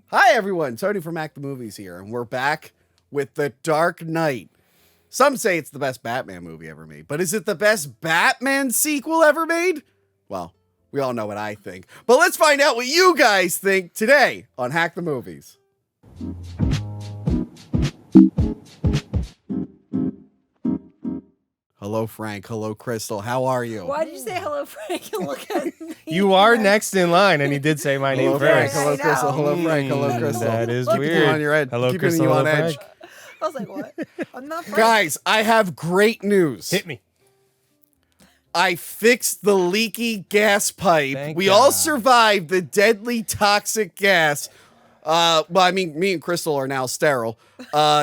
Hi, everyone. Tony from Mac the Movies here, and we're back with The Dark Knight. Some say it's the best Batman movie ever made, but is it the best Batman sequel ever made? Well, we all know what I think. But let's find out what you guys think today on Hack the Movies. Hello, Frank. Hello, Crystal. How are you? Why did you say hello, Frank? And look at me. You are next in line, and he did say my name Hello, Frank. first. Hello, Crystal. Hello, Frank. Hello, Crystal. That is Keeping weird. you on your edge. Hello, Keeping Crystal. you on Hello, edge. Frank. I was like, what? I'm not Frank. Guys, I have great news. Hit me. I fixed the leaky gas pipe. Thank We all God. survived the deadly toxic gas. Well, I mean, me and Crystal are now sterile.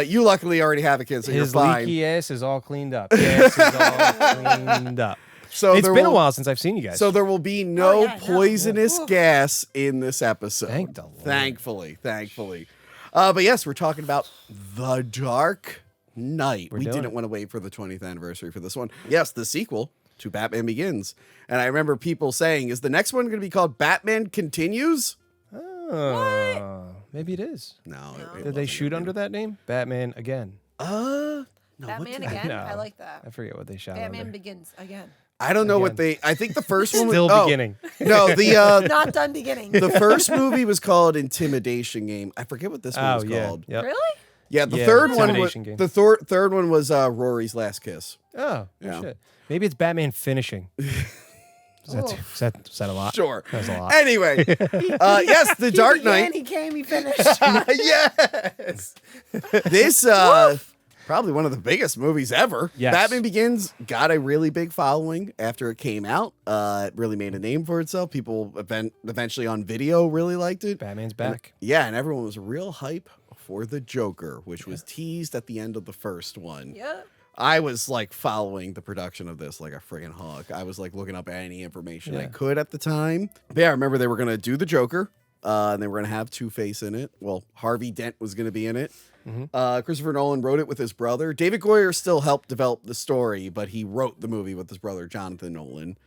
You luckily already have a kid, so you're His fine. leaky ass is all cleaned up. Gas is all cleaned up. So It's there been a will- while since I've seen you guys. So there will be no yeah, no. poisonous Oof. gas in this episode. Thank the Lord. Thankfully. But yes, we're talking about The Dark Knight. We doing didn't it. want to wait for the 20th anniversary for this one. Yes, the sequel to Batman Begins. And I remember people saying, is the next one going to be called Batman Continues? Oh, maybe it is. No. Did they shoot under that name? Batman Again. No, Batman what again? No. I like that. I forget what they shot Batman under. begins again. I don't know what Again. they. I think the first one was Still beginning. No, the Not done beginning. the first movie was called Intimidation Game. I forget what this one Oh, was yeah. called. Yep. Really? Yeah, the Yeah, third one was Intimidation Game. the third one was Rory's Last Kiss. Oh, Yeah. shit. Maybe it's Batman Finishing. Is that a lot? Sure. That's a lot. Anyway, yes, The Dark He began, Knight. he came, he finished. Yes. This probably one of the biggest movies ever. Yes. Batman Begins got a really big following after it came out. It really made a name for itself. People eventually on video really liked it. Batman's back. Yeah, and everyone was real hype for the Joker, which was teased at the end of the first one. Yep. I was like following the production of this like a friggin' hawk. I was like looking up any information I could at the time. But yeah, I remember they were going to do the Joker. And they were going to have Two-Face in it. Well, Harvey Dent was going to be in it. Christopher Nolan wrote it with his brother. David Goyer still helped develop the story, but he wrote the movie with his brother, Jonathan Nolan.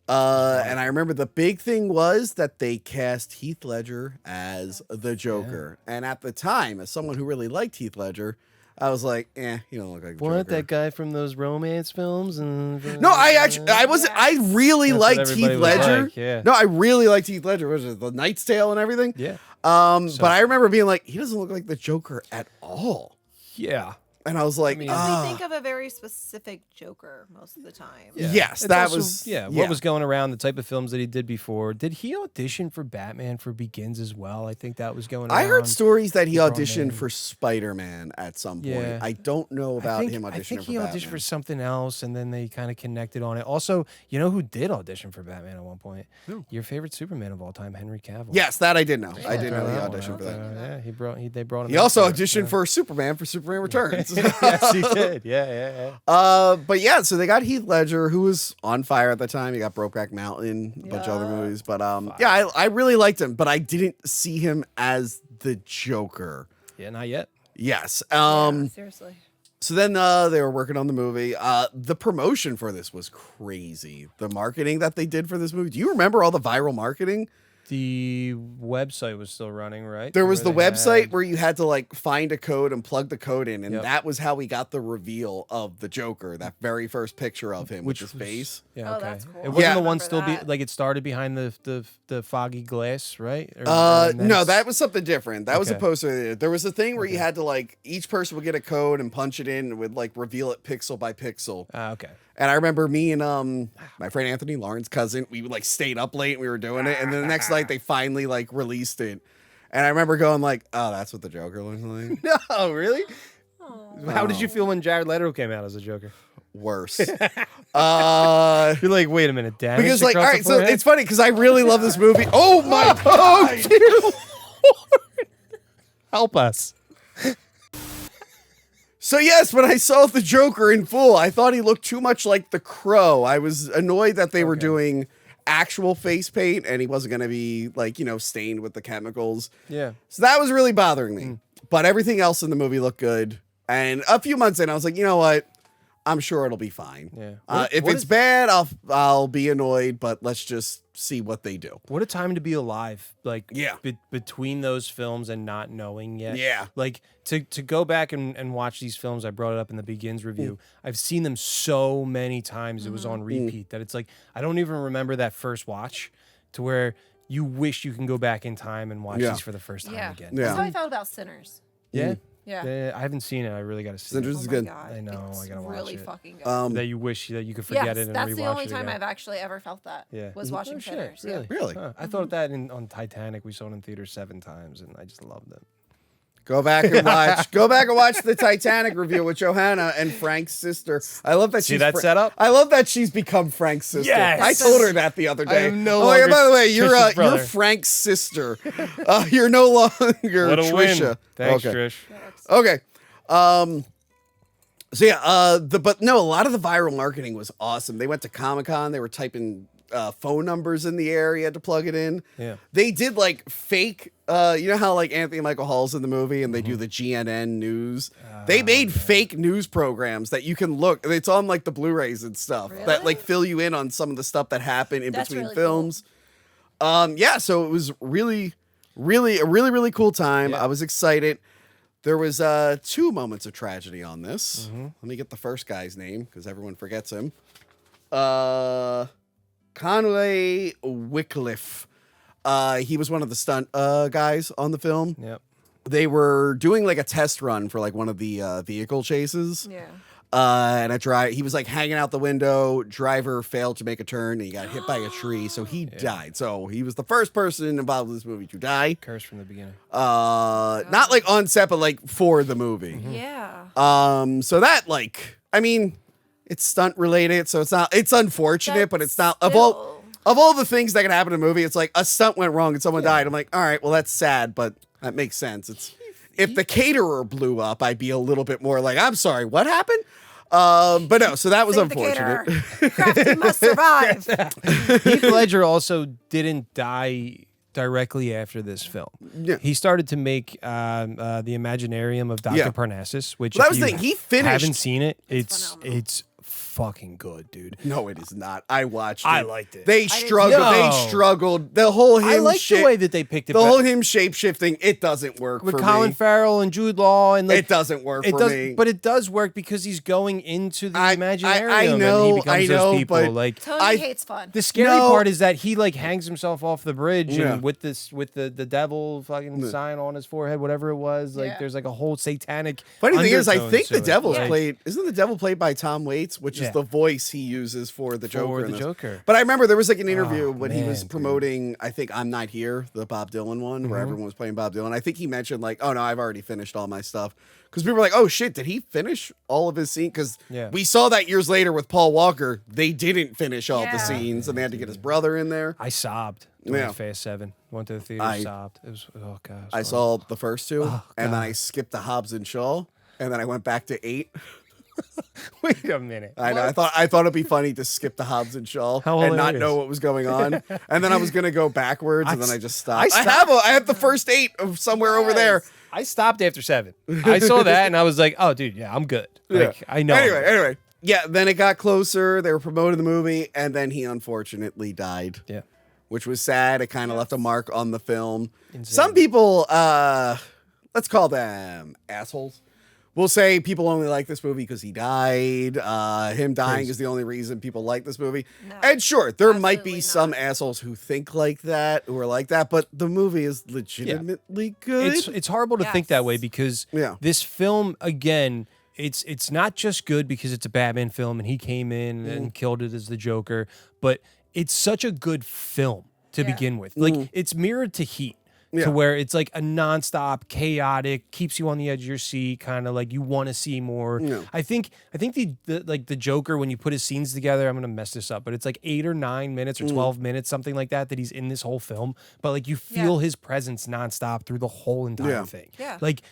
And I remember the big thing was that they cast Heath Ledger as the Joker. And at the time, as someone who really liked Heath Ledger, I was like, he don't look like the What, Joker. that guy from those romance films? And No, I really That's what liked everybody Heath was Ledger. like, yeah. No, I really liked Heath Ledger. Was it The Knight's Tale and everything? Yeah. But I remember being like, he doesn't look like the Joker at all. Yeah. And I was like, mean- Because we think of a very specific Joker most of the time. Yeah. yes, It's that also- was what was going around, the type of films that he did before. Did he audition for Batman for Begins as well? I think that was going around. I heard stories that he Wrong auditioned name. for Spider-Man at some point. Yeah. I don't know about him auditioning I think for he auditioned Batman. for something else, and then they kind of connected on it. Also, you know who did audition for Batman at one point? Who? Your favorite Superman of all time, Henry Cavill. Yes, that I did know. I did Throw know he that one auditioned out for that. there. Yeah, they brought him. He in also for it, auditioned yeah. for Superman Returns. Yes, he did. Yeah. But yeah, so they got Heath Ledger, who was on fire at the time. He got Brokeback Mountain, a bunch of other movies. But yeah, I really liked him, but I didn't see him as the Joker. Yeah, not yet. Yes. Yeah, seriously. So then they were working on the movie. The promotion for this was crazy. The marketing that they did for this movie. Do you remember all the viral marketing? The website was still running, right? There was the Where they website had- where you had to like find a code and plug the code in, and Yep. that was how we got the reveal of the Joker. That very first picture of him with his was- face. Yeah, Oh, okay. that's cool. It wasn't Yeah. the one Remember still that. like it started behind the foggy glass, right? Or No, that's- that was something different. That was Okay. supposed to. There was a thing where you had to like each person would get a code and punch it in, and it would like reveal it pixel by pixel. okay. And I remember me and my friend Anthony, Lauren's cousin, we like stayed up late and we were doing it, and then the next night they finally like released it, and I remember going like, oh, that's what the Joker looks like. No, really? Oh. How did you feel when Jared Leto came out as a Joker? Worse. You're like, wait a minute, damage Because like, all across right, the so forehead? it's funny because I really love this movie. Oh my god, dear Lord. Help us. So yes, when I saw the Joker in full, I thought he looked too much like the Crow. I was annoyed that they were doing actual face paint and he wasn't going to be like, stained with the chemicals. Yeah. So that was really bothering me. But everything else in the movie looked good. And a few months in, I was like, you know what? I'm sure it'll be fine. Yeah. If it's bad, I'll be annoyed, but let's just see what they do. What a time to be alive. Like, Yeah. Between those films and not knowing yet. Yeah. Like, to go back and watch these films, I brought it up in the Begins review. I've seen them so many times. It was on repeat that it's like, I don't even remember that first watch to where you wish you can go back in time and watch these for the first time again. Yeah. That's how I felt about Sinners. Yeah. Yeah. I haven't seen it. I really got to see Sinners it. is Oh my good. God. I know, It's I gotta watch really it. fucking good. That you wish that you could forget it and that's rewatch the only it time again. I've actually ever felt that. Yeah. Was watching Oh, shit, Sinners. Yeah. really? Really? Huh. I thought that on Titanic. We saw it in theater 7 times, and I just loved it. Go back and watch. Go back and watch the Titanic review with Johanna and Frank's sister. I love that. See that setup? I love that she's become Frank's sister. Yes! I told her that the other I day. am no Oh, yeah, longer by the way, Trish's you're brother. Frank's sister. You're no longer What a Trisha. win! Thanks, Okay. Trish. Okay. So yeah, but no, a lot of the viral marketing was awesome. They went to Comic-Con. They were typing phone numbers in the air. You had to plug it in. Yeah. They did like fake, you know how like Anthony Michael Hall's in the movie and they do the GNN news. They made fake news programs that you can look. It's on like the Blu-rays and stuff that Really? like fill you in on some of the stuff that happened in That's between really films. Yeah, so it was really cool time. Yeah. I was excited. There was 2 moments of tragedy on this. Let me get the first guy's name because everyone forgets him. Conway Wycliffe. He was one of the stunt guys on the film. Yep. They were doing like a test run for like one of the vehicle chases. Yeah. And he was like hanging out the window. Driver failed to make a turn and he got hit by a tree, so he died. So he was the first person involved in this movie to die. Curse from the beginning. Not like on set, but like for the movie. Yeah. So that like, I mean, it's stunt related, so it's unfortunate, but it's not of all the things that can happen in a movie. It's like a stunt went wrong and someone died. I'm like, all right, well that's sad, but that makes sense. It's if the caterer blew up, I'd be a little bit more like, I'm sorry, what happened? But no, so that was Save the unfortunate. caterer. Crafty must survive. Heath Ledger also didn't die directly after this film. Yeah. He started to make the Imaginarium of Dr. Yeah. Parnassus, which Well, that if was the you thing. He finished- haven't seen it, phenomenal. it's fucking good, dude. No, it is not. I watched it. I liked it. They did struggled. too. They No. struggled. The whole him I like shape, the way that they picked it the back whole him shape shifting. It doesn't work with for Colin me. Farrell and Jude Law, and like, It doesn't work it for does, me. but it does work because he's going into the I Imaginarium know, and he becomes I know, those people. but- Like Tony I- hates fun. the scary No. part is that he like hangs himself off the bridge Yeah. and with the devil fucking sign on his forehead, whatever it was. Like Yeah. there's like a whole satanic. Funny thing is, I undertone think to the it. devil's Like, played. Isn't the devil played by Tom Waits, which Yeah. is the voice he uses for the Joker? in the this. Joker. But I remember there was like an interview Oh, when he was man, dude. promoting. I think I'm Not Here, the Bob Dylan one, where everyone was playing Bob Dylan. I think he mentioned like, "Oh no, I've already finished all my stuff." Because people were like, "Oh shit, did he finish all of his scenes?" Because Yeah. we saw that years later with Paul Walker. They didn't finish all the Yeah. scenes, and they had to get his brother in there. I sobbed during Yeah. Fast 7. Went to the theater, I- sobbed. It was oh god. it was I fun. saw the first two, Oh, and then God. I skipped the Hobbs and Shaw, and then I went back to 8. Wait a minute. I know. I thought it'd be funny to skip the Hobbs and Shaw How and not hilarious. know what was going on, and then I was gonna go backwards, and then I just stopped. I I have the first 8 of somewhere over there. I stopped after 7. I saw that and I was like, oh dude, yeah, I'm good. Like I know. Anyway, yeah. Then it got closer. They were promoting the movie, and then he unfortunately died, Yeah. which was sad. It kind of left a mark on the film. Insane. Some people, let's call them assholes, will say people only like this movie because he died. Him dying Crazy. is the only reason people like this movie. No, And sure, there might be absolutely some not. assholes who think like that, who are like that, but the movie is legitimately good. It's horrible to think that way Yes. because Yeah. this film again, it's not just good because it's a Batman film and he came in Mm. and killed it as the Joker, but it's such a good film to Yeah. begin with. Like it's mirrored to Heat. Mm. Yeah. To where it's like a nonstop, chaotic, keeps you on the edge of your seat, kind of like you want to see more. Yeah. I think the Joker, when you put his scenes together, I'm gonna mess this up, but it's like 8 or 9 minutes or 12 minutes, something like that he's in this whole film. But like you feel his presence nonstop through the whole entire Yeah. thing. Yeah. Like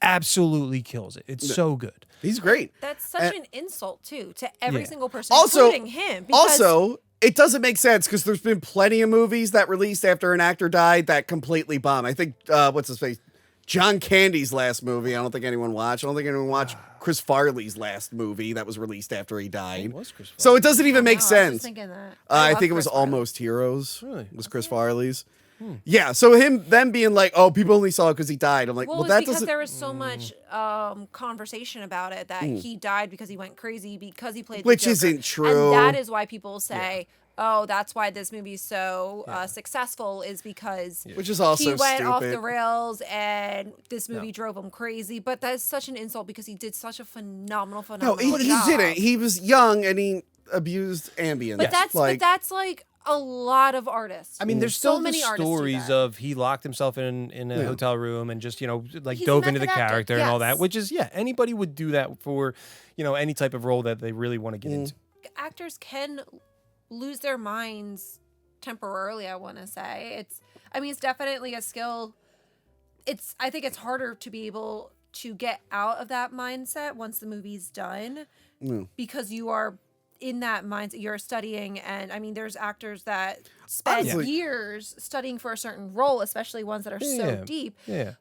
absolutely kills it. It's so good. He's great. That's such an insult too to every Yeah. single person, Also- including him. Because Also, it doesn't make sense because there's been plenty of movies that released after an actor died that completely bomb. I think what's his face, John Candy's last movie, I don't think anyone watched. I don't think anyone watched Chris Farley's last movie that was released after he died. was Chris So it doesn't even make I was sense. just thinking that. I love think it was Chris Farley. Almost Heroes. Really? Was Chris Farley's. Yeah, so them being like, oh, people only saw it because he died. I'm like, Well, well, it was that because doesn't. there was so much conversation about it that he died because he went crazy because he played the Which Joker. isn't true. And that is why people say, oh, that's why this movie's so successful is because Which is also he went off stupid. the rails and this movie drove him crazy. But that's such an insult because he did such a phenomenal No, he job. didn't. He was young and he abused Ambien. But that's like a lot of artists. I mean, there's so still the many artists do stories that. of he locked himself in a hotel room and just, like He's a dove into the method actor, character and all that, yes. which is, anybody would do that for, any type of role that they really want to get into. Actors can lose their minds temporarily, I want to say. It's definitely a skill. I think it's harder to be able to get out of that mindset once the movie's done because you are in that mindset. You're studying, and there's actors that spend Honestly. years studying for a certain role, especially ones that are so deep. Yeah.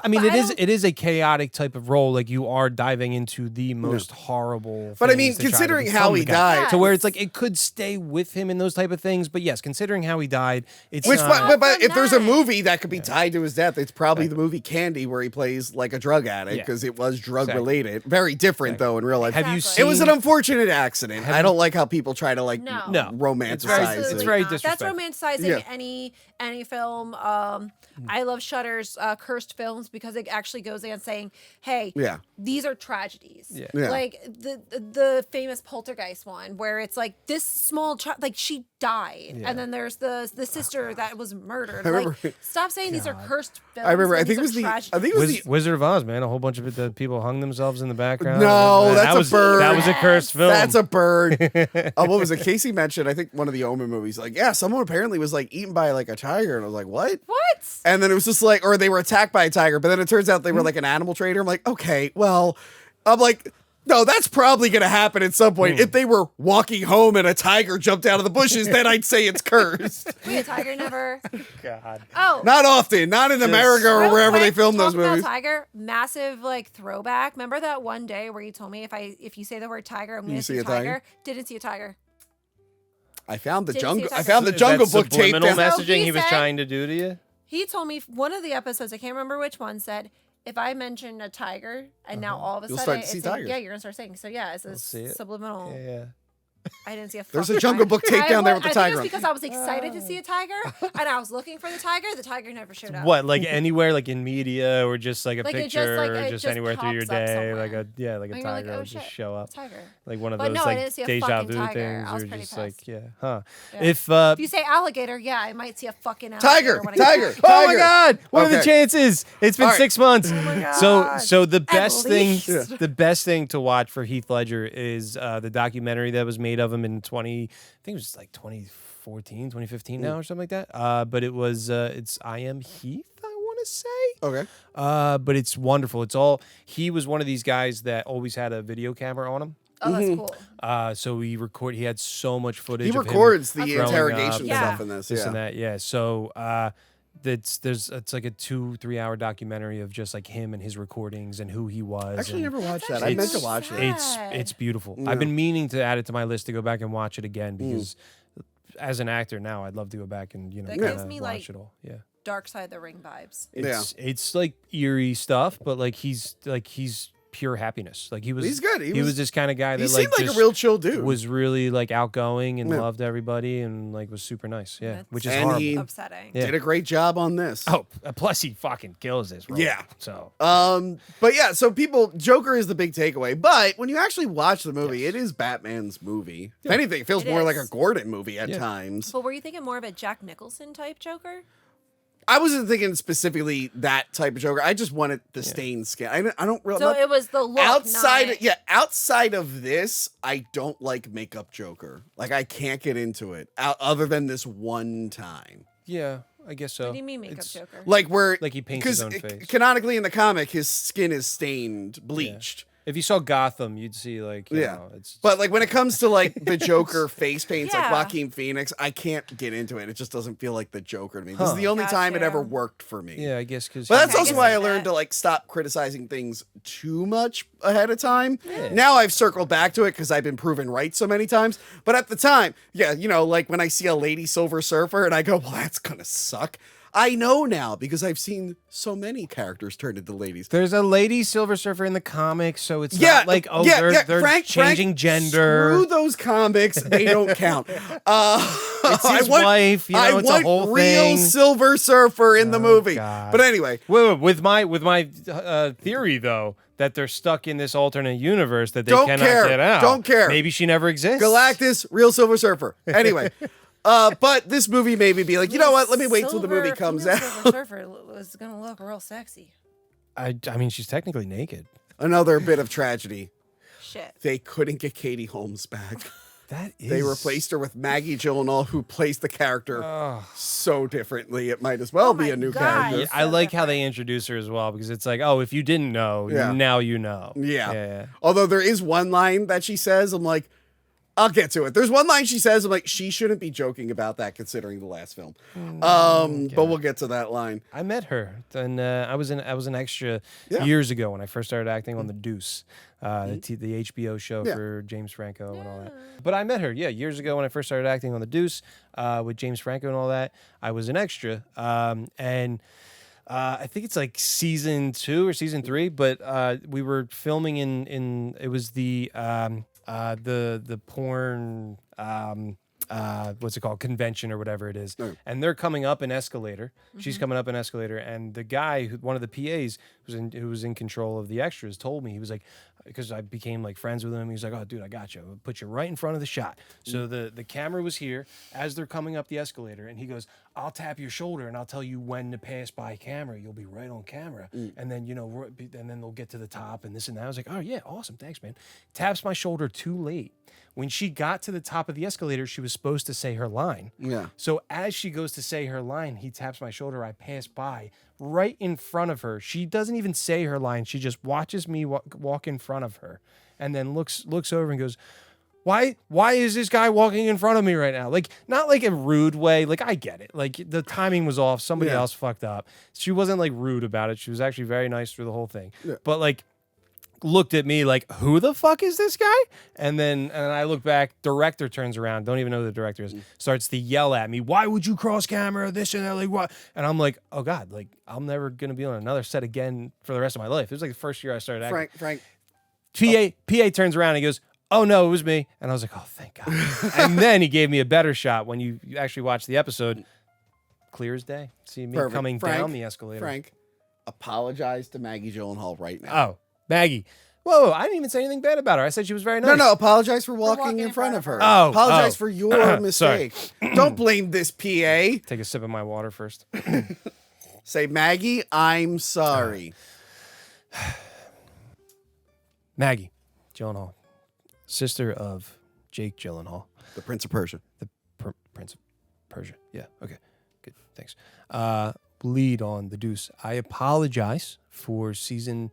I mean, But it is a chaotic type of role. Like you are diving into the most horrible. But I mean, things to try to considering become how the he guy. died- to where it's like it could stay with him in those type of things. But yes, considering how he died, it's Which, not, but if there's a that. movie that could be tied to his death, it's probably the movie Candy, where he plays like a drug addict because it was drug related. Very different though in real life. Have you Exactly. seen? It was an unfortunate accident. I don't like how people try to like No. No. romanticize It's it. very not. That's disrespectful. romanticizing Yeah. any film. I love Shudder's cursed films because it actually goes in saying, "Hey, these are tragedies." Yeah. Yeah. Like the famous Poltergeist one, where it's like this small child, like she died, and then there's the sister that was murdered. remember- Like, stop saying these are cursed films. I remember. I and think it these was are the. tragedies. I think it was the. Wizard of Oz, man. A whole bunch of the people hung themselves in the background. No, that that's was a bird. That was a cursed film. That's a bird. What was it? Casey mentioned, I think, one of the Omen movies. Like, yeah, someone apparently was like eaten by like a tiger, and I was like, what? What? And then it was just like, or they were attacked by a tiger, but then it turns out they were like an animal trader. I'm like, okay, well, I'm like, no, that's probably going to happen at some point. If they were walking home and a tiger jumped out of the bushes, then I'd say it's cursed. Wait, a tiger never. God. Oh, Not often, not in America or real wherever they quick, film those talking about movies. Tiger, massive like throwback. Remember that one day where you told me if you say the word tiger, I'm going to see a tiger? Didn't see a tiger. I found the Didn't see a jungle. I tiger. found the Is Jungle that Book tape. subliminal down- So messaging he he was said- trying to do to you. He told me one of the episodes, I can't remember which one, said if I mention a tiger and now all of a You'll sudden start to see it's saying, tigers. yeah, you're gonna start saying. So yeah, it's a see it. subliminal. Yeah. I didn't see a. There's a fucking Jungle tiger. Book tape down there with the I tiger think on it's because I was excited to see a tiger and I was looking for the tiger. The tiger never showed up. What, like anywhere, like in media, or just like a Like, it picture, just, like, or it just just anywhere through your pops up day, like somewhere. a And you're like, tiger oh, will just shit, show up, Tiger. like one of But those no, I like didn't see a deja fucking vu tiger. things, I was or pretty just like pissed. huh? Yeah. If If you say alligator, yeah, I might see a fucking alligator. Tiger, when I tiger. get back. oh my God, what are the Okay. chances? It's been All right. 6 months. God. So the best thing, least. the best thing to watch for Heath Ledger is the documentary that was made of him in I think it was like 2014, 2015 now or something like that. But it was it's I Am Heath, I want to say. Okay. But it's wonderful. He was one of these guys that always had a video camera on him. Oh, that's cool. So he had so much footage. He of him records the growing interrogation up, Yeah. stuff in this. this Yeah. and that. Yeah. So it's like a 2-3 hour documentary of just like him and his recordings and who he was. Actually, and never watched that. actually I meant to so watch sad. that. it's beautiful. Yeah. I've been meaning to add it to my list to go back and watch it again because as an actor now, I'd love to go back and That kinda gives me, watch like, it all. Yeah. Dark Side of the Ring vibes. It's like eerie stuff, but like he's pure happiness. Like He's good. He was this kind of guy that He seemed like just a real chill dude. was really like outgoing and Yeah. loved everybody and like was super nice. Yeah, That's which is And horrible. he- Upsetting. Yeah. Did a great job on this. Oh, plus he fucking kills this role. Yeah. So But yeah, so Joker is the big takeaway. But when you actually watch the movie, it is Batman's movie. If anything, it feels It more is. like a Gordon movie at Yeah. times. But were you thinking more of a Jack Nicholson type Joker? I wasn't thinking specifically that type of Joker. I just wanted the stained skin. I don't really. So it was the look. outside not... outside of this, I don't like makeup Joker. Like I can't get into it other than this one time. yeah, I guess so. What do you mean makeup It's- Joker? Like where Like he paints his own 'cause face. Canonically in the comic, his skin is stained, bleached. If you saw Gotham, you'd see like, you know, it's. But like when it comes to like the Joker face paints, like Yeah. Joaquin Phoenix, I can't get into it. It just doesn't feel like the Joker to me. This is the only time it ever worked for me. Yeah, I guess because. But that's I also can why see I learned that. to like stop criticizing things too much ahead of time. Yeah. Now I've circled back to it because I've been proven right so many times. But at the time, yeah, you know, like when I see a lady Silver Surfer and I go, well, that's gonna suck. I know now because I've seen so many characters turn into ladies. There's a lady Silver Surfer in the comics, so it's not like, they're Frank, changing gender. Screw those comics; they don't count. It's his wife, you know, I it's a want whole real thing. Silver Surfer in the movie. God. But anyway, Wait, with my theory though, that they're stuck in this alternate universe that they Don't cannot care. get out. Don't care. Maybe she never exists. Galactus, real Silver Surfer. Anyway. But this movie made me be like, you know what? Let me wait till the movie comes out. Silver Surfer was gonna look real sexy. I mean, she's technically naked. Another bit of tragedy. Shit. They couldn't get Katie Holmes back. That is. They replaced her with Maggie Gyllenhaal, who plays the character so differently. It might as well be my a new God. character. I like how they introduce her as well because it's like, oh, if you didn't know, Yeah. now you know. Yeah. Although there is one line that she says, I'm like, I'll get to it. There's one line she says, I'm like, she shouldn't be joking about that considering the last film. But we'll get to that line. I met her, and I was an extra Yeah. years ago when I first started acting on The Deuce, the HBO show Yeah. for James Franco and all that. But I met her, years ago when I first started acting on The Deuce with James Franco and all that. I was an extra, and I think it's like season 2 or season 3, but we were filming in it was the porn what's it called, convention or whatever it is, and they're coming up an escalator. She's coming up an escalator, and the guy, one of the PAs who was in control of the extras, told me, he was like, because I became like friends with him, he was like, oh dude, I got you, I'll put you right in front of the shot. So the camera was here as they're coming up the escalator, and he goes, I'll tap your shoulder and I'll tell you when to pass by camera. You'll be right on camera, and then and then they'll get to the top and this and that. I was like, oh yeah, awesome, thanks man. Taps my shoulder too late. When she got to the top of the escalator, she was supposed to say her line. Yeah. So as she goes to say her line, he taps my shoulder. I pass by right in front of her. She doesn't even say her line. She just watches me walk in front of her, and then looks over and goes, Why is this guy walking in front of me right now? Like, not like a rude way. Like, I get it. Like, the timing was off. Somebody else fucked up. She wasn't like rude about it. She was actually very nice through the whole thing. Yeah. But like, looked at me like, who the fuck is this guy? And I look back, director turns around, don't even know who the director is, starts to yell at me, why would you cross camera, this and that, like what? And I'm like, oh God, like I'm never gonna be on another set again for the rest of my life. It was like the first year I started acting. Frank. PA turns around and he goes, oh no, it was me. And I was like, oh thank God. And then he gave me a better shot when you actually watch the episode. Clear as day. See me coming down the escalator. Frank, apologize to Maggie Gyllenhaal right now. Oh, Maggie. Whoa, I didn't even say anything bad about her. I said she was very nice. No, apologize for walking in front of her. Oh, apologize for your mistake. Don't blame this PA. Take a sip of my water first. Say, Maggie, I'm sorry. Maggie Gyllenhaal, sister of Jake Gyllenhaal. The Prince of Persia. The Prince of Persia. Yeah, okay. Good, thanks. Lead on The Deuce. I apologize for season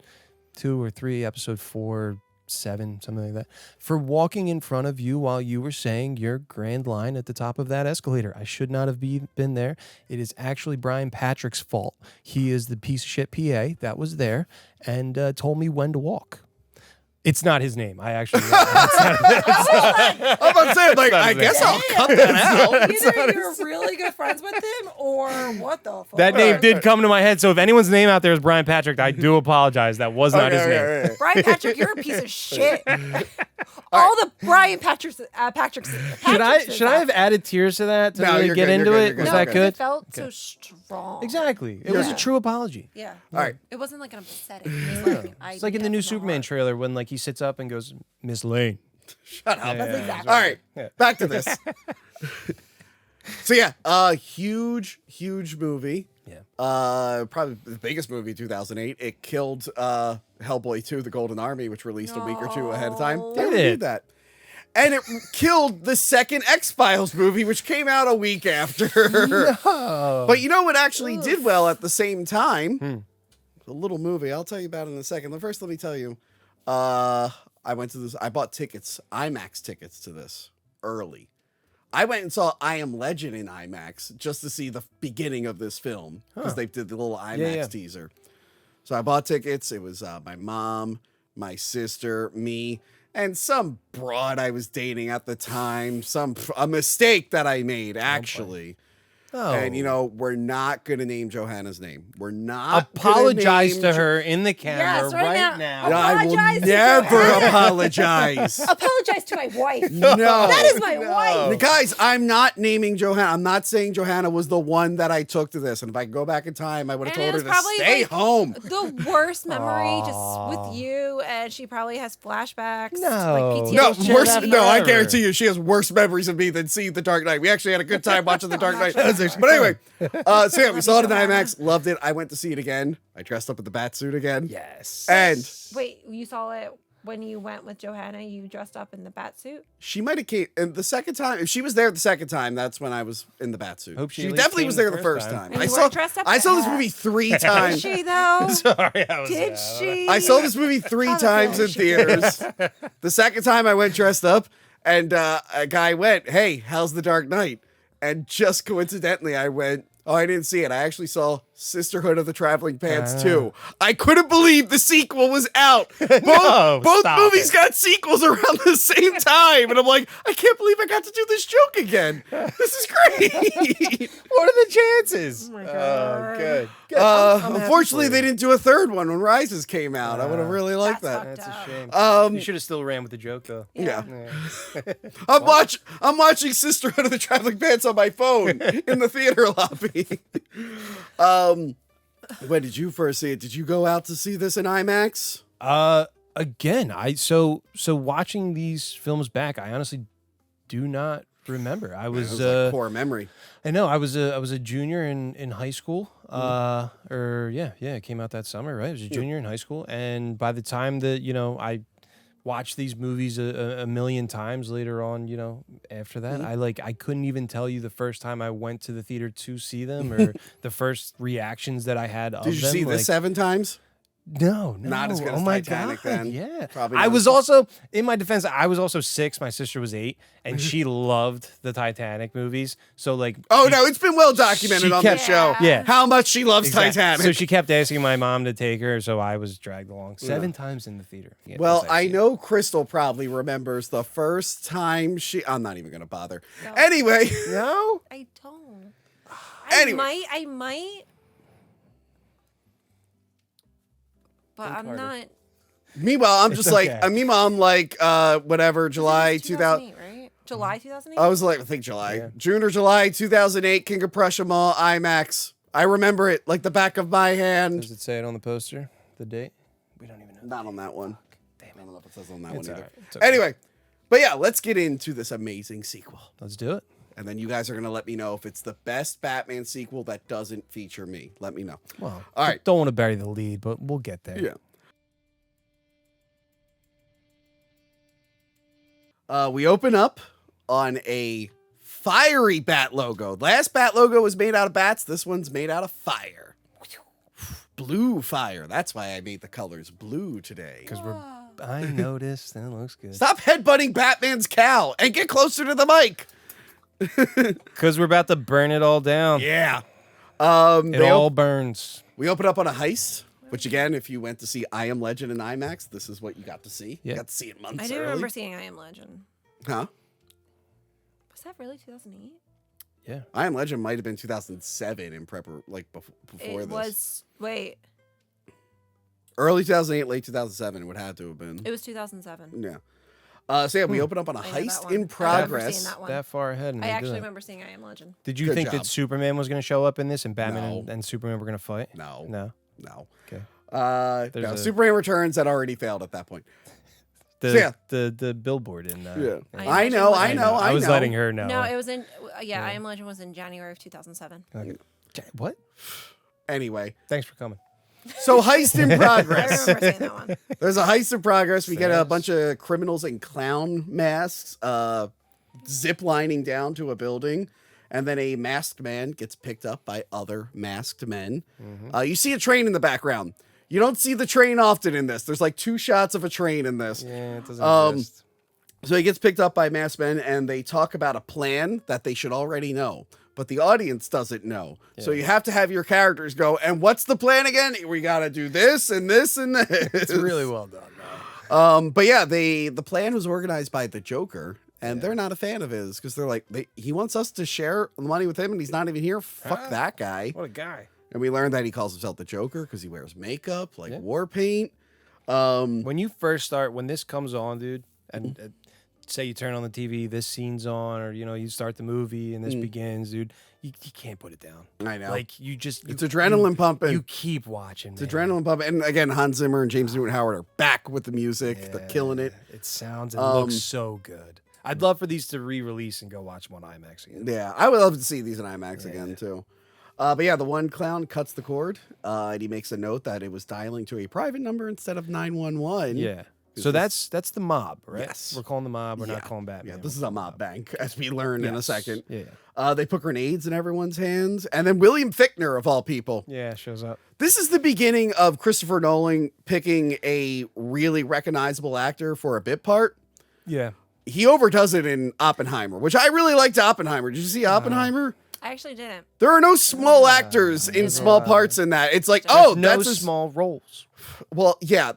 2 or 3, episode 4, 7, something like that, for walking in front of you while you were saying your grand line at the top of that escalator. I should not have been there. It is actually Brian Patrick's fault. He is the piece of shit PA that was there and told me when to walk. It's not his name. I actually. I'm about to say, like, I guess I'll cut that out. Either you're really good friends with him, or what the fuck? That name did come to my head. So if anyone's name out there is Brian Patrick, I do apologize. That was not his name. Right. Brian Patrick, you're a piece of shit. All the Brian Patricks. Should I have added tears to that to No, really you're get good, into you're it? good, Was you're that good. good? It felt so strong. Exactly. It was a true apology. Yeah. All right. It wasn't like an upsetting. It was like, It's like in the new Superman trailer when like he sits up and goes, Miss Lane. Shut up. That's exactly. All right. Back to this. So yeah, huge movie. Yeah. Probably the biggest movie of 2008. It killed Hellboy 2: The Golden Army, which released a week or two ahead of time. They Did reviewed it? that. And it killed the second X-Files movie, which came out a week after. No. But you know what actually did well at the same time? A little movie. I'll tell you about it in a second. But first, let me tell you I went to this. I bought tickets, IMAX tickets to this early. I went and saw I Am Legend in IMAX just to see the beginning of this film because they did the little IMAX teaser. So I bought tickets. It was my mom, my sister, me, and some broad I was dating at the time. A mistake that I made, actually. Oh. And, we're not going to name Johanna's name. We're not apologize to her in the camera Yes, right now. now. I will Apologize to never Johanna. apologize. Apologize to my wife. No. That is my wife. Guys, I'm not naming Johanna. I'm not saying Johanna was the one that I took to this. And if I could go back in time, I would have And told it her was to probably, stay like, home. The worst memory just with you, and she probably has flashbacks. No. Like No, PTSD. worse. after No, I ever. guarantee you, she has worse memories of me than seeing The Dark Knight. We actually had a good time watching The Dark Knight. Actually, But anyway, so yeah, we saw it in Johanna. IMAX, loved it. I went to see it again. I dressed up in the bat suit again. Yes. And Wait, you saw it when you went with Johanna? You dressed up in the bat suit? she might have came, and the second time, if she was there the second time, that's when I was in the bat suit. Hope she She at least definitely came was the there the first first time. time. And I you saw weren't dressed up I saw this bad. movie 3 Did times. she though? Sorry, I was Did she? I saw this movie 3 How the times hell in she did. theaters. The second time I went dressed up, and a guy went, "Hey, how's The Dark Knight?" And just coincidentally, I went, "Oh, I didn't see it. I actually saw Sisterhood of the Traveling Pants 2. I couldn't believe the sequel was out. Both stop movies it. got sequels around the same time. And I'm like, I can't believe I got to do this joke again. This is great. What are the chances? Oh my God. Good. Unfortunately, they didn't do a third one when Rises came out. I would have really liked That's that. fucked That's up. a shame. You should have still ran with the joke though. Yeah. Yeah. I'm watching Sisterhood of the Traveling Pants on my phone in the theater lobby. When did you first see it? Did you go out to see this in IMAX? Again, so watching these films back, I honestly do not remember. I It was was like core memory. I know I was a junior in high school. It came out that summer, right? I was a junior in high school, and by the time that I watched these movies a million times later on, after that, I couldn't even tell you the first time I went to the theater to see them or the first reactions that I had of them. Did you see this 7 times? No, Not as good oh as my Titanic God, then. Yeah, Probably I not. was also, in my defense, I was also 6. My sister was 8, and she loved the Titanic movies. So Oh no, it's been well documented she on kept- this show. Yeah. How much she loves Exactly. Titanic. So she kept asking my mom to take her, so I was dragged along 7 times in the theater. Yeah, Well, besides I you. know Crystal probably remembers the first time I'm not even going to bother. Anyway. No. I don't. Anyway. I might. But Think I'm harder. not. Meanwhile, I'm just like, okay. whatever, July 2000. 2008, right? July 2008? I was like, I think July. Yeah. June or July 2008, King of Prussia Mall, IMAX. I remember it like the back of my hand. Does it say it on the poster? The date? We don't even know. Not on that one. Damn I don't know if it says on that It's one all either. right. It's okay. Anyway, but yeah, let's get into this amazing sequel. Let's do it. And then you guys are going to let me know if it's the best Batman sequel that doesn't feature me. Let me know. Well, All right. Don't want to bury the lead, but we'll get there. Yeah. We open up on a fiery bat logo. Last bat logo was made out of bats. This one's made out of fire. Blue fire. That's why I made the colors blue today. Because I noticed that looks good. Stop headbutting Batman's cowl and get closer to the mic. Because we're about to burn it all down. Yeah. It all burns. We open up on a heist, which again, if you went to see I Am Legend in IMAX, this is what you got to see. Yeah. You got to see it months I do early. remember seeing I Am Legend. Huh? Was that really 2008? Yeah. I Am Legend might have been 2007 in before It this. was. Wait. Early 2008, late 2007, it would have to have been. It was 2007. Yeah. So yeah, we open up on a I know that heist one. in I remember progress. seeing that one. That far ahead. And I they do actually that. remember seeing I Am Legend. Did you Good think job. that Superman was going to show up in this and Batman No. and Superman were going to fight? No. No. No. Okay. No, There's a- Superman Returns had already failed at that point. The, So, yeah. the billboard in Yeah. I I know. I was letting her know. No, it was in. Yeah, I Am Legend was in January of 2007. Okay. What? Anyway, Thanks for coming. so heist in I progress. remember seeing that one. There's a heist in progress. We get a Thanks. bunch of criminals in clown masks zip lining down to a building. And then a masked man gets picked up by other masked men. You see a train in the background. You don't see the train often in this. There's like 2 shots of a train in this. Yeah, it doesn't exist. So he gets picked up by masked men, and they talk about a plan that they should already know, but the audience doesn't know. So you have to have your characters go, and what's the plan again? We got to do this and this and this. It's really well done. But yeah, the plan was organized by the Joker, and they're not a fan of his because they're like, he wants us to share the money with him, and he's not even here. Fuck that guy. What a guy. And we learned that he calls himself the Joker because he wears makeup, like war paint. When you first start, when this comes on, dude, and say you turn on the TV, this scene's on, or you start the movie and this begins, dude. You can't put it down. I know. Like it's adrenaline pumping. You keep watching. It's adrenaline pumping. And again, Hans Zimmer and James Newton Howard are back with the music. They're killing it. It sounds and looks so good. I'd love for these to re-release and go watch them on IMAX again. Yeah, I would love to see these in IMAX again too. But yeah, the one clown cuts the cord, and he makes a note that it was dialing to a private number instead of 911. Yeah. So that's the mob, right? Yes. We're calling the mob. We're not calling Batman. Yeah, this is a mob bank, as we learn in a second. Yeah. They put grenades in everyone's hands, and then William Fichtner, of all people. Yeah, shows up. This is the beginning of Christopher Nolan picking a really recognizable actor for a bit part. Yeah. He overdoes it in Oppenheimer, which I really liked Oppenheimer. Did you see Oppenheimer? I actually didn't. There are no small actors in small parts in that. It's like, No that's small roles. well, yeah,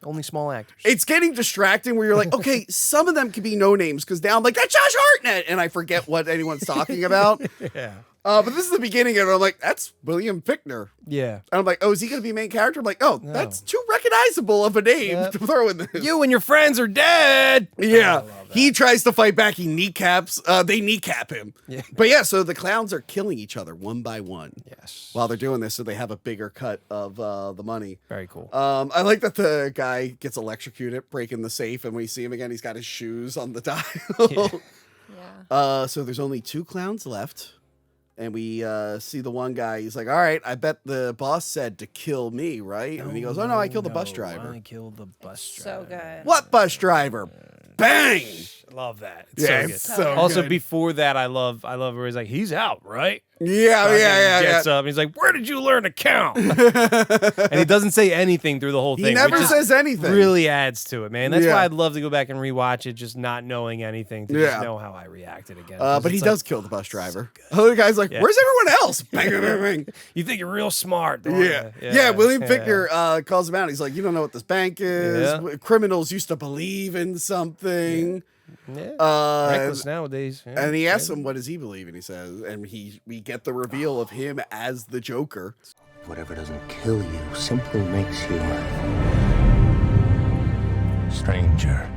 Only small actors. it's getting distracting where you're like, okay, some of them could be no names because now I'm like, that's Josh Hartnett, and I forget what anyone's talking about. Yeah. But this is the beginning, and I'm like, that's William Fichtner. Yeah. And I'm like, oh, is he going to be main character? I'm like, oh, that's too recognizable of a name to throw in this. You and your friends are dead. Yeah. He tries to fight back. He kneecaps. They kneecap him. Yeah. But yeah, so the clowns are killing each other one by one. Yes. While they're doing this, so they have a bigger cut of the money. Very cool. I like that the guy gets electrocuted, breaking the safe, and when you see him again, he's got his shoes on the dial. Yeah. So there's only 2 clowns left. And we see the one guy. He's like, all right, I bet the boss said to kill me, right? And he goes, oh, no, I killed the bus driver. I killed the bus driver. So good. What bus driver? Bang! Love that. It's Yeah, so good. it's so Also, good. before that, I love where he's like, he's out, right? Yeah. Gets up and he's like, where did you learn to count? And he doesn't say anything through the whole thing. He never which says anything. Really adds to it, man. That's Yeah. why I'd love to go back and rewatch it, just not knowing anything to just know how I reacted again. But he does kill the bus driver. The guy's like, where's everyone else? Bang, bang, bang, bang. You think you're real smart, don't Yeah. you? Yeah, William Fichtner calls him out. He's like, you don't know what this bank is. Yeah. Criminals used to believe in something. Yeah. Reckless nowadays. Yeah. And he asks him, what does he believe in? He says, and we get the reveal of him as the Joker. Whatever doesn't kill you simply makes you stranger.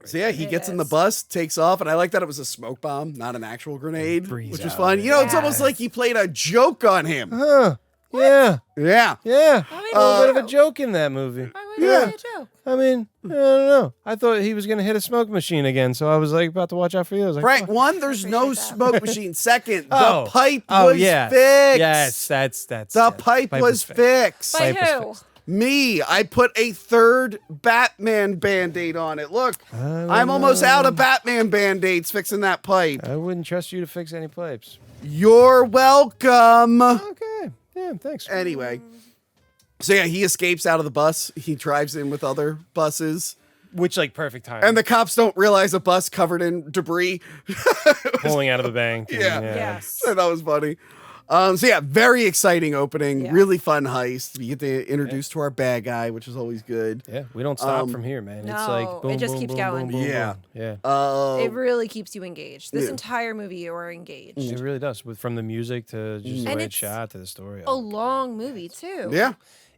So yeah, he gets in the bus, takes off, and I like that it was a smoke bomb, not an actual grenade, Breeze which was out fun. of You know, it's almost like he played a joke on him. Huh. Yeah. Yeah. Yeah. I mean, A little bit of a joke in that movie. Why would it be a joke? I mean, I don't know. I thought he was going to hit a smoke machine again, so I was like about to watch out for you. I was like, Frank, fuck. one, there's no appreciate that. smoke machine. Second, Oh. the pipe Oh, was yeah. fixed. Yes, that's The pipe was fixed. By Pipe was who? fixed. Me, I put a 3rd Batman Band-Aid on it. Look, I'm almost out of Batman Band-Aids fixing that pipe. I wouldn't trust you to fix any pipes. You're welcome. Okay. Yeah, thanks. Anyway, so yeah, he escapes out of the bus. He drives in with other buses. Which, like, perfect time. And the cops don't realize a bus covered in debris. pulling out of the bank. and, Yeah. Yes. So that was funny. So yeah, very exciting opening. Yeah. Really fun heist. We get to introduce to our bad guy, which is always good. Yeah, we don't stop from here, man. It's No, like it boom, just boom, keeps boom, going. boom, boom, Yeah. boom. Yeah. It really keeps you engaged. This yeah. entire movie, you are engaged. It really does. From the music to just the And way it's it's shot to the story. A long movie too. Yeah.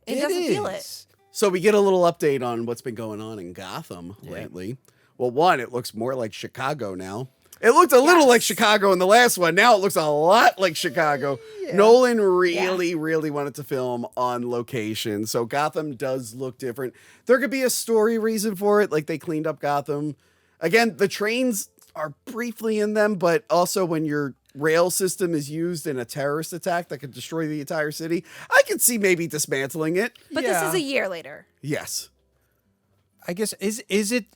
It doesn't feel it. So we get a little update on what's been going on in Gotham lately. Well, one, it looks more like Chicago now. It looked a little like Chicago in the last one. Now it looks a lot like Chicago. Nolan really wanted to film on location. So Gotham does look different. There could be a story reason for it. Like they cleaned up Gotham. Again, the trains are briefly in them, but also when your rail system is used in a terrorist attack that could destroy the entire city, I could see maybe dismantling it. But this is a year later. Yes. I guess is it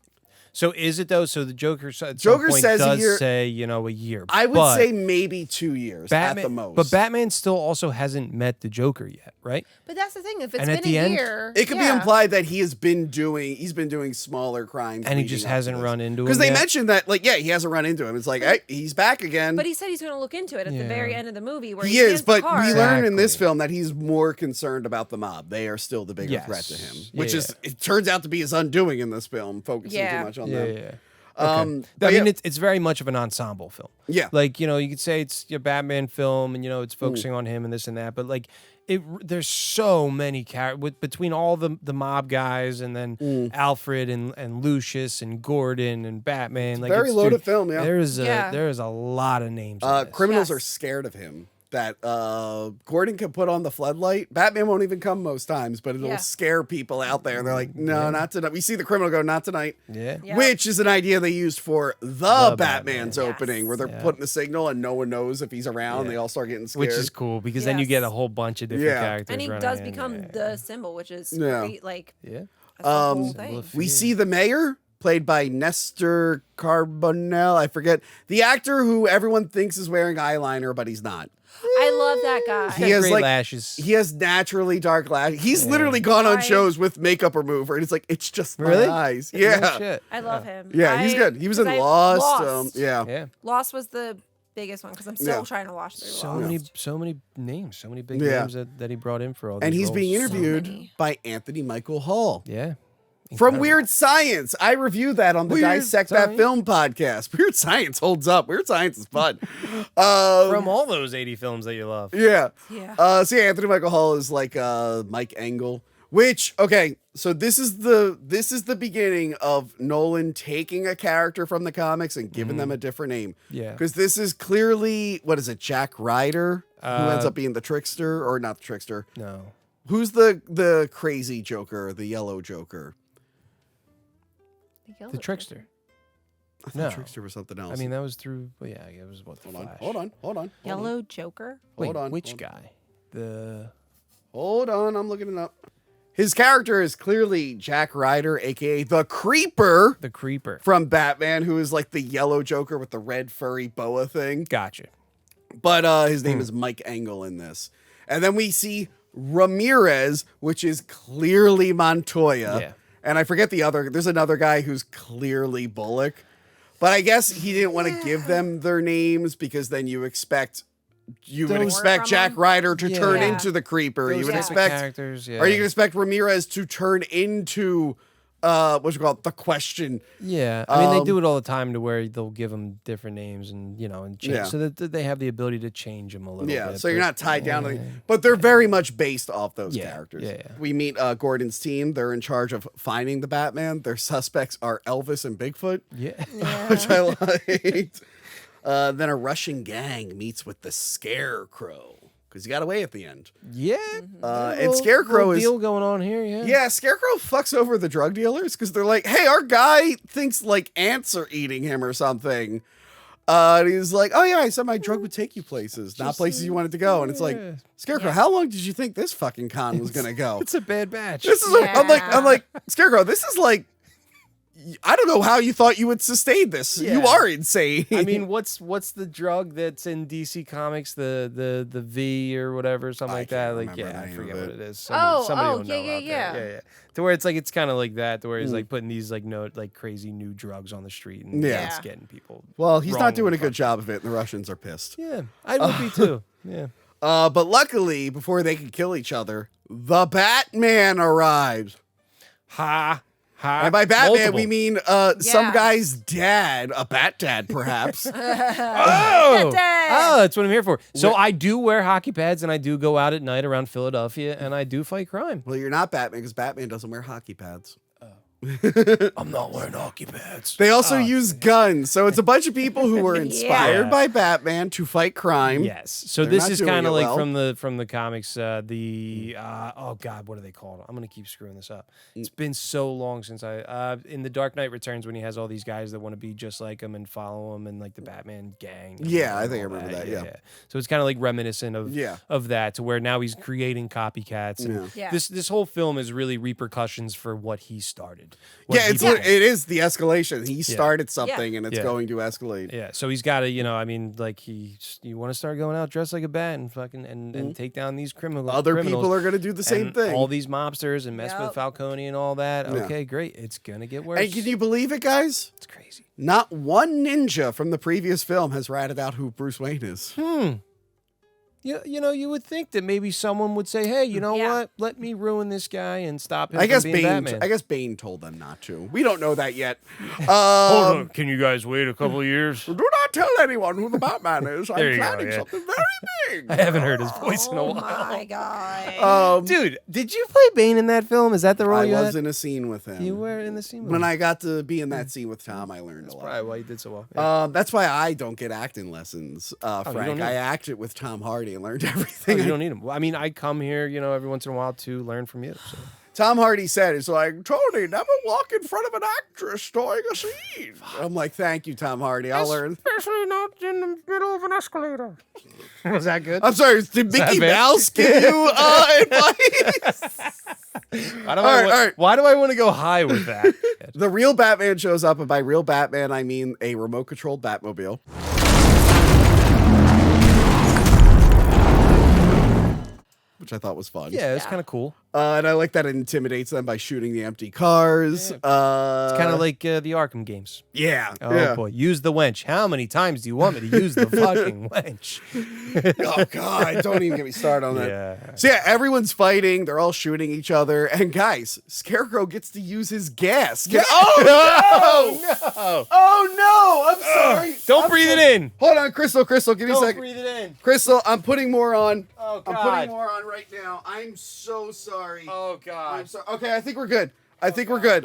So is it though? So the Joker at some Joker point says a does year. say, a year. I would but say maybe 2 years Batman, at the most. But Batman still also hasn't met the Joker yet, right? But that's the thing. If it's And at been the a end, year, it could be implied that he's been doing smaller crimes, And he just hasn't run into him because they yet? mentioned that, like, yeah, he hasn't run into him. It's like, hey, he's back again. But he said he's going to look into it at the very end of the movie, where he he is, hands the but card. we learn in this Exactly. film that he's more concerned about the mob. They are still the bigger Yes. threat to him, Yeah, which yeah. is it turns out to be his undoing in this film, focusing too much on them. Yeah. Um, I but mean, yeah. it's very much of an ensemble film. Yeah. Like, you could say it's your Batman film and, it's focusing on him and this and that. But, like, there's so many characters between all the mob guys and then Alfred and Lucius and Gordon and Batman. Like, very loaded film, yeah. There is a lot of names. in this. Criminals Yes. are scared of him. That Gordon can put on the floodlight. Batman won't even come most times, but it'll scare people out there. They're like, no, not tonight. We see the criminal go, not tonight. Yeah. Yep. Which is an idea they used for the Batman's Yes. opening, where they're putting the signal and no one knows if he's around. Yeah. They all start getting scared. Which is cool because then you get a whole bunch of different characters. And he running does in. become the symbol, which is Yeah. great. Like, Yeah. that's the whole thing. We see the mayor, played by Nestor Carbonell. I forget. The actor who everyone thinks is wearing eyeliner, but he's not. I love that guy. He He has great like lashes. He has naturally dark lashes. He's literally gone on Right. shows with makeup remover, and it's like it's just my Really? eyes. No Yeah, shit. I love him. yeah, he's good. He was in 'cause Lost. Yeah. Yeah. Lost was the biggest one because I'm still Yeah. trying to watch through So Lost. many names, so many big Yeah. names that he brought in for all these And he's roles. being So interviewed many. by Anthony Michael Hall. Yeah. From Incredible. Weird Science. I reviewed that on the Weird Dissect That Science. Film podcast. Weird Science holds up. Weird Science is fun. From all those 80 films that you love. Yeah. Yeah. So yeah, Anthony Michael Hall is like Mike Engel. Which, okay, so this is the beginning of Nolan taking a character from the comics and giving them a different name. Yeah. Because this is clearly, what is it, Jack Ryder? Who ends up being the trickster, or not the trickster. No. Who's the crazy Joker, the yellow Joker? The Trickster. I thought No. trickster was something else. I mean, that was through, well, yeah, it was what, the Flash. Hold on. Yellow Joker. Wait, Hold on, which hold on. guy? The Hold on, I'm looking it up. His character is clearly Jack Ryder, aka the Creeper Creeper. from Batman, who is like the yellow Joker with the red furry boa thing. Gotcha. But his name is Mike Engel in this. And then we see Ramirez, which is clearly Montoya. Yeah. And I forget there's another guy who's clearly Bullock. But I guess he didn't want to give them their names because then you would expect from Jack him? Ryder to turn Yeah. into the Creeper. You Those would type of expect characters, yeah. Or you can expect Ramirez to turn into the Question. Yeah, I mean they do it all the time to where they'll give them different names and change Yeah. so that they have the ability to change them a little Yeah, bit. so you're but- not tied down to the, but they're very much based off those Yeah, characters. yeah, yeah. We meet Gordon's team. They're in charge of finding the Batman. Their suspects are Elvis and Bigfoot, Yeah. which I liked. Then a Russian gang meets with the Scarecrow because he got away at the end. Yeah. And Scarecrow is deal going on here, yeah. yeah, Scarecrow fucks over the drug dealers because they're like, hey, our guy thinks like ants are eating him or something. And he's like, oh yeah, I said my drug would take you places, not places you wanted to go. And it's like, Yeah. Scarecrow, how long did you think this fucking con was gonna go? It's a bad batch. This is I'm like, Scarecrow, this is like, I don't know how you thought you would sustain this. You Yeah. are insane. I mean, what's the drug that's in DC Comics? The V or whatever, something I like that. can't Like, remember yeah, the I name forget of what it. it is. Oh, Somebody oh, will know yeah, out yeah, there. Yeah. To where it's kind of like that. To where he's like putting these like crazy new drugs on the street and Yeah. it's getting people. well, he's wrong not doing and a good job of it, and the Russians are pissed. Yeah, I would be too. Yeah. But luckily, before they could kill each other, the Batman arrives. Ha. And by Batman, Multiple. we mean some Yeah. guy's dad, a bat dad, perhaps. Oh, Dad. oh, that's what I'm here for. So I do wear hockey pads and I do go out at night around Philadelphia and I do fight crime. Well, you're not Batman because Batman doesn't wear hockey pads. I'm not wearing hockey pads. They also use guns, so it's a bunch of people who were inspired Yeah. by Batman to fight crime. Yes. So They're this not is doing kind it of like well. from the comics. Oh God, what are they called? I'm gonna keep screwing this up. It's been so long since I in the Dark Knight Returns when he has all these guys that want to be just like him and follow him and like the Batman gang. and Yeah, I all think I remember that, yeah. So it's kind of like reminiscent of Yeah. of that to where now he's creating copycats. And Yeah. this whole film is really repercussions for what he started. good. what Yeah, he it did. is the escalation. He started something, and it's Yeah. going to escalate. Yeah, so he's got to, you like you want to start going out dressed like a bat and fucking and take down these criminals. Other people are going to do the same and thing. all these mobsters and mess with Falcone and all that. Yeah. Okay, great. It's gonna get worse. And can you believe it, guys? It's crazy. Not one ninja from the previous film has ratted out who Bruce Wayne is. You would think that maybe someone would say, "Hey, you know what? Let me ruin this guy and stop him I guess from being Bane. Batman." I guess Bane told them not to. We don't know that yet. Hold on, can you guys wait a couple of years? Do not tell anyone who the Batman is. I'm There you go, planning yeah. something very big. I haven't heard his voice in a Oh while. my god. Dude, did you play Bane in that film? Is that the role I you was had? in a scene with him. You were in the scene with When him. I got to be in that scene with Tom, I learned a lot. Probably why you did so well. Yeah. That's why I don't get acting lessons, don't Frank. need I them. acted with Tom Hardy and learned Oh, everything. you don't need him. Well, I mean, I come here, every once in a while to learn from you. So. Tom Hardy said, it's like, Tony, never walk in front of an actress during a scene. I'm like, thank you, Tom Hardy. I'll learn. Especially not in the middle of an escalator. Was that good? I'm sorry, did Mickey bad? Mouse give you advice? Why do I want to go high with that? The real Batman shows up, and by real Batman, I mean a remote-controlled Batmobile. Which I thought was fun. Yeah, it's kind of cool. And I like that it intimidates them by shooting the empty cars. It's kind of like the Arkham games. Yeah. Oh yeah. boy, use the wench. How many times do you want me to use the fucking wench? Oh, God. Don't even get me started on that. Yeah. So, yeah, everyone's fighting. They're all shooting each other. And, guys, Scarecrow gets to use his gas. Oh, no! Oh, no! I'm sorry. Don't breathe it in. Hold on, Crystal, give me a Don't second. breathe it in. Crystal, I'm putting more on. Oh, I'm God. putting more on right now. I'm so sorry. Oh God. I'm sorry. Okay, I think we're good. I think we're good.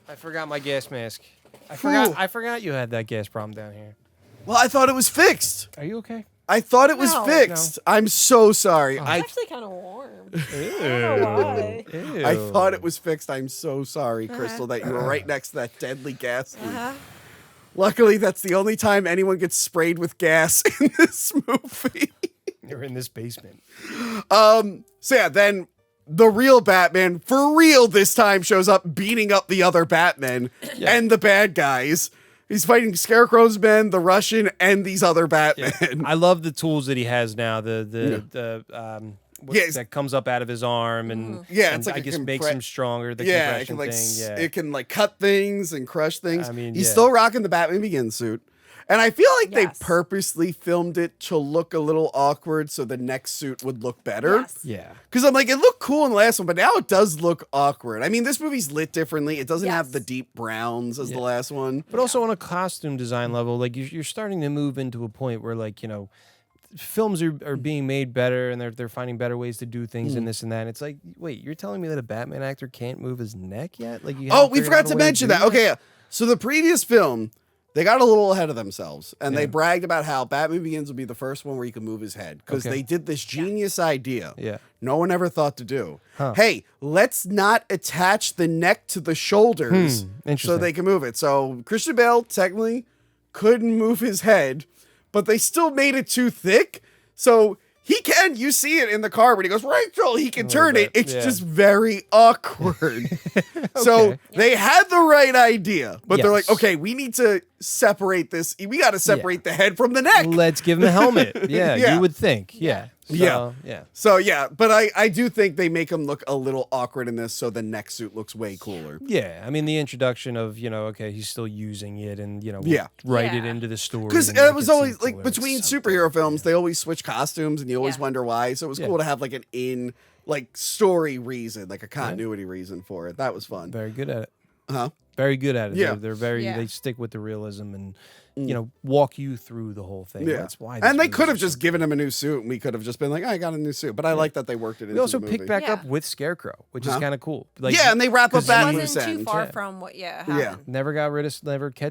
I forgot my gas mask. I forgot you had that gas problem down here. Well, I thought it was fixed. Are you okay? I thought it was No. fixed. I'm so sorry. It's actually kind of warm. Ew. I don't know why. Ew. I thought it was fixed. I'm so sorry, Crystal, that you were right next to that deadly gas leak. Luckily, that's the only time anyone gets sprayed with gas in this movie. You're in this basement. So yeah, then the real Batman, for real this time, shows up beating up the other Batmen and the bad guys. He's fighting Scarecrow's men, the Russian, and these other Batmen. I love the tools that he has now. That comes up out of his arm and It's like I a guess makes him stronger. The Yeah, it compression can thing. Yeah. it can like cut things and crush things. I mean, he's yeah. still rocking the Batman Begins suit. And I feel like they Yes. purposely filmed it to look a little awkward so the next suit would look better. Yes. Yeah. Because I'm like, it looked cool in the last one, but now it does look awkward. I mean, this movie's lit differently. It doesn't have Yes. the deep browns as the last one. But also on a costume design level, like you're starting to move into a point where films are being made better and they're finding better ways to do things and this and that. And it's like, wait, you're telling me that a Batman actor can't move his neck yet? Like, Oh, we forgot to mention that. Okay, yeah. So the previous film, they got a little ahead of themselves, and they bragged about how Batman Begins would be the first one where you can move his head because they did this genius idea. Yeah. No one ever thought to do. Hey, let's not attach the neck to the shoulders so Interesting. they can move it. So Christian Bale technically couldn't move his head, but they still made it too thick. So he can, you see it in the car when he goes, Rachel, he can turn it. bit, It's yeah. just very awkward. So they had the right idea, but they're like, Yes. okay, we need to separate this. We got to separate the head from the neck. Let's give him a helmet. Yeah, Yeah. you would think. Yeah. Yeah. Yeah. So yeah, but I do think they make him look a little awkward in this, so the neck suit looks way cooler. Yeah. I mean, the introduction of, okay, he's still using it and, Yeah. write it Yeah. into the story. Because and it make was seem always like cooler. between It's so superhero films, they always switch costumes, and you always Yeah. wonder why. So it was cool to have like an story reason, like a continuity reason for it. That was fun. very good at it. Huh? Very good at it. Yeah. They're very, Yeah. they stick with the realism and, walk you through the whole thing. Yeah, That's why. and they these could have movies are just given him a new suit, and we could have just been like, I got a new suit. But I like that they worked it into We also the movie. pick back up Yeah. with Scarecrow, which is kind of cool. Like, Yeah, and they wrap up 'cause that It loose wasn't too end. far Yeah. from what Yeah. happened. never got rid of,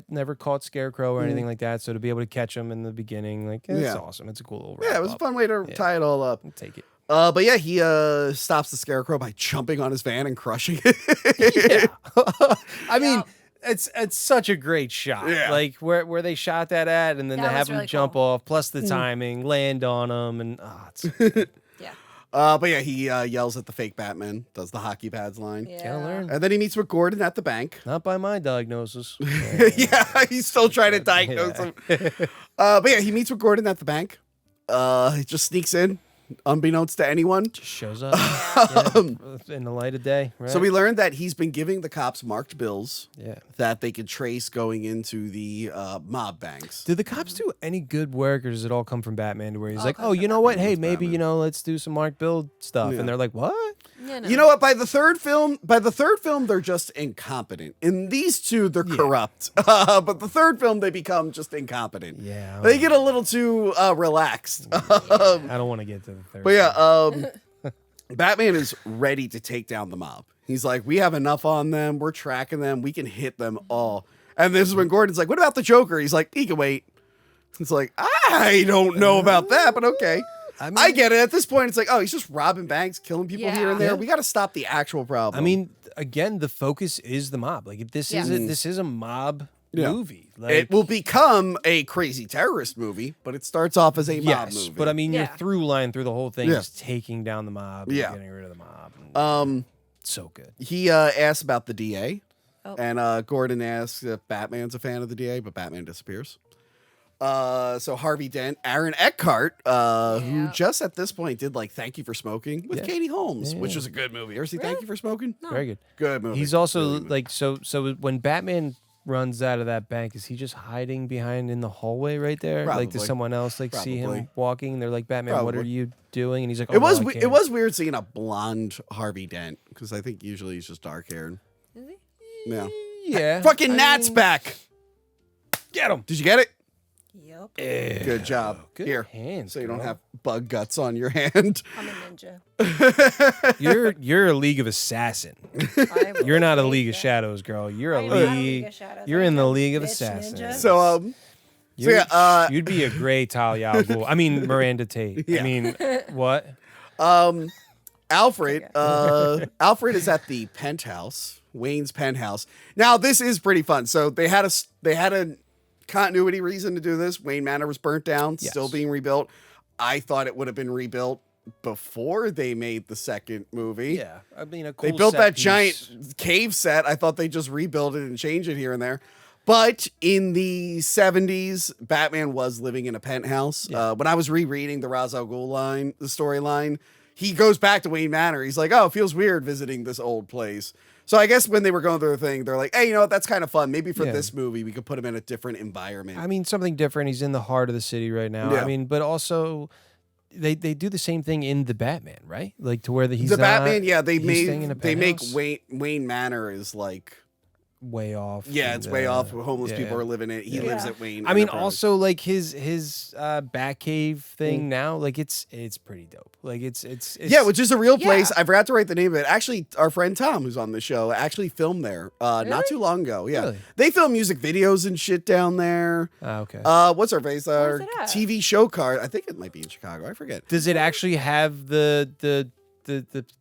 never caught Scarecrow or anything like that. So to be able to catch him in the beginning, it's Yeah. awesome. It's a cool little. Yeah, it was a wrap-up. fun way to tie it all up. Take it. But yeah, he stops the Scarecrow by jumping on his van and crushing it. I mean, it's such a great shot. Yeah. Like where they shot that at, and then That to have was him really jump cool. off, plus the timing, land on him, and it's Yeah. But yeah, he yells at the fake Batman, does the hockey pads line. Gotta learn. And then he meets with Gordon at the bank. Not by my diagnosis. Yeah, he's still trying to diagnose him. But yeah, he meets with Gordon at the bank. He just sneaks in, unbeknownst to anyone. Just shows up yeah, in the light of day. Right? So we learned that he's been giving the cops marked bills yeah. that they could trace going into the mob banks. Did the cops do any good work, or does it all come from Batman? To where he's All like, comes "Oh, you from know what? Batman. Hey, It's maybe Batman. let's do some Mark Build stuff." Yeah. And they're like, "What?" You know what? By the third film, they're just incompetent. In these two, they're corrupt. But the third film, they become just incompetent. Yeah, They get a little too relaxed. I don't want to get to the third. But yeah, Batman is ready to take down the mob. He's like, we have enough on them. We're tracking them. We can hit them all. And this is when Gordon's like, what about the Joker? He's like, he can wait. It's like, I don't know about that, but okay. I get it. At this point, it's like, oh, he's just robbing banks, killing people here and there. Yeah. We got to stop the actual problem. I mean, again, the focus is the mob. Like this is a mob movie. Like, it will become a crazy terrorist movie, but it starts off as a mob movie. But I mean, your Yeah. through line through the whole thing Yeah. is taking down the mob and Yeah. getting rid of the mob. So good. He asks about the DA, Oh. and Gordon asks if Batman's a fan of the DA, but Batman disappears. So Harvey Dent, Aaron Eckhart, who just at this point did like Thank You for Smoking with Katie Holmes, which was a good movie. Ever see Thank You for Smoking? Very good. Good movie. He's also Really good. like so when Batman runs out of that bank, is he just hiding behind in the hallway right there? Like does Probably. someone else like see him Probably. walking? And they're like, Batman, what are Probably. you doing? And he's like, oh, It was no, I it can't." was weird seeing a blonde Harvey Dent because I think usually he's just dark haired. Is he? Yeah. Yeah. Fucking Nat's back. Get him. Did you get it? Yep. Good job. Good Here, hands, so you don't girl. have bug guts on your hand. I'm a ninja. You're a League of Assassin. I'm You're not a ninja. League of Shadows, girl. You're a I'm not a League league. of Shadows. You're I in the am League of bitch Assassins. ninja. So You're, you'd be a great Talia al Ghul. I mean Miranda Tate. I mean what? Alfred Alfred is at the penthouse, Wayne's penthouse. Now this is pretty fun. So they had a continuity reason to do this. Wayne Manor was burnt down, still being rebuilt. I thought it would have been rebuilt before they made the second movie. Yeah, I mean a cool They built set that piece. giant cave set. I thought they just rebuilt it and change it here and there. But in the 70s, Batman was living in a penthouse. When I was rereading the Ra's al Ghul the storyline, he goes back to Wayne Manor. He's like, oh, it feels weird visiting this old place. So I guess when they were going through the thing, they're like, hey, you know what? That's kind of fun. Maybe for this movie, we could put him in a different environment. I mean something different. He's in the heart of the city right now. Yeah. I mean, but also they do the same thing in the Batman, right? Like to where he's the not, Batman, yeah, they he's staying in a make penthouse? Wayne Manor is like, way off. yeah, it's and, way off. Homeless yeah. people are living in it. He lives at Wayne. I mean, Enterprise. also like his Batcave thing now, like it's pretty dope. Like it's Yeah, which is a real place. Yeah. I forgot to write the name of it. Actually, our friend Tom, who's on the show, actually filmed there not too long ago. Yeah, Really? they film music videos and shit down there. okay. What's our face? Our it at? TV show card. I think it might be in Chicago. I forget. Does it actually have the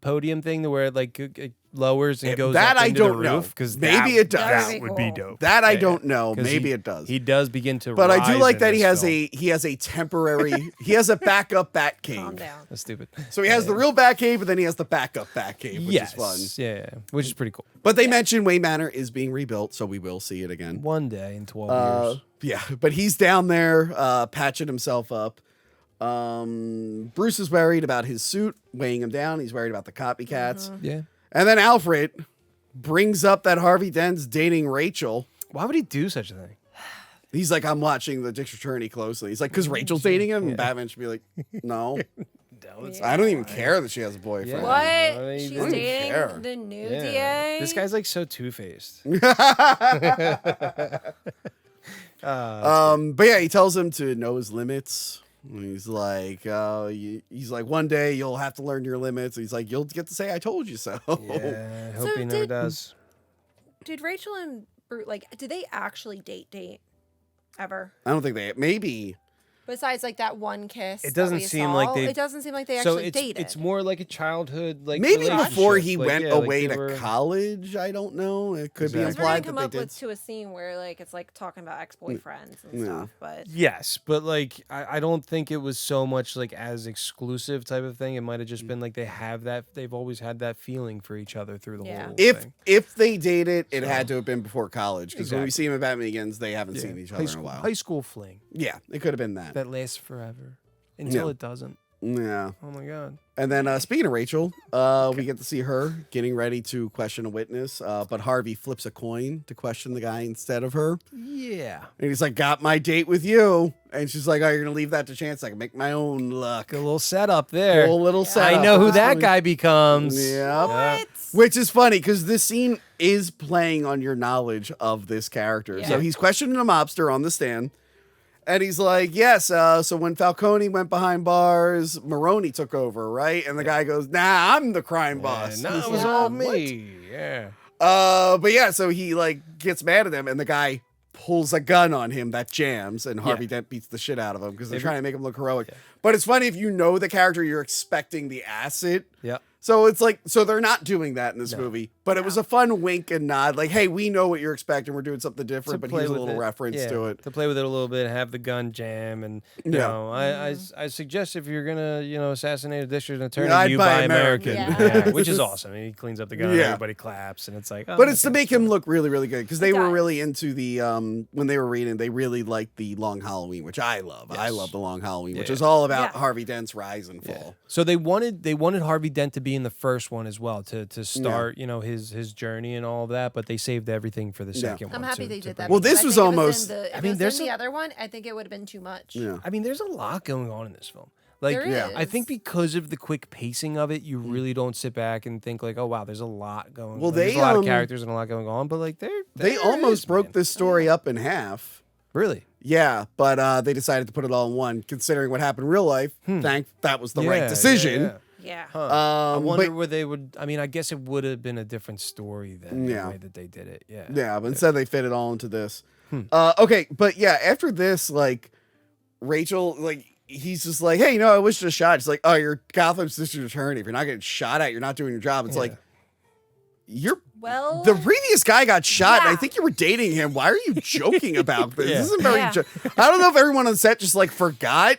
podium thing to where it like it lowers and goes that up I into don't the know. roof? Because Maybe it does. That That would would be be cool. dope. That I Yeah. don't know. 'Cause Maybe it does. He does begin to. But I do rise like in that he this has film. he has a temporary he has a backup bat cave. Calm down. That's stupid. So he has the real bat cave, but then he has the backup bat cave, which yes. is fun. Yeah, which is pretty cool. But they mentioned Wayne Manor is being rebuilt, so we will see it again. One day in 12 years. Yeah, but he's down there patching himself up. Bruce is worried about his suit weighing him down. He's worried about the copycats. Yeah. And then Alfred brings up that Harvey Dent's dating Rachel. Why would he do such a thing? He's like, I'm watching the District Attorney closely. He's like, because Rachel's dating him? And Batman should be like, no. I don't even care that she has a boyfriend. Yeah. What? She's I don't even dating care. the new Yeah. DA? This guy's like so two-faced. But yeah, he tells him to know his limits. And he's like, one day you'll have to learn your limits. He's like, you'll get to say, I told you so. Yeah, I hope So he never did- does. Did Rachel and Bruce, like, did they actually date ever? I don't think maybe. Besides, like that one kiss. It doesn't that we seem saw, like they- It doesn't seem like they So actually dated. it's more like a childhood, like Maybe before relationship. he Like, went yeah, like away they to were- college. I don't know. It could Exactly. be Because we're gonna implied come that up they did. to a scene where like it's like talking about ex-boyfriends and stuff, but Yes, but like I don't think it was so much like as exclusive type of thing. It might have just been like they've always had that feeling for each other through the Yeah. whole thing. If they dated, it So- had to have been before college because when we Exactly. see him in Batman Begins, they haven't Yeah. seen each high other in a school, while. high school fling Yeah, it could have been that. that lasts forever until Yeah. it doesn't. Yeah. Oh my god. And then speaking of Rachel, we get to see her getting ready to question a witness, but Harvey flips a coin to question the guy instead of her. Yeah. And he's like, got my date with you. And she's like, oh, you're going to leave that to chance? I can make my own luck. A little setup there. Whole little setup. I know who It's that funny. guy becomes. Yep. what? Which is funny because this scene is playing on your knowledge of this character. Yeah. So he's questioning a mobster on the stand. And he's like, yes, so when Falcone went behind bars, Maroney took over, right? And the guy goes, nah, I'm the crime boss. No, And it he's was like, all "What?" me. Yeah. But yeah, so he like gets mad at him and the guy pulls a gun on him that jams and Harvey Dent beats the shit out of him because they're trying to make him look heroic. But it's funny if you know the character, you're expecting the acid. Yep. So it's like, so they're not doing that in this movie, but it was a fun wink and nod. Like, hey, we know what you're expecting. We're doing something different, but here's a little reference to it. To play with it a little bit, have the gun jam, and you know, I suggest if you're gonna assassinate a district attorney, I'd you buy buy American, American. Yeah, which is awesome. And he cleans up the gun, Yeah. everybody claps, and it's like, oh, But it's to okay. make him look really, really good because they It were does. really into the when they were reading, they really liked the Long Halloween, which I love. I Yes. love the Long Halloween, which Yeah. is all about Yeah. Harvey Dent's rise and fall. So they wanted Harvey Dent to be in the first one as well to start his journey and all of that, but they saved everything for the second one. I'm happy to- they to did that. Well, because this I was think almost- If I it mean, was there's in the a- other one, I think it would have been too much. Yeah. I mean, there's a lot going on in this film. Like, There I think is. because of the quick pacing of it, you really don't sit back and think like, oh wow, there's a lot going. Well, on. There's they, a lot of um, characters and a lot going on, but like They there almost is, broke man. this story up in half. Really. Yeah, but they decided to put it all in one. Considering what happened in real life, that was the Yeah, right decision. yeah. Yeah. I wonder but- where they would. I mean, I guess it would have been a different story then. Yeah. The way that they did it. Yeah. Yeah, but instead they fit it all into this. Okay, but yeah, after this, like Rachel, like he's just like, hey, I was just shot. She's like, oh, you're Gotham's district attorney. If you're not getting shot at, you're not doing your job. It's like, you're Well, the previous guy got shot. And I Yeah. think you were dating him. Why are you joking about this? Yeah. This isn't very. Yeah. I don't know if everyone on set just like forgot,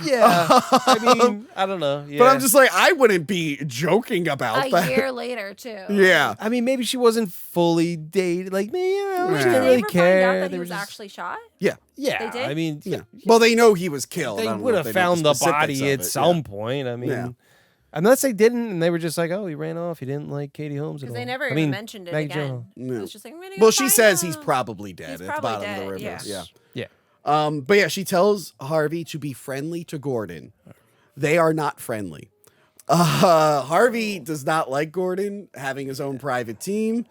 Yeah. I mean, I don't know. Yeah. but I'm just like, I wouldn't be joking about a that. year later too. Yeah. I mean, maybe she wasn't fully dated. Like, maybe she Yeah. didn't Did they really ever care. find out that They he were was just- actually shot? Yeah. Yeah. They did? I mean, Yeah. Well, they know he was killed. I they don't know would if have they know the found the specifics body of at it. some point. I mean, Yeah. unless they didn't, and they were just like, "Oh, he ran off. He didn't like Katie Holmes at all." Because they never I even mean, mentioned it Maggie again. Gyllenhaal. It was just like, I'm gonna go Well, she find says he's him. probably dead He's at the probably bottom of the dead, river. yeah. Yeah. Yeah. But yeah, she tells Harvey to be friendly to Gordon. They are not friendly. Harvey does not like Gordon having his own private team.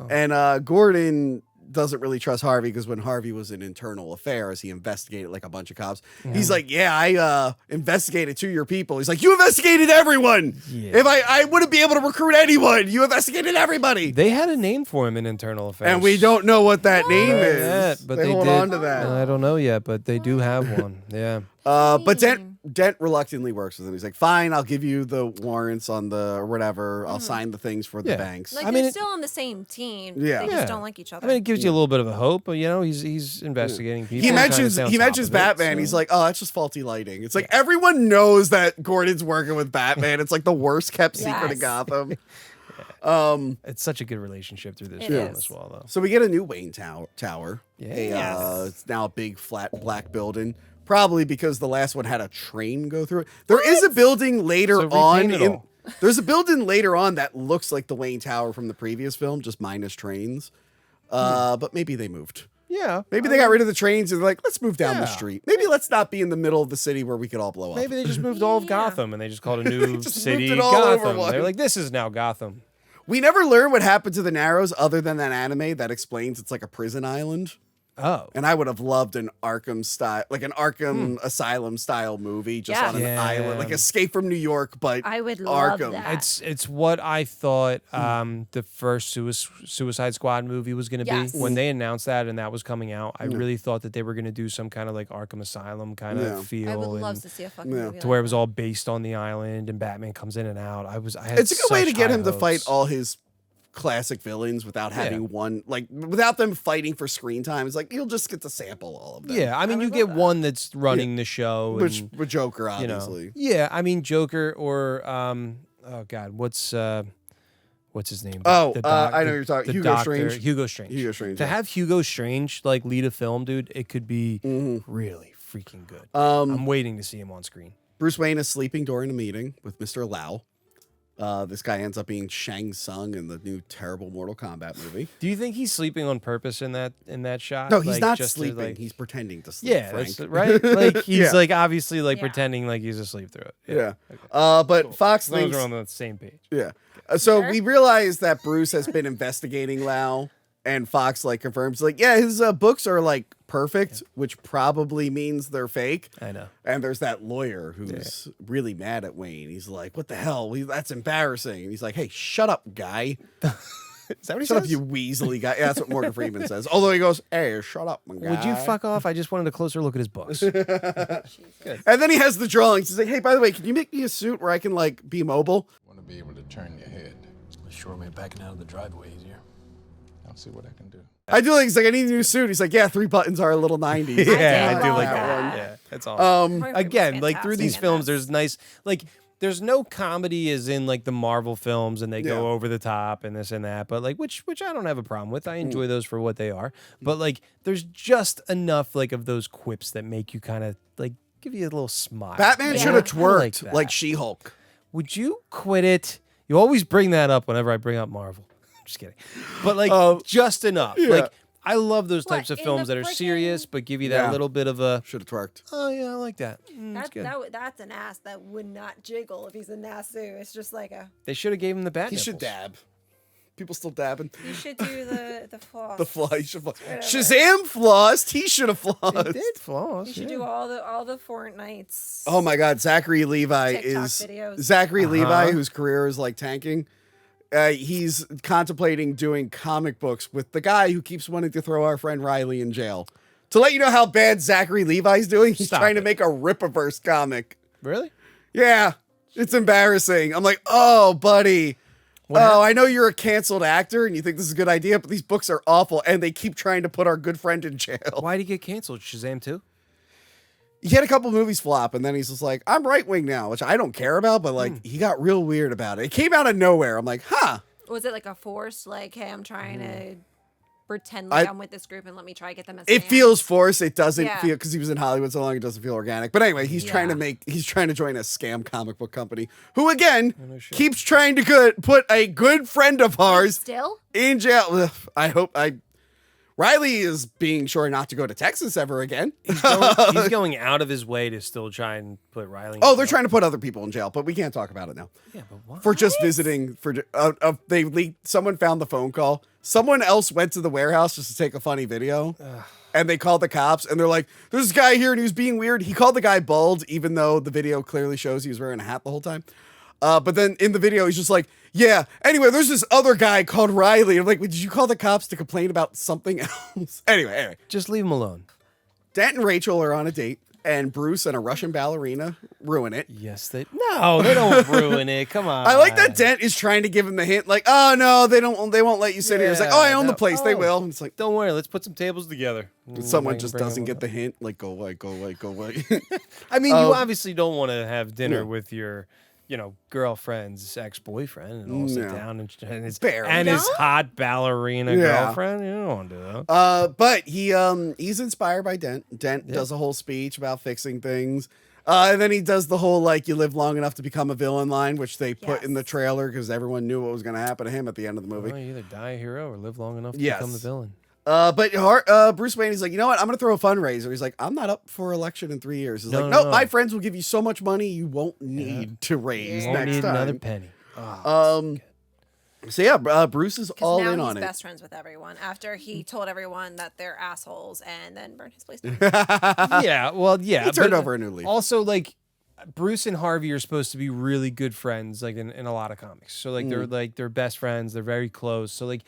And Gordon doesn't really trust Harvey because when Harvey was in internal affairs, he investigated like a bunch of cops. He's like, yeah, I investigated 2 of your people. He's like, you investigated everyone. Yeah. If I wouldn't be able to recruit anyone. You investigated everybody. They had a name for him in Internal Affairs, And we don't know what that name Not is. yet, but they they hold did. on to that. I don't know yet, but they do have one. Yeah. But Dent reluctantly works with him. He's like, fine, I'll give you the warrants on the or whatever. I'll sign the things for the Yeah. banks. Like I they're mean, still on the same team. Yeah. They Yeah. just don't like each other. I mean, it gives you a little bit of a hope, but he's investigating people. He trying to mentions stay on top of it, Batman. so- He's like, oh, that's just faulty lighting. It's like everyone knows that Gordon's working with Batman. It's like the worst kept secret in Yes. Gotham. it's such a good relationship through this It film is. as well, though. So we get a new Wayne Tower. Yes. It's now a big flat black building. Probably because the last one had a train go through it. There is a building later So on. repaint it all. There's a building later on that looks like the Wayne Tower from the previous film, just minus trains. But maybe they moved. Yeah. Maybe they got rid of the trains and they're like, let's move down the Yeah. street. Maybe let's not be in the middle of the city where we could all blow up. Maybe they just moved all of Yeah. Gotham and they just called a new Just city moved it all over Gotham. one. They're like, this is now Gotham. We never learn what happened to the Narrows other than that anime that explains it's like a prison island. Oh. And I would have loved an Arkham style, like an Arkham Asylum style movie, just on an Yeah. island, like Escape from New York, but I would love Arkham. that. It's what I thought the first Suicide Squad movie was going to Yes. be. When they announced that and that was coming out, I really thought that they were going to do some kind of like Arkham Asylum kind of feel. I would and love to see a fucking movie to where it like was all based on the island and Batman comes in and out. I had It's a good way to such get high him to hopes. fight all his classic villains without having one, like without them fighting for screen time. It's like you'll just get to sample all of them. Yeah, I mean, you get one that's running the show, Which and, with Joker, you know. obviously. Yeah, I mean Joker or oh god, what's his name? Oh, I know you're talking. the Hugo doctor, Strange. Hugo Strange. Hugo Strange. To yeah. have Hugo Strange like lead a film, dude, it could be really freaking good. Um, I'm waiting to see him on screen. Bruce Wayne is sleeping during a meeting with Mr. Lau. This guy ends up being Shang Tsung in the new terrible Mortal Kombat movie. Do you think he's sleeping on purpose in that shot? No, he's Like, not just to, sleeping. like- He's pretending to sleep. yeah, Frank. that's right. Like he's Yeah. like obviously like Yeah. pretending like he's asleep through it. Yeah. Okay. But Fox As long as thinks. we're on the same page. Yeah. So Sure. we realize that Bruce has been investigating Lau, and Fox like confirms, like, yeah, his books are like perfect, which probably means they're fake. I know. And there's that lawyer who's really mad at Wayne. He's like, "What the hell? That's embarrassing." And he's like, "Hey, shut up, guy. Is that what he Shut up, says? you Weasley guy." Yeah, that's what Morgan Freeman says. Although he goes, "Hey, shut up, my guy." Would you fuck off? I just wanted a closer look at his books. And then he has the drawings. He's like, "Hey, by the way, can you make me a suit where I can like be mobile?" Want to be able to turn your head. A short way of backing out of the driveway easier. I'll see what I can do. I do like. He's like, "I need a new suit." He's like, "Yeah, 3 buttons are a little 90s." yeah, I do love like that. that. Yeah, that's awesome. Morgan Freeman's Again, like through these fantastic in films, this. there's nice like there's no comedy as in like the Marvel films and they Yeah. go over the top and this and that, but like which I don't have a problem with. I enjoy those for what they are. But like there's just enough like of those quips that make you kind of like give you a little smile. Batman Like, should have I twerked that. like She-Hulk. Would you quit it? You always bring that up whenever I bring up Marvel. Just kidding. But like just enough. yeah. Like I love those What, types of in films the that are freaking- serious but give you that Yeah. little bit of a Should have twerked. oh yeah, I like that. That's good. That's an ass that would not jiggle if he's a Nasu. It's just like a. They should have gave him the bat He should nipples. dab. People still dabbing. You should do the floss. The flaw. He should floss. Shazam flossed. He should have He flossed. did floss. You should yeah. do all the Fortnites. Oh my God, Zachary Levi TikTok is videos. Zachary Uh-huh. Levi, whose career is like tanking. He's contemplating doing comic books with the guy who keeps wanting to throw our friend Riley in jail. To let you know how bad Zachary Levi's doing, he's Stop trying to it. make a Rippaverse comic. Really? Yeah, it's embarrassing. I'm like, oh, buddy. happened? I know you're a canceled actor and you think this is a good idea, but these books are awful and they keep trying to put our good friend in jail. Why did he get canceled? Shazam 2? He had a couple movies flop and then he's just like, I'm right wing now, which I don't care about, but like he got real weird about it. It came out of nowhere. I'm like, huh. Was it like a force? Like, hey, I'm trying to pretend like I'm with this group and let me try to get them as It fans? feels forced. It doesn't Yeah. feel because he was in Hollywood so long. It doesn't feel organic. But anyway, he's trying to Yeah. he's trying to join a scam comic book company who again no shit. keeps trying to put a good friend of ours Still? in jail. Ugh, Riley is being sure not to go to Texas ever again. He's going out of his way to still try and put Riley in Oh, they're jail. trying to put other people in jail, but we can't talk about it now. Yeah, but why? For just visiting, they leaked. Someone found the phone call. Someone else went to the warehouse just to take a funny video, and they called the cops. And they're like, "There's this guy here, and he was being weird." He called the guy bald, even though the video clearly shows he was wearing a hat the whole time. But then in the video, he's just like, "Yeah." Anyway, there's this other guy called Riley. I'm like, "Did you call the cops to complain about something else?" Anyway, Just leave him alone. Dent and Rachel are on a date, and Bruce and a Russian ballerina ruin it. Yes, they don't ruin it. Come on. I like that Dent is trying to give him the hint, like, "Oh no, they won't let you sit here." It's like, "Oh, I own the place, they will." And it's like, Don't worry, let's put some tables together. someone Bring- just bring doesn't him get up. the hint, like, "Go away, go away, go away." I mean, you obviously don't want to have dinner No. with your, girlfriend's ex-boyfriend and all sit No. down and his Barely. his hot ballerina Yeah. girlfriend. You don't want to do that. But he's inspired by Dent. Dent does a whole speech about fixing things. And then he does the whole, like, you live long enough to become a villain line, which they put in the Yes. trailer because everyone knew what was going to happen to him at the end of the movie. Well, you either die a hero or live long enough to Yes. become the villain. But Bruce Wayne, he's like, "You know what? I'm going to throw a fundraiser." He's like, "I'm not up for election in 3 years." He's No, like, no, "No, no. my friends will give you so much money you won't need to raise Won't next need time." another penny. Oh, Um, So yeah, Bruce is all now in he's on it. best friends with everyone after he told everyone that they're assholes and then burned his place down. Yeah, well, yeah. He turned but over a new leaf. Also, like, Bruce and Harvey are supposed to be really good friends, like in a lot of comics. So like they're best friends. They're very close. So like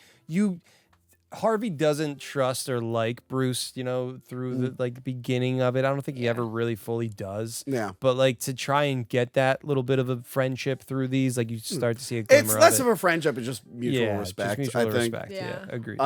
Harvey doesn't trust or like Bruce, through the like beginning of it. I don't think he ever really fully does. Yeah. But like to try and get that little bit of a friendship through these, like you start to see a glimmer It's less of of a friendship and just mutual respect. Just mutual I think. respect. Yeah, agreed.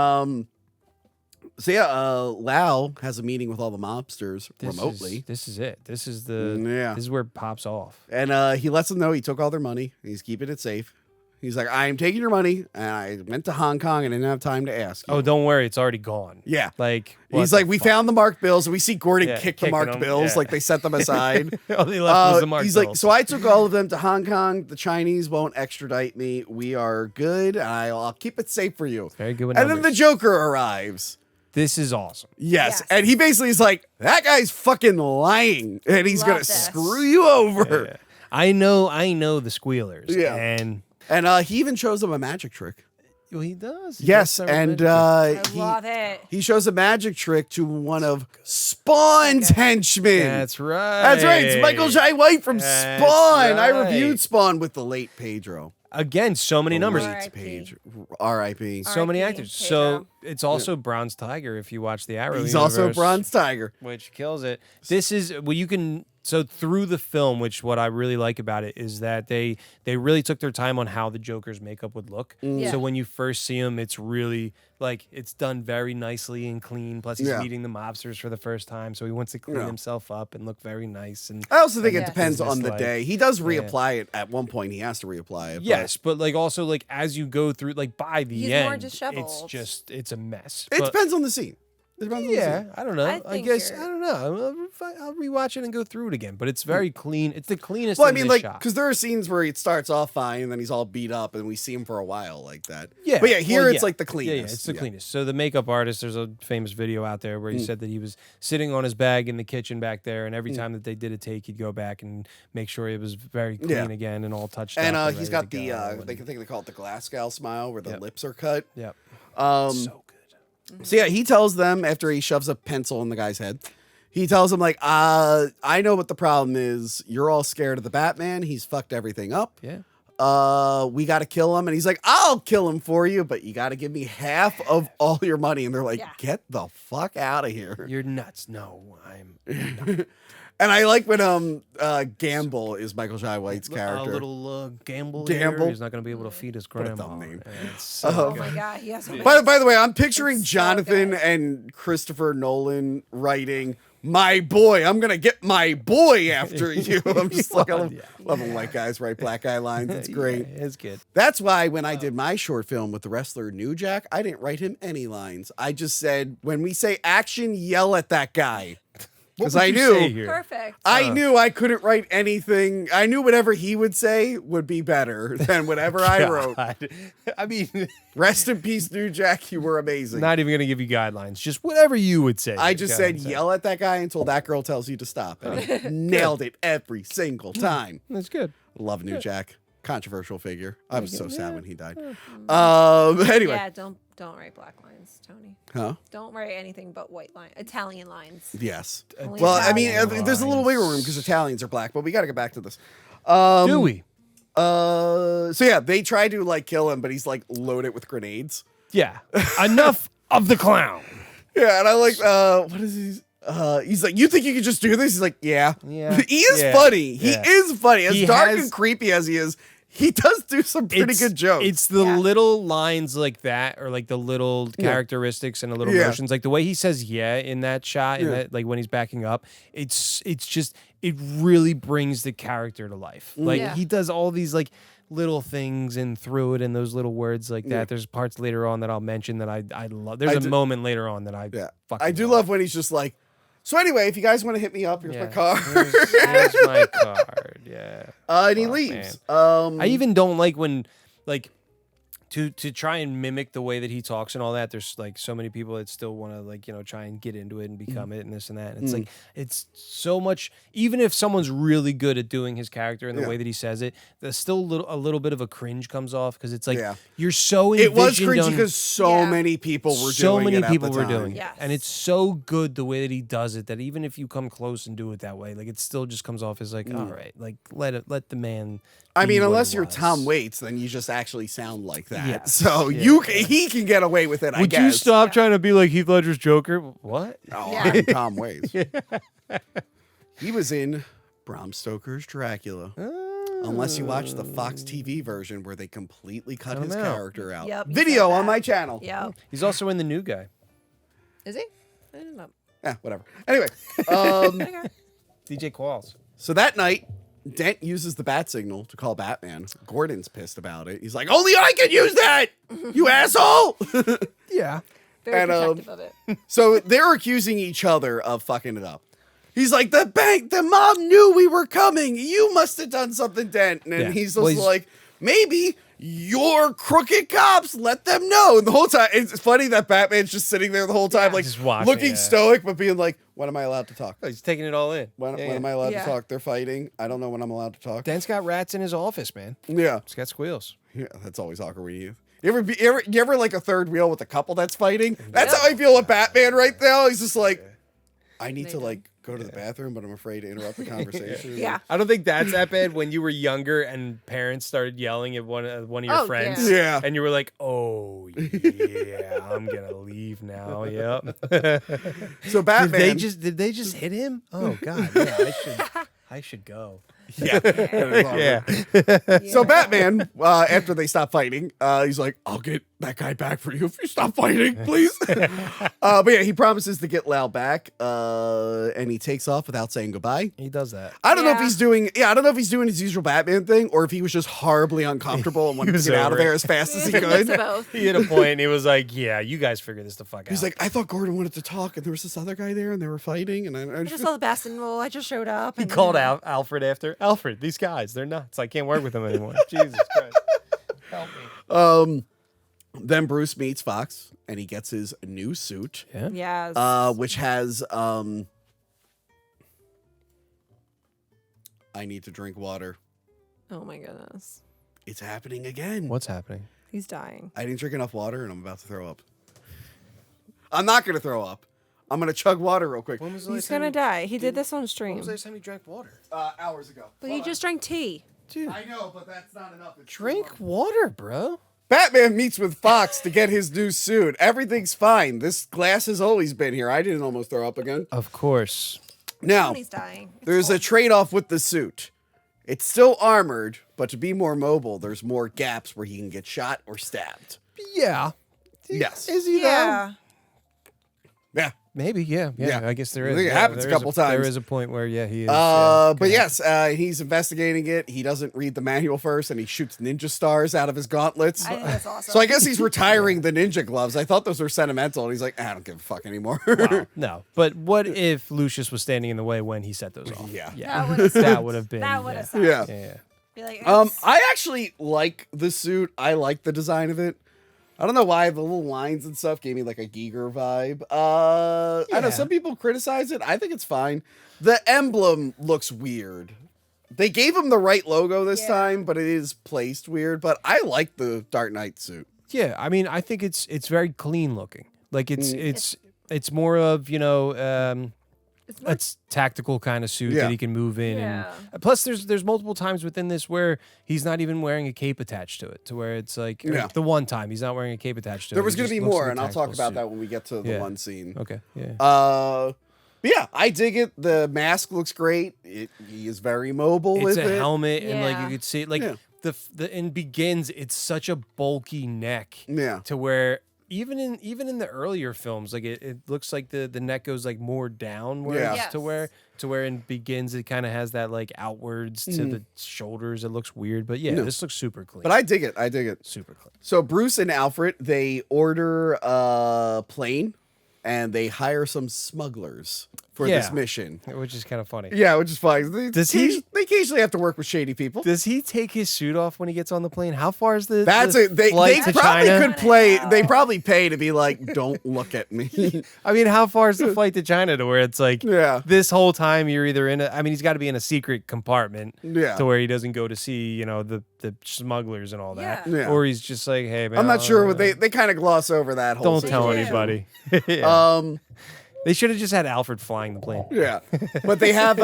So yeah, Lau has a meeting with all the mobsters remotely. This is it. This is Yeah. This is where it pops off. And he lets them know he took all their money. He's keeping it safe. He's like, I am taking your money, and I went to Hong Kong and didn't have time to ask you. Oh, don't worry, it's already gone. Yeah. Like He's like, we found the marked bills, and we see Gordon kick the kicking marked them, bills, like they set them aside. All they left was the marked He's bills. like, so I took all of them to Hong Kong. The Chinese won't extradite me. We are good. I'll keep it safe for you. Very good with And then the numbers. Joker arrives. This is awesome. Yes. And he basically is like, that guy's fucking lying, and he's going to this. screw you over. Yeah. I know the squealers. Yeah. And he even shows them a magic trick. well, he does. He Yes, does several and magic I love it. he shows a magic trick to one of Spawn's henchmen. That's right. That's right. It's Michael Jai White from That's Spawn. I right. reviewed Spawn with the late Pedro. Again, so many numbers. Late R.I.P. Page. R.I.P. So many R.I.P. actors. Pedro. So it's also Bronze Tiger if you watch the Arrow. He's also a universe, Bronze Tiger. which kills it. This is well, you can. So through the film, which what I really like about it is that they really took their time on how the Joker's makeup would look. Yeah. So when you first see him, it's really like it's done very nicely and clean. Plus he's Yeah. meeting the mobsters for the first time, so he wants to clean Yeah. himself up and look very nice. And I also think it Yes. depends on the Business-like. day. He does reapply it at one point. He has to reapply it. but yes, but like also like as you go through, like by the He's end, more disheveled. it's a mess. It But- depends on the scene. It depends on the Yeah, scene. I don't know. I I think guess I you're- don't know. I'll rewatch it and go through it again. But it's very clean. It's the cleanest. Well, I thing mean, in like, this shot. because there are scenes where it starts off fine and then he's all beat up and we see him for a while like that. Yeah, But yeah, here well, it's like the cleanest. Yeah, it's the cleanest. So the makeup artist, there's a famous video out there where he said that he was sitting on his bag in the kitchen back there, and every time that they did a take, he'd go back and make sure it was very clean Yeah. again and all touched And up. he's ready got to the, go, I think they call it the Glasgow smile where the Yep. lips are cut. Yep. So yeah, he tells them after he shoves a pencil in the guy's head, he tells them like, I know what the problem is. You're all scared of the Batman. He's fucked everything up. Yeah. We got to kill him. And he's like, I'll kill him for you, but you got to give me half of all your money. And they're like, Yeah. get the fuck out of here. You're nuts. No, I'm And I like when Gamble is Michael Jai White's character. a little Gamble. Gamble. Here. He's not going to be able to feed his a grandma. dumb name. And it's so Oh good. my god, he has. By the way, I'm picturing It's so Jonathan good. and Christopher Nolan writing, my boy, I'm going to get my boy after you. I'm just like, I love when white guys write black guy lines. It's great. Yeah, it's good. That's why when I did my short film with the wrestler New Jack, I didn't write him any lines. I just said, when we say action, yell at that guy. What Because would I you say knew here? Perfect. I knew I couldn't write anything. I knew whatever he would say would be better than whatever I wrote. God. I mean, Rest in peace, New Jack. You were amazing. not even going to give you guidelines. Just whatever you would say. I just Go said, ahead, say. yell at that guy until that girl tells you to stop. And he nailed it every single time. That's good. Love New Jack. Controversial figure. I was so sad when he died. Anyway. Yeah, don't write black lines, Tony. Huh? Don't write anything but white line, Italian lines. Yes. Only Well, I mean, Italian. there's a little wiggle room because Italians are black, but we got to get back to this. Do we? So yeah, they try to like kill him, but he's like loaded with grenades. Yeah. Enough of the clown. Yeah, and I like what is he? He's like, you think you could just do this? He's like, yeah. Yeah. He is Yeah. funny. He Yeah. is funny. As He dark has- and creepy as he is, he does do some pretty good jokes. It's the Yeah. little lines like that, or like the little characteristics and the little Yeah. motions, like the way he says "yeah" in that shot, in Yeah. that like when he's backing up. It's just it really brings the character to life. Like Yeah. he does all these like little things and through it and those little words like that. Yeah. There's parts later on that I'll mention that I love. There's I a do- moment later on that I yeah. fucking I do love when he's just like, so anyway, if you guys want to hit me up, here's my car. Here's my card. Yeah. And he Fuck, leaves. I even don't like when, like, to try and mimic the way that he talks and all that. There's like so many people that still want to like, you know, try and get into it and become it and this and that. And it's like, it's so much, even if someone's really good at doing his character and the way that he says it, there's still a little bit of a cringe comes off because it's like, you're so It was envisioned cringy on- because so many people were so doing many it at people the were time. doing it, Yes. and it's so good the way that he does it that even if you come close and do it that way, like it still just comes off as like, all right, like let the man. I be mean, what unless he you're was. Tom Waits, then you just actually sound like that. Yes. So Yeah. he can get away with it, I Would guess. you stop trying to be like Heath Ledger's Joker? What? Oh, Yeah. I'm Tom Waits. He was in Bram Stoker's Dracula. Unless you watch the Fox TV version where they completely cut his him out. character out. Yep, you Video said on that. my channel. Yep. He's also in The New Guy. Is he? I don't know. Whatever. Anyway, Okay. DJ Qualls. so that night, Dent uses the bat signal to call Batman. Gordon's pissed about it. He's like, only I can use that, you asshole. Yeah. Very And, protective of it. So they're accusing each other of fucking it up. He's like, the mom knew we were coming. You must have done something, Dent. And Yeah. he's just Well, he's- like, maybe you're crooked cops. Let them know. And the whole time, it's funny that Batman's just sitting there the whole time, like Just watching, looking yeah. stoic, but being like, when am I allowed to talk? Oh, he's taking it all in. When Yeah, am yeah. I allowed Yeah. to talk? They're fighting. I don't know when I'm allowed to talk. Dent's got rats in his office, man. Yeah. He's got squeals. Yeah, that's always awkward when you ever like a third wheel with a couple that's fighting? That's how I feel with Batman right now. He's just like, I need to like go to the bathroom, but I'm afraid to interrupt the conversation. Yeah. I don't think that's that bad when you were younger and parents started yelling at one of your Oh, friends. yeah. And you were like, oh, yeah, I'm going to leave now. Yep. So Batman, Did they just hit him? Oh, God. Yeah, I should go. yeah. Yeah. So Batman, after they stop fighting, he's like, I'll get that guy back for you if you stop fighting, please. But yeah, he promises to get Lau back, and he takes off without saying goodbye. He does that. I don't know if Yeah. he's doing his usual Batman thing, or if he was just horribly uncomfortable and wanted to was get out of over it. there as fast as he Mix could. of both. He hit a point and he was like, yeah, you guys figure this the fuck out. He's like, I thought Gordon wanted to talk, and there was this other guy there, and they were fighting, and I I just saw the basket roll. I just showed up. he And called out Alfred after. Alfred, these guys, they're nuts. I can't work with them anymore. Jesus Christ. Help me. Then Bruce meets Fox, and he gets his new suit, Yes. which has I need to drink water. Oh my goodness. It's happening again. What's happening? He's dying. I didn't drink enough water, and I'm about to throw up. I'm not going to throw up. I'm going to chug water real quick. When was the He's last time gonna die. He did this on stream. time you drank water? Hours ago. But he just drank tea. Dude, I know, but that's not enough. It's drink water, bro. Batman meets with Fox to get his new suit. Everything's fine. This glass has always been here. I didn't almost throw up again. Of course. Now, He's dying. It's there's a trade-off with the suit. It's still armored, but to be more mobile, there's more gaps where he can get shot or stabbed. Yeah. Yes. Is he yeah. Yeah. Maybe, yeah. Yeah. I guess there I is. think it Yeah, happens there a is couple times. There is a point where, yeah, he is. But yes, he's investigating it. He doesn't read the manual first, and he shoots ninja stars out of his gauntlets. I think that's awesome. So I guess he's retiring the ninja gloves. I thought those were sentimental, and he's like, I don't give a fuck anymore. Wow. No. But what if Lucius was standing in the way when he set those off? Yeah. That would've That sucked. would have been. That would yeah. have sucked. Yeah. Yeah. Be like, I actually like the suit. I like the design of it. I don't know why the little lines and stuff gave me like a Giger vibe. I know some people criticize it. I think it's fine. The emblem looks weird. They gave him the right logo this time, but it is placed weird. But I like the Dark Knight suit. Yeah, I mean, I think it's very clean looking. Like it's more of, you know, it's tactical kind of suit Yeah. that he can move in. Yeah. And plus there's multiple times within this where he's not even wearing a cape attached to it, to where it's like the one time he's not wearing a cape attached to it. There was It going to just be looks more, like a and I'll talk tactical about suit. that when we get to the Yeah. one scene. Okay. Yeah. But yeah, I dig it. The mask looks great. He is very mobile with It's a it. helmet, and like you Yeah. could see, like Yeah. the in Begins, it's such a bulky neck. Yeah. To where even in the earlier films, like it looks like the neck goes like more down, where Yeah. Yes. to where in Begins it kind of has that like outwards to the shoulders. It looks weird, but yeah, this looks super clean. But I dig it. I dig it. super clean. So Bruce and Alfred, they order a plane, and they hire some smugglers. for this mission. Which is kind of funny. Yeah, which is fine. They occasionally have to work with shady people. Does he take his suit off when he gets on the plane? How far is They flight to probably China? could play. They probably pay to be like, don't look at me. I mean, how far is the flight to China to where it's like, this whole time you're either in he's got to be in a secret compartment to where he doesn't go to see, the smugglers and all that. Yeah. Or he's just like, hey, man. I'm not sure. They kind of gloss over that whole Don't tell anybody. They should have just had Alfred flying the plane. Yeah. But they have,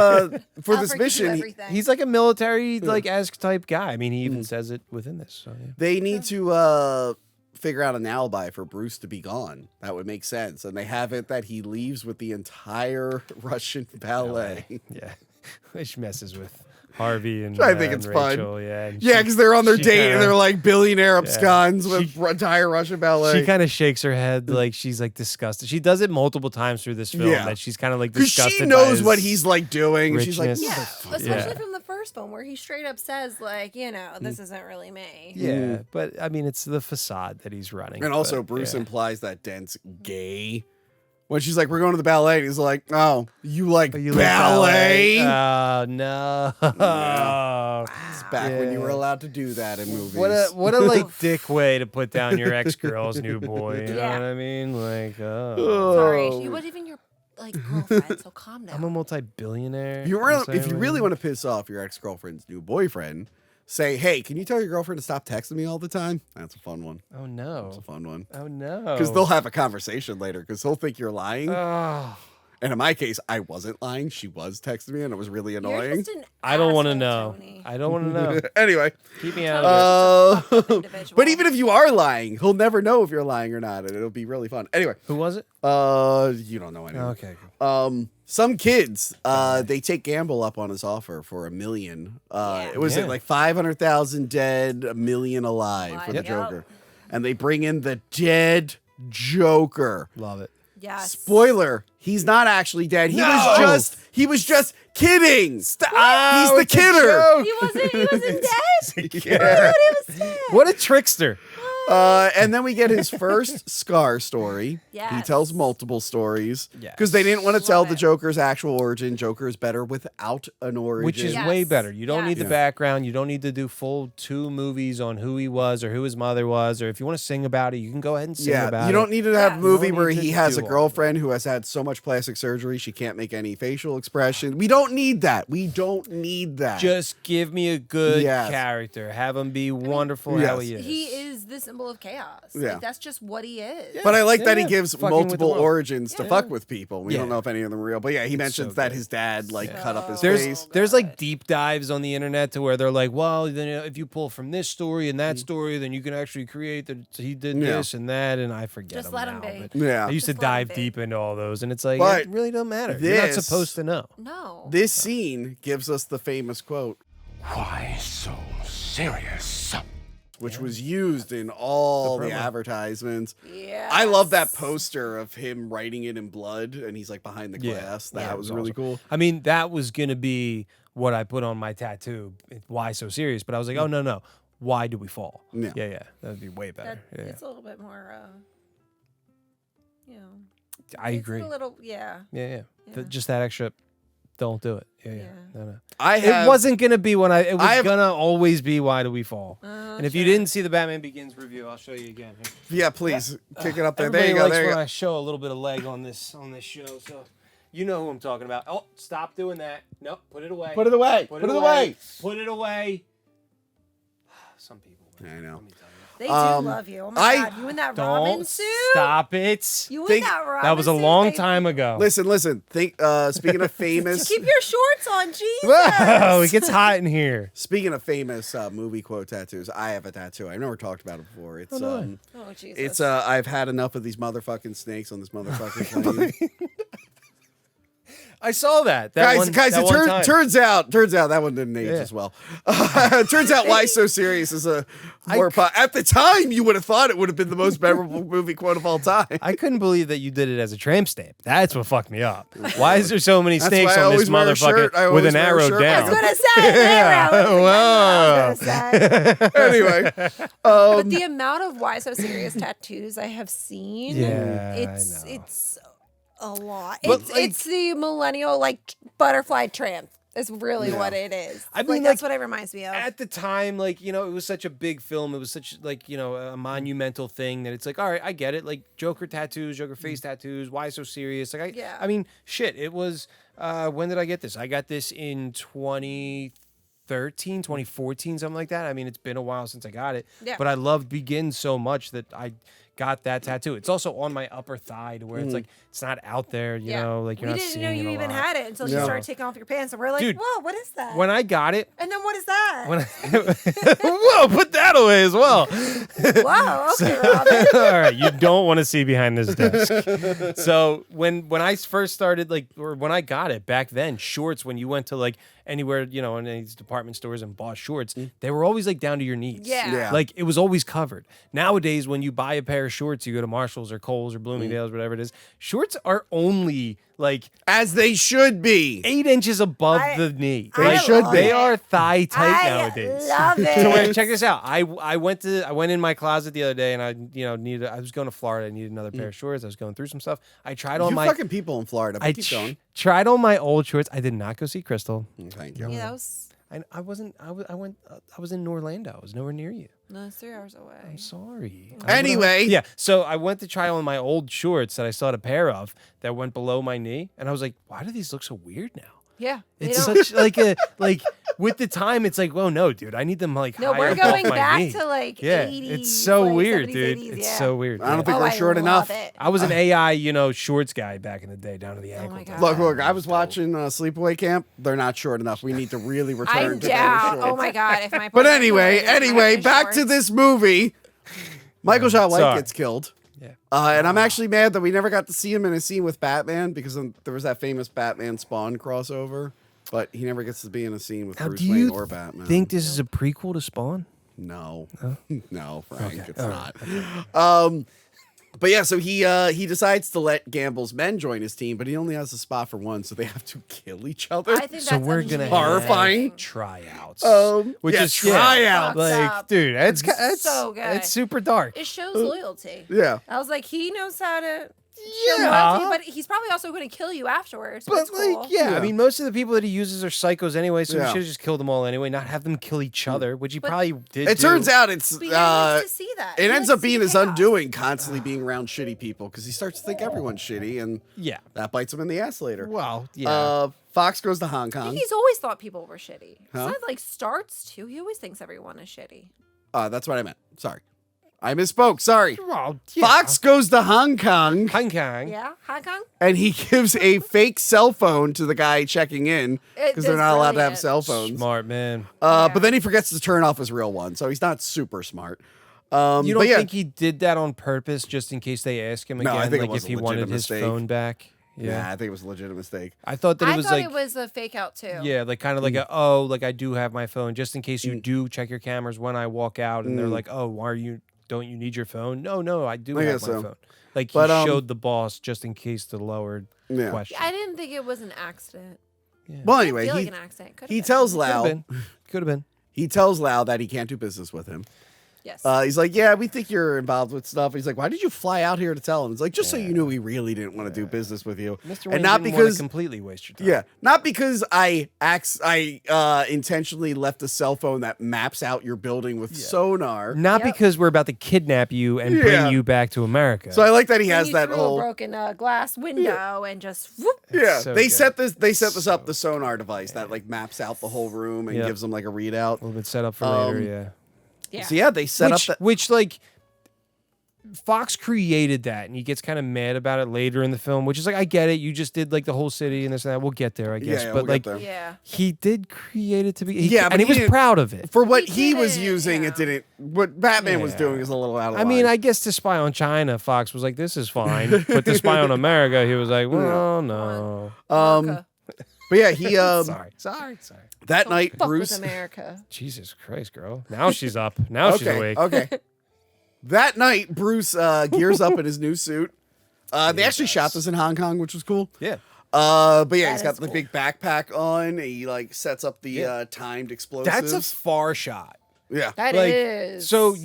for this mission, he's like a military, esque type guy. I mean, he even says it within this. So, they need to figure out an alibi for Bruce to be gone. That would make sense. And they have it that he leaves with the entire Russian ballet. Yeah. Which messes with Harvey and I think it's Rachel. fun. Yeah, because they're on their date and they're like billionaire absconds with entire Russian ballet. She kind of shakes her head like she's like disgusted. She does it multiple times through this film that she's kind of like disgusted. Because she knows what he's like doing. Richness. She's like, especially from the first film where he straight up says like, this isn't really me. Yeah, but I mean, it's the facade that he's running. And also, Bruce implies that Dent's gay. When she's like, we're going to the ballet, and he's like, oh, you like ballet? Oh, no. It's back when you were allowed to do that in movies. What a dick way to put down your ex-girl's new boy. You know what I mean? Like, Sorry, she wasn't even your girlfriend, so calm down. I'm a multi-billionaire. If you really want to piss off your ex-girlfriend's new boyfriend, say, hey, can you tell your girlfriend to stop texting me all the time? That's a fun one. Oh, no. That's a fun one. Oh, no. Because they'll have a conversation later because he'll think you're lying. Oh. And in my case, I wasn't lying. She was texting me and it was really annoying. I don't want to know. I don't want to know. Anyway. Keep me out of it. But even if you are lying, he'll never know if you're lying or not. And it'll be really fun. Anyway. Who was it? You don't know anyone. Okay. Cool. Some kids, they take Gamble up on his offer for $1 million. It was like 500,000 dead, $1 million alive for the Joker. And they bring in the dead Joker. Love it. Yes. Spoiler, he's not actually dead. He was just kidding. He's the kidder. He wasn't dead. He was What a trickster. And then we get his first Scar story. Yes. He tells multiple stories because they didn't want to tell the Joker's actual origin. Joker is better without an origin. Which is way better. You don't need the background. You don't need to do full 2 movies on who he was or who his mother was. Or if you want to sing about it, you can go ahead and sing about it. You don't need to have a movie You don't where need to he has a do all girlfriend who has had so much plastic surgery she can't make any facial expression. We don't need that. We don't need that. Just give me a good character. Have him be wonderful how he is. He is the symbol of chaos. Yeah. Like, that's just what he is. But I like that he gives Fucking with the multiple world. origins to fuck with people. We don't know if any of them are real. But he mentions that his dad cut up his face. There's like deep dives on the internet to where they're like, well, then if you pull from this story and that story, then you can actually create that he did this and that, and I forget Just them let now, him be. but Yeah. I used to dive deep into all those, and it's like, But it really don't matter. You're not this- supposed to know. No. This scene gives us the famous quote, Why so serious? which was used in all the advertisements. Yeah. I love that poster of him writing it in blood, and he's like behind the glass. That was really cool. I mean, that was gonna be what I put on my tattoo. Why so serious? But I was like, oh no. Why do we fall? Yeah. That'd be way better. It's a little bit more, I it's agree. a little, Yeah. Just that extra. Don't do it. Yeah. No. It wasn't gonna be when it was gonna always be Why Do We Fall? And if you didn't see the Batman Begins review, I'll show you again. Here. Yeah, please kick it up there. There Everybody you go. likes There you when go. I show a little bit of leg on this show, so you know who I'm talking about. Oh, stop doing that. Nope, put it away. Put it away. Put it away. Put it away. Some people. I know. Let me tell you. They do love you. Oh my God. You in that Robin Don't suit? stop it. You in that Robin That was a suit, long baby? time ago. Listen. Think. Speaking of famous. Keep your shorts on, Jesus. Whoa, it gets hot in here. Speaking of famous movie quote tattoos, I have a tattoo. I've never talked about it before. It's Oh, Jesus. it's I've had enough of these motherfucking snakes on this motherfucking plane. I saw that. Guys, that one time. turns out that one didn't age as well. Turns out Why So Serious is a more at the time you would have thought it would have been the most memorable movie quote of all time. I couldn't believe that you did it as a tramp stamp. That's what fucked me up. Why is there so many That's snakes why I on this always wear a shirt. I motherfucker with always an wear a arrow shirt. I down? was going to say, I was gonna say. Anyway, But the amount of Why So Serious tattoos I have seen, Yeah, it's I know. it's a lot. But, It's the millennial like butterfly tramp. Is really what it is. I mean, that's what it reminds me of. At the time, like, it was such a big film. It was such like, a monumental thing that it's like, all right, I get it. Like Joker tattoos, Joker face tattoos. Why so serious? Like, I mean, shit. It was. When did I get this? I got this in 2013, 2014, something like that. I mean, it's been a while since I got it. Yeah. But I loved Begin so much that I got that tattoo. It's also on my upper thigh to where it's like it's not out there, you know, like you're not seeing it. We didn't know you even had it until you started taking off your pants, and we're like, Dude, whoa, what is that? When I got it, and then what is that? whoa, put that away as well. Wow, okay, Robin. All right, you don't want to see behind this desk. So when I first started, or when I got it back then, shorts, when you went to anywhere, in these department stores and bought shorts, they were always down to your knees. Yeah. Like it was always covered. Nowadays, when you buy a pair of shorts, you go to Marshall's or Kohl's or Bloomingdale's, whatever it is, shorts are only as they should be 8 inches above the knee. They should be. They are thigh tight nowadays. Love it. So check this out. I went in my closet the other day and I was going to Florida. I needed another pair of shorts. I was going through some stuff. I tried on my fucking people in Florida. But keep going. Tried on my old shorts. I did not go see Crystal. Thank you. Yeah, that was I wasn't. I was in Orlando. I was nowhere near you. no, it's 3 hours away. I'm sorry. Anyway. Yeah. So I went to try on my old shorts that I still had a pair of that went below my knee, and I was like, why do these look so weird now? Yeah, It's such with the time. It's like, well, no, dude, I need them no. high We're up going off my back knee. to 80s. It's so weird, 70s, dude. 80s, It's so weird. I don't think Oh, we're short love enough. it. I was an AI, shorts guy back in the day, down to the ankle. my God. Look, I was watching Sleepaway Camp. They're not short enough. We need to really return I'm to those down. shorts. Oh my god! If my But boyfriend anyway, really didn't like my back to shorts. this movie. Michael Jai White Sorry. gets killed. Yeah. And I'm actually mad that we never got to see him in a scene with Batman because there was that famous Batman Spawn crossover, but he never gets to be in a scene with Now, Bruce do Wayne you or Batman. think this is a prequel to Spawn? No, no, Frank, it's All not. But yeah, so he decides to let Gamble's men join his team, but he only has a spot for one, so they have to kill each other. I think So that's we're gonna amazing. Horrifying. have tryouts. Which is tryouts. Fucked Like, up. dude, it's So good. It's super dark. It shows loyalty. Yeah. I was like, he knows how to show Yeah. loyalty, but he's probably also going to kill you afterwards. So But it's cool. I mean, most of the people that he uses are psychos anyway, so Yeah. we should have just killed them all anyway, not have them kill each other, which he probably did. It turns out it's But he likes to see that. it He ends likes up to see being the his chaos. undoing, constantly being around shitty people because he starts to think everyone's shitty, and yeah. that bites him in the ass later. Well, yeah. Fox goes to Hong Kong. He's always thought people were shitty. Huh? It's not like starts to. He always thinks everyone is shitty. That's what I meant. Sorry, I misspoke. Sorry. Well, yeah. Fox goes to Hong Kong, Hong Kong. Yeah, Hong Kong. and he gives a fake cell phone to the guy checking in because they're It's not allowed to have brilliant. cell phones. Smart man. But then he forgets to turn off his real one, so he's not super smart. You but don't yeah, think he did that on purpose just in case they ask him No, again, I think it like was if a he wanted legitimate his mistake. phone back? Yeah. Nah, I think it was a legitimate mistake. I thought that it I was thought like it was a fake out too. yeah, like kind of like like I do have my phone just in case you do check your cameras when I walk out and they're like, "Oh, why are you don't you need your phone?" No, I do I have guess my so. phone. Like he But, showed the boss just in case the lowered Yeah. question. I didn't think it was an accident. Well, I anyway, feel he like an accident. Could've he been. tells Could have Lau been. Could have been. he tells Lau that he can't do business with him. Yes. He's like, yeah, we think you're involved with stuff. He's like, why did you fly out here to tell him? It's like, just so you knew we really didn't want to do business with you. Mr. And Wayne not didn't wanna because, completely waste your time. yeah, not because I intentionally left a cell phone that maps out your building with sonar. Not Yep. because we're about to kidnap you and Yeah. bring you back to America. So I like that he And has he that threw whole. a broken glass window and just whoop. Yeah, so they good. set this up, the sonar device that like maps out the whole room and Yep. gives them like a readout. a little bit set up for later, yeah. Yeah. So yeah, they set which, up that. which like Fox created that and he gets kind of mad about it later in the film, which is like I get it, you just did like the whole city and this and that. We'll get there, I guess. Yeah, but we'll like get there. Yeah. he did create it to be Yeah, but and he he was didn't- proud of it. For what He he was didn't, using, yeah. it didn't. What Batman was Yeah. doing is a little out of I line. mean, I guess to spy on China, Fox was like, this is fine. But to spy on America, he was like, well, no. Wonka. but yeah, he Sorry. that Don't night fuck Bruce. with America. Jesus Christ, girl. Now she's up. Now she's awake. Okay. That night, Bruce gears up in his new suit. They actually shot this in Hong Kong, which was cool. Yeah. But yeah, That he's got is the cool. big backpack on. He like sets up the timed explosives. That's a far shot. Yeah. That Like, is. So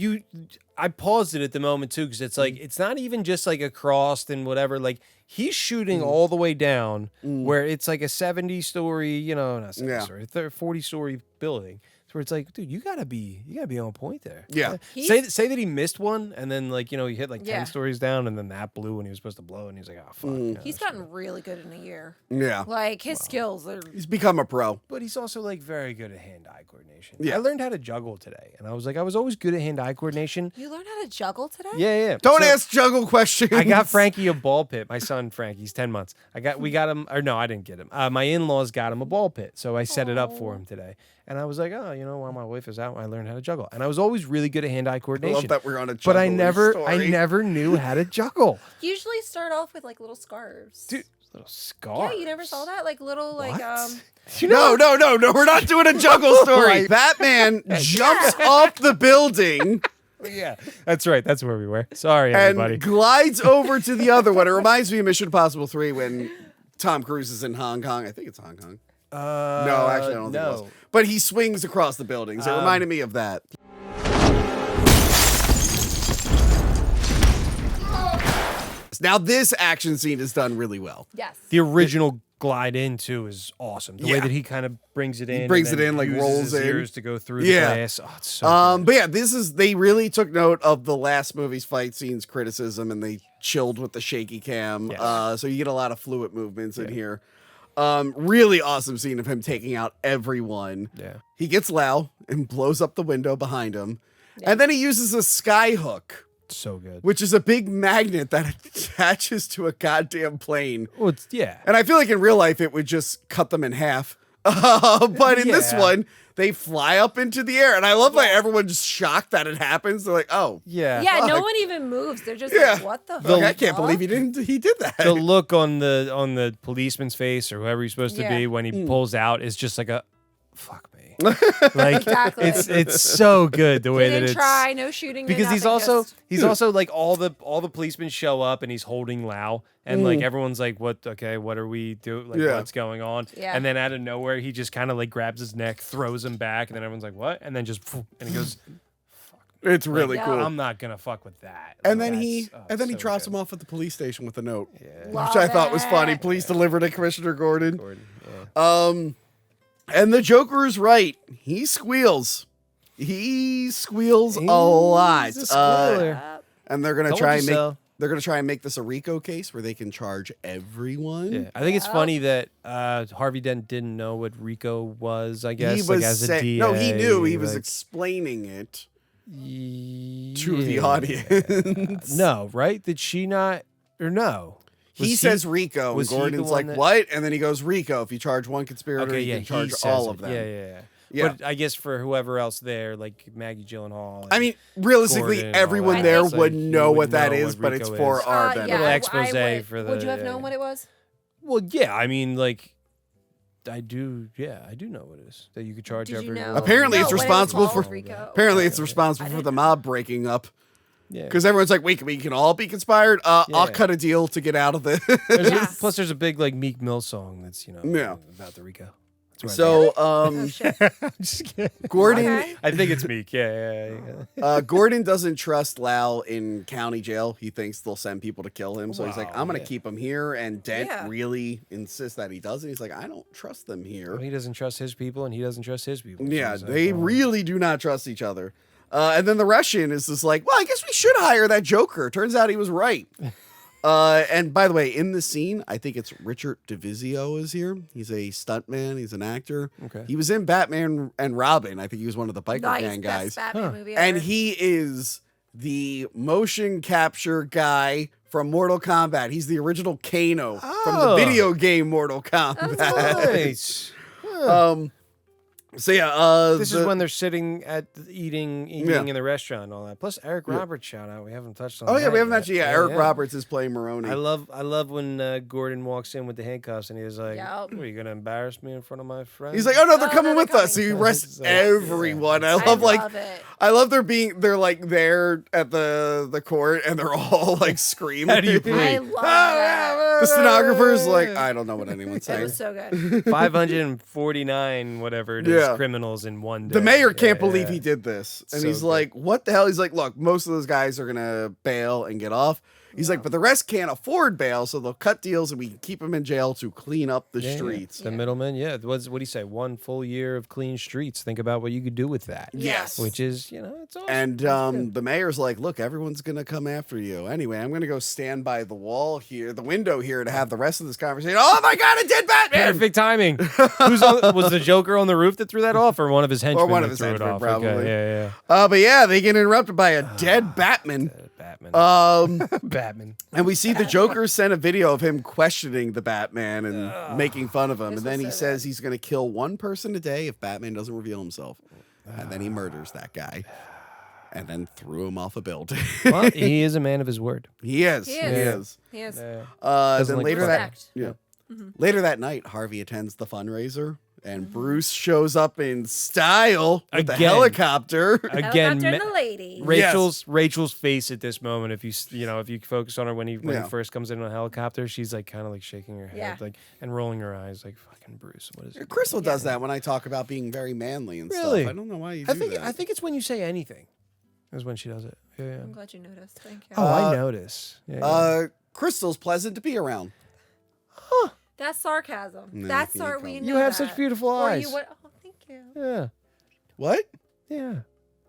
I paused it at the moment too, because it's like it's not even just like across and whatever. Like he's shooting all the way down where it's like a 70-story, not 70-story, 40-story building. So where it's like, dude, you gotta be on point there. Yeah. Say that he missed one, and then like he hit like 10 Yeah. stories down, and then that blew when he was supposed to blow, and he was like, oh fuck. Yeah, He's gotten really good in a year. Yeah. Like his skills are. He's become a pro. But he's also like very good at hand-eye coordination. Yeah. I learned how to juggle today, and I was always good at hand-eye coordination. You learned how to juggle today? Yeah. Don't So- ask juggle questions. I got Frankie a ball pit. My son Frankie, he's 10 months. We got him, or no, I didn't get him. My in-laws got him a ball pit, so I set it up for him today. And I was like, oh, while my wife is out, I learned how to juggle. And I was always really good at hand-eye I coordination. love that we're on a But I juggling never story. knew how to juggle. Usually start off with like little scarves. Dude, little scar. Yeah, you never saw that? Like little like No, we're not doing a juggle story. Batman jumps off the building Yeah, that's right. That's where we were. Sorry, and everybody. glides over to the other one. It reminds me of Mission Impossible 3 when Tom Cruise is in Hong Kong. I think it's Hong Kong. No, actually, I don't think it was. But he swings across the buildings. It reminded me of that. Now, this action scene is done really well. yes. The original glide in too is awesome. The way Yeah. that he kind of brings it in. and brings it then in, like, uses rolls his in. ears to go through the Yeah. glass. Oh, it's so good. But yeah, they really took note of the last movie's fight scenes criticism and they chilled with the shaky cam. Yeah. So you get a lot of fluid movements in here. Really awesome scene of him taking out everyone. Yeah. He gets Lau and blows up the window behind him. And then he uses a sky hook, So good. which is a big magnet that attaches to a goddamn plane. Well, yeah. And I feel like in real life it would just cut them in half. But in this Yeah. one, they fly up into the air. And I love that everyone's shocked that it happens. They're like, oh. Yeah. Yeah, no fuck. one even moves. They're just Yeah. like, what the Like, I fuck? can't believe he did that. The look on the policeman's face or whoever he's supposed to Yeah. be when he Mm. pulls out is just like a fuck me. Like Exactly. it's so good the way that Didn't it's try, no shooting. no because he's nothing, just- also like all the policemen show up and he's holding Lau and like everyone's like what are we doing, like Yeah. what's going on, Yeah. and then out of nowhere he just kind of like grabs his neck, throws him back, and then everyone's like what, and then just and he goes It's really Yeah. cool. I'm not gonna fuck with that. And Like, then he that's- so drops good. him off at the police station with a note, Love which I thought was it. funny. Police delivered to Commissioner Gordon. Yeah. And the Joker's right. He squeals. He squeals a lot. He's a squealer. And they're gonna Told try you and make so. they're gonna try and make this a RICO case where they can charge everyone. Yeah, I think it's funny that Harvey Dent didn't know what RICO was. I guess He was like as a say- DA. no, he knew. He was like, explaining it to the yeah. audience. No, right? Did she not? Or no? He Was says RICO, and was he the Gordon's one like, that- "What?" And then he goes, "RICO. If you charge one conspirator, Okay, you yeah, can charge he says all it. of them." Yeah. Yeah. But I guess for whoever else there, like Maggie Gyllenhaal. I mean, realistically, Gordon and all everyone that, there it's like would you know would what that know is, what but it's RICO for is. our Yeah, benefit. Little I expose would. for the- Would you have yeah, known yeah. what it was? well, yeah. I mean, like, I do. Yeah, I do know what it is that you could charge Did you everyone. know? Apparently, No, it's when it was responsible called for. RICO. Apparently, it's responsible for the mob breaking up. Yeah. Because everyone's like, "Wait, we can all be conspired." I'll Yeah. cut a deal to get out of this. Yeah. Plus, there's a big like Meek Mill song that's Yeah. about the RICO. That's where I Oh, shit. I'm just kidding. Gordon, Okay. I think it's Meek. Yeah. Gordon doesn't trust Lau in county jail. He thinks they'll send people to kill him, so he's like, Wow, "I'm gonna yeah. keep him here." And Dent Yeah. really insists that he doesn't. He's like, "I don't trust them here." Well, he doesn't trust his people, and he doesn't trust his people. So Yeah, it's like, they well, really do not trust each other. And then the Russian is just like, well, I guess we should hire that Joker. Turns out he was right. And by the way, in the scene, I think it's Richard DeVizio is here. He's a stuntman. He's an actor. Okay. He was in Batman and Robin. I think he was one of the biker Nice, gang guys. best Batman movie And ever. he is the motion capture guy from Mortal Kombat. He's the original Kano from the Oh. video game Mortal Kombat. Nice. So yeah, This is when they're sitting at eating Yeah. in the restaurant and all that. Plus Eric Roberts shout out. We haven't touched on. Oh yeah, that we haven't yet. actually. Yeah, Eric Roberts is playing Maroney. I love when Gordon walks in with the handcuffs and he's like, Yup. "What, are you gonna embarrass me in front of my friends?" He's like, oh no, they're Oh, coming no, with they're us. So he coming. arrests Yeah. everyone. I I love like love it. I love they're like there at the court and they're all like screaming. How do you breathe? I love that. The stenographer's like, I don't know what anyone's It saying. was so good. 549, whatever it is, Yeah. criminals in one day. The mayor can't Yeah, believe yeah. he did this. And So he's good. like, what the hell? He's like, look, most of those guys are going to bail and get off. He's like, but the rest can't afford bail, so they'll cut deals and we can keep them in jail to clean up the Yeah, streets. The middleman, yeah. What do you say? 1 full year of clean streets. Think about what you could do with that. Yes. Which is, it's awesome. And That's good. the mayor's like, look, everyone's going to come after you. Anyway, I'm going to go stand by the wall here, the window here, to have the rest of this conversation. Oh my God, a dead Batman! Perfect timing. Was the Joker on the roof that threw that off, or one of his henchmen? one of that his threw henchmen, it off? probably. Okay, yeah. But yeah, they get interrupted by a dead Batman. Batman. Batman. And we see the Joker send a video of him questioning the Batman and making fun of him. And then he says he's going to kill one person a day if Batman doesn't reveal himself. And then he murders that guy and then threw him off a building. Well, he is a man of his word. He is. He He is. is. He is. Then like later that, respect. yeah. Later that night, Harvey attends the fundraiser. And Bruce shows up in style with the Again. helicopter. Again, Helicopter and the lady. Rachel's face at this moment. If you focus on her when he first comes in on a helicopter, she's like kind of like shaking her head, Yeah. and rolling her eyes, like fucking Bruce. What is it? Crystal does that when I talk about being very manly and Really? stuff. I don't know why you do that. I think it's when you say anything. Is when she does it. Yeah. I'm glad you noticed. Thank you. Oh, I notice. Yeah. Crystal's pleasant to be around. That's sarcasm. Nah, That's you we come- know You have that. such beautiful Or eyes. You would, oh, thank you. Yeah. What? Yeah.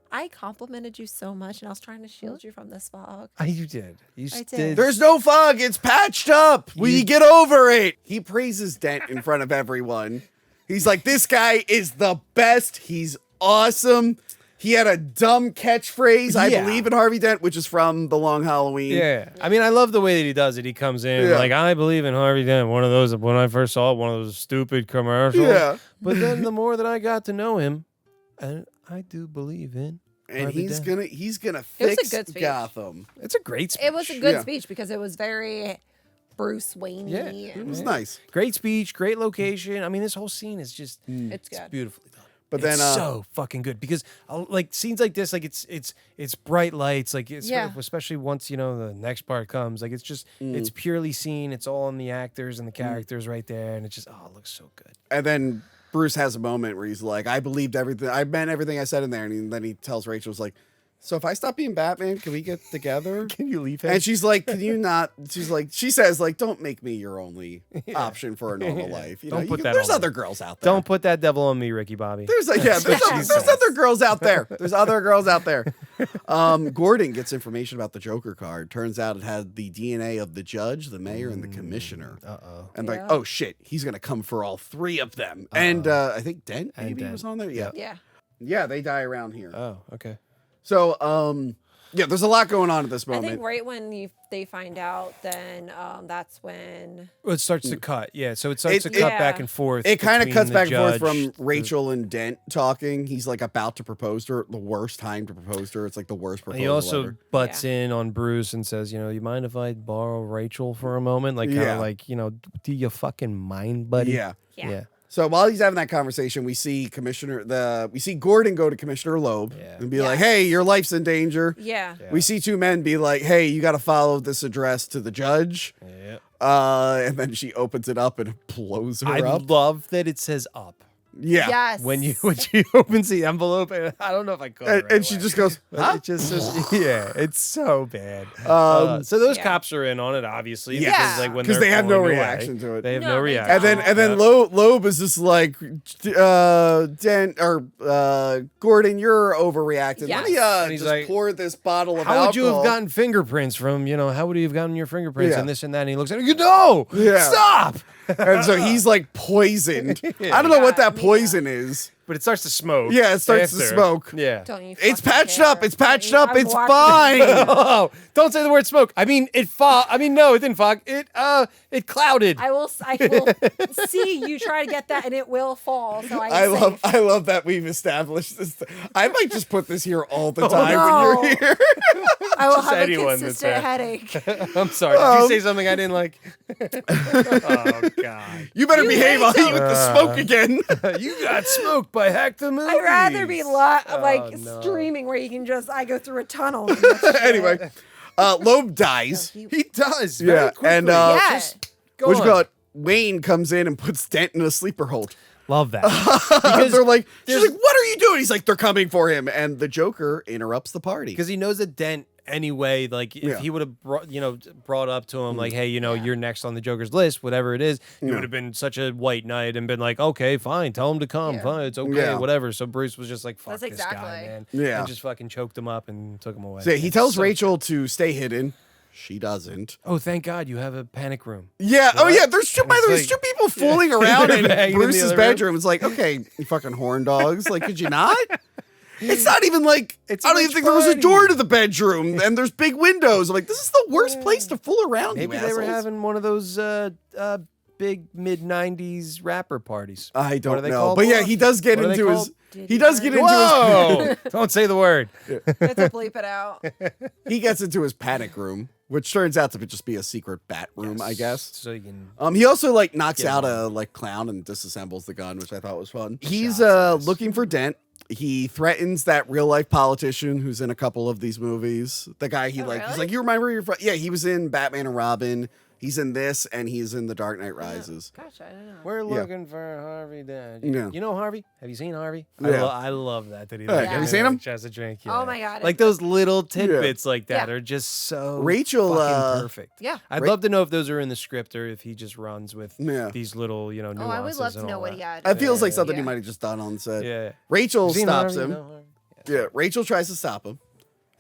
I complimented you so much, and I was trying to shield you from this fog. You did. You I did. did. There's no fog. It's patched up. We get over it. He praises Dent in front of everyone. He's like, this guy is the best. He's awesome. He had a dumb catchphrase, I Yeah. believe in Harvey Dent, which is from The Long Halloween. Yeah. I mean, I love the way that he does it. He comes in Yeah. like, I believe in Harvey Dent. One of those, when I first saw it, one of those stupid commercials. Yeah. But then the more that I got to know him, and I do believe in And Harvey he's Dent. gonna It was a fix good speech. Gotham. It's a great speech. It was a good Yeah. speech because it was very Bruce Wayne. Yeah. It was nice. Great speech, great location. I mean, this whole scene is just It's good. beautifully done. But It's then, so fucking good because like scenes like this, like it's bright lights, like it's Yeah. especially once the next part comes, like it's just it's purely scene. It's all on the actors and the characters right there, and it just it looks so good. And then Bruce has a moment where he's like, I believed everything. I meant everything I said in there. And then he tells Rachel, he's like, so if I stop being Batman, can we get together? Can you leave him? And she's like, can you not? She says, like, don't make me your only option for a normal life. You Don't know, put that there's on other me. girls out there. Don't put that devil on me, Ricky Bobby. There's other girls out there. There's other girls out there. Gordon gets information about the Joker card. Turns out it had the DNA of the judge, the mayor, and the commissioner. And like, Yeah. oh shit, he's gonna come for all three of them. And I think Dent maybe Dent. was on there. Yeah. Yeah. They die around here. Oh, okay. So yeah, there's a lot going on at this I moment. think right when they find out, then that's when. Well, it starts to cut. Yeah, so it starts to cut Yeah. back and forth. It kind of between cuts the back and forth judge, from Rachel and Dent talking. He's like about to propose to her. The worst time to propose to her. It's like the worst And proposal he also ever. butts in on Bruce and says, you mind if I borrow Rachel for a moment? Like, kind Yeah. of like, do you fucking mind, buddy? Yeah. Yeah. So while he's having that conversation, we see Gordon go to Commissioner Loeb and be like, "Hey, your life's in danger." Yeah. We see two men be like, "Hey, you got to follow this address to the judge." Yeah. And then she opens it up and blows her I up. love that it says up. Yeah. Yes. When she opens the envelope, and I don't know if I caught it And, right and she away. just goes, But "Huh?" it just says, yeah, it's so bad. So those cops are in on it, obviously. Yeah. Because, like, when 'Cause they're they have no pulling away, reaction to it. They have No, no they reaction. don't. And then Loeb is just like, Gordon, you're overreacting. Let me Yes. And he's just like, pour this bottle of how would you have alcohol." gotten fingerprints from, how would you have gotten your fingerprints Yeah. and this and that? And he looks at her, Yeah. stop. And so he's like poisoned. I don't know what that poison is. But it starts to smoke. Yeah, it starts to after. smoke. Yeah. Don't you It's fucking patched care. up. It's patched up. I'm It's watching. fine. Oh, don't say the word smoke. I mean, no, it didn't fog. It clouded. I will see you try to get that, and it will fall. So I love that we've established this. I might just put this here all the time no. when you're here. I will Just have a anyone that's consistent there. headache. I'm sorry. Did you say something I didn't like? Oh, God. You better You behave. I'll hit you with the smoke again. You got smoked by Hack the Movie. I'd rather be streaming where you can I go through a tunnel. Anyway, Loeb dies. He does. Yeah, Very quickly. and Yeah. Go Which on. got Wayne comes in and puts Dent in a sleeper hold. Love that. Because they're like, she's there's- like, what are you doing? He's like, they're coming for him. And the Joker interrupts the party. Because he knows that Dent anyway, like if he would have brought up to him like, hey, you're next on the Joker's list, whatever it is, he would have been such a white knight and been like, okay, fine, tell him to come, Yeah. fine, it's okay, Yeah. whatever. So Bruce was just like, fuck That's this guy, exactly. man. Yeah. And just fucking choked him up and took him away. So he It's tells so Rachel to stay hidden. She doesn't. Oh, thank God you have a panic room. Yeah. Oh, yeah. There's two. And By the way, it's there's two people fooling around in Banging in the Bruce's other room. bedroom. It's like, okay, you fucking horn dogs. Like, could you not? It's not even like It's I don't a even rich think there was a party. door to the bedroom, and there's big windows. I'm like, this is the worst place to fool around. Maybe you they were assholes. having one of those big mid-90s rapper parties. I What are don't they know, called? but yeah, he does get What are they into his. called? He does get into Whoa! Don't say the word. You have to bleep it out. he gets into his panic room, which turns out to just be a secret bat room, I guess. So you can. He also like knocks Get out him. a like clown and disassembles the gun, which I thought was fun. He's Shots. looking for Dent. He threatens that real life politician who's in a couple of these movies. The guy he Oh, like, he's really? like, you remember your friend? Yeah, he was in Batman and Robin. He's in this, and he's in The Dark Knight Rises. Gosh, I don't know. We're looking for Harvey Dent. Yeah. You know Harvey? Have you seen Harvey? Yeah. I love that he Hey, like, have you seen him? Has a drink. Oh my God, Like it's those little tidbits like that Yeah. are just so Rachel, fucking perfect. Yeah. I'd Ra- love to know if those are in the script or if he just runs with Yeah. these little, nuances. Oh, I would love to and know all what that. he had. It feels like something Yeah. he might have just done on set. Yeah. Rachel You seen stops Harvey? him. You know Harvey? Yeah, Rachel tries to stop him,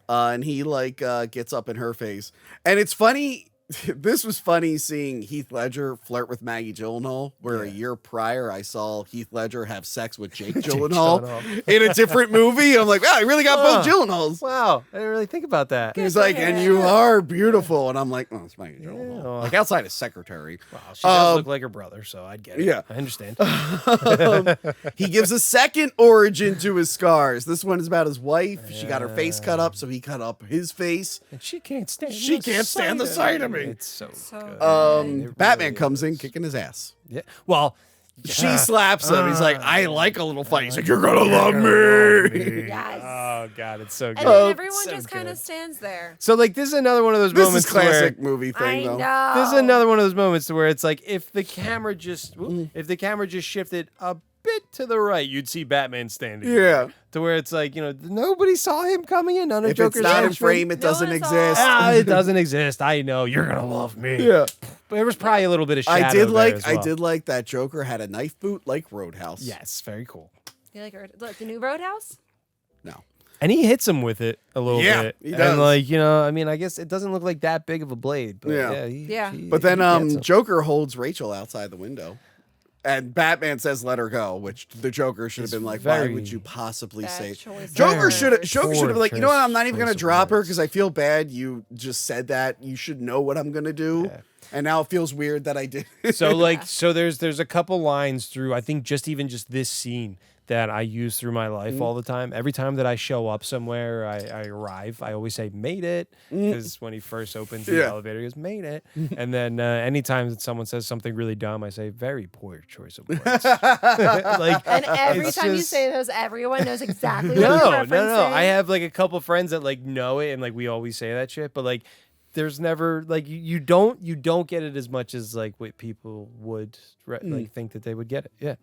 and he gets up in her face. And it's funny. This was funny seeing Heath Ledger flirt with Maggie Gyllenhaal, where a year prior I saw Heath Ledger have sex with Jake Gyllenhaal in a different movie. I'm like, wow, he really got both Gyllenhaals. Wow, I didn't really think about that. He's like, and you are beautiful. And I'm like, oh, it's Maggie Gyllenhaal. Yeah. Like outside his secretary. Wow, she does look like her brother, so I'd get it. yeah. I understand. He gives a second origin to his scars. This one is about his wife. She got her face cut up, so he cut up his face. And she can't stand. She can't stand the sight of me. It's so good. It Batman really comes in is. kicking his ass. Yeah. Well, She slaps him. He's like, I like a little fight. He's like, you're gonna love me. Yes. Oh God, it's so good. And then everyone So just kind of good. stands there. So like, this is another one of those This moments is classic where movie I thing, though. know. this is another one of those moments where it's like if the camera just shifted a bit to the right, you'd see Batman standing. Yeah. there. To where it's like, nobody saw him coming in. None of If Joker's it's not in henchmen. frame, it No doesn't one saw exist. It doesn't exist. I know you're gonna love me. Yeah. But there was probably a little bit of shadow I did there like as well. that Joker had a knife boot like Roadhouse. Yes, very cool. You like the new Roadhouse? No. And he hits him with it a little Yeah, bit. he does. And I guess it doesn't look like that big of a blade, but Yeah. yeah. But then he gets him. Joker holds Rachel outside the window. And Batman says, "Let her go," which the Joker should have been like, "Why very would you possibly Bad say?" choice. Joker should have Poor been like, "You know what? I'm not even choice gonna of drop her words. because I feel bad. You just said that. You should know what I'm gonna do." Yeah. And now it feels weird that I did. So there's a couple lines through I think just this scene that I use through my life all the time. Every time that I show up somewhere, I arrive, I always say "made it" because when he first opens the Yeah. elevator, he goes "made it," and then anytime that someone says something really dumb, I say "very poor choice of words." Like, And every it's time you just- say those, everyone knows exactly what no, you're no, referencing. no. I have like a couple friends that like know it, and like we always say that shit. But like, there's never like you don't get it as much as like what people would like think that they would get it. Yeah,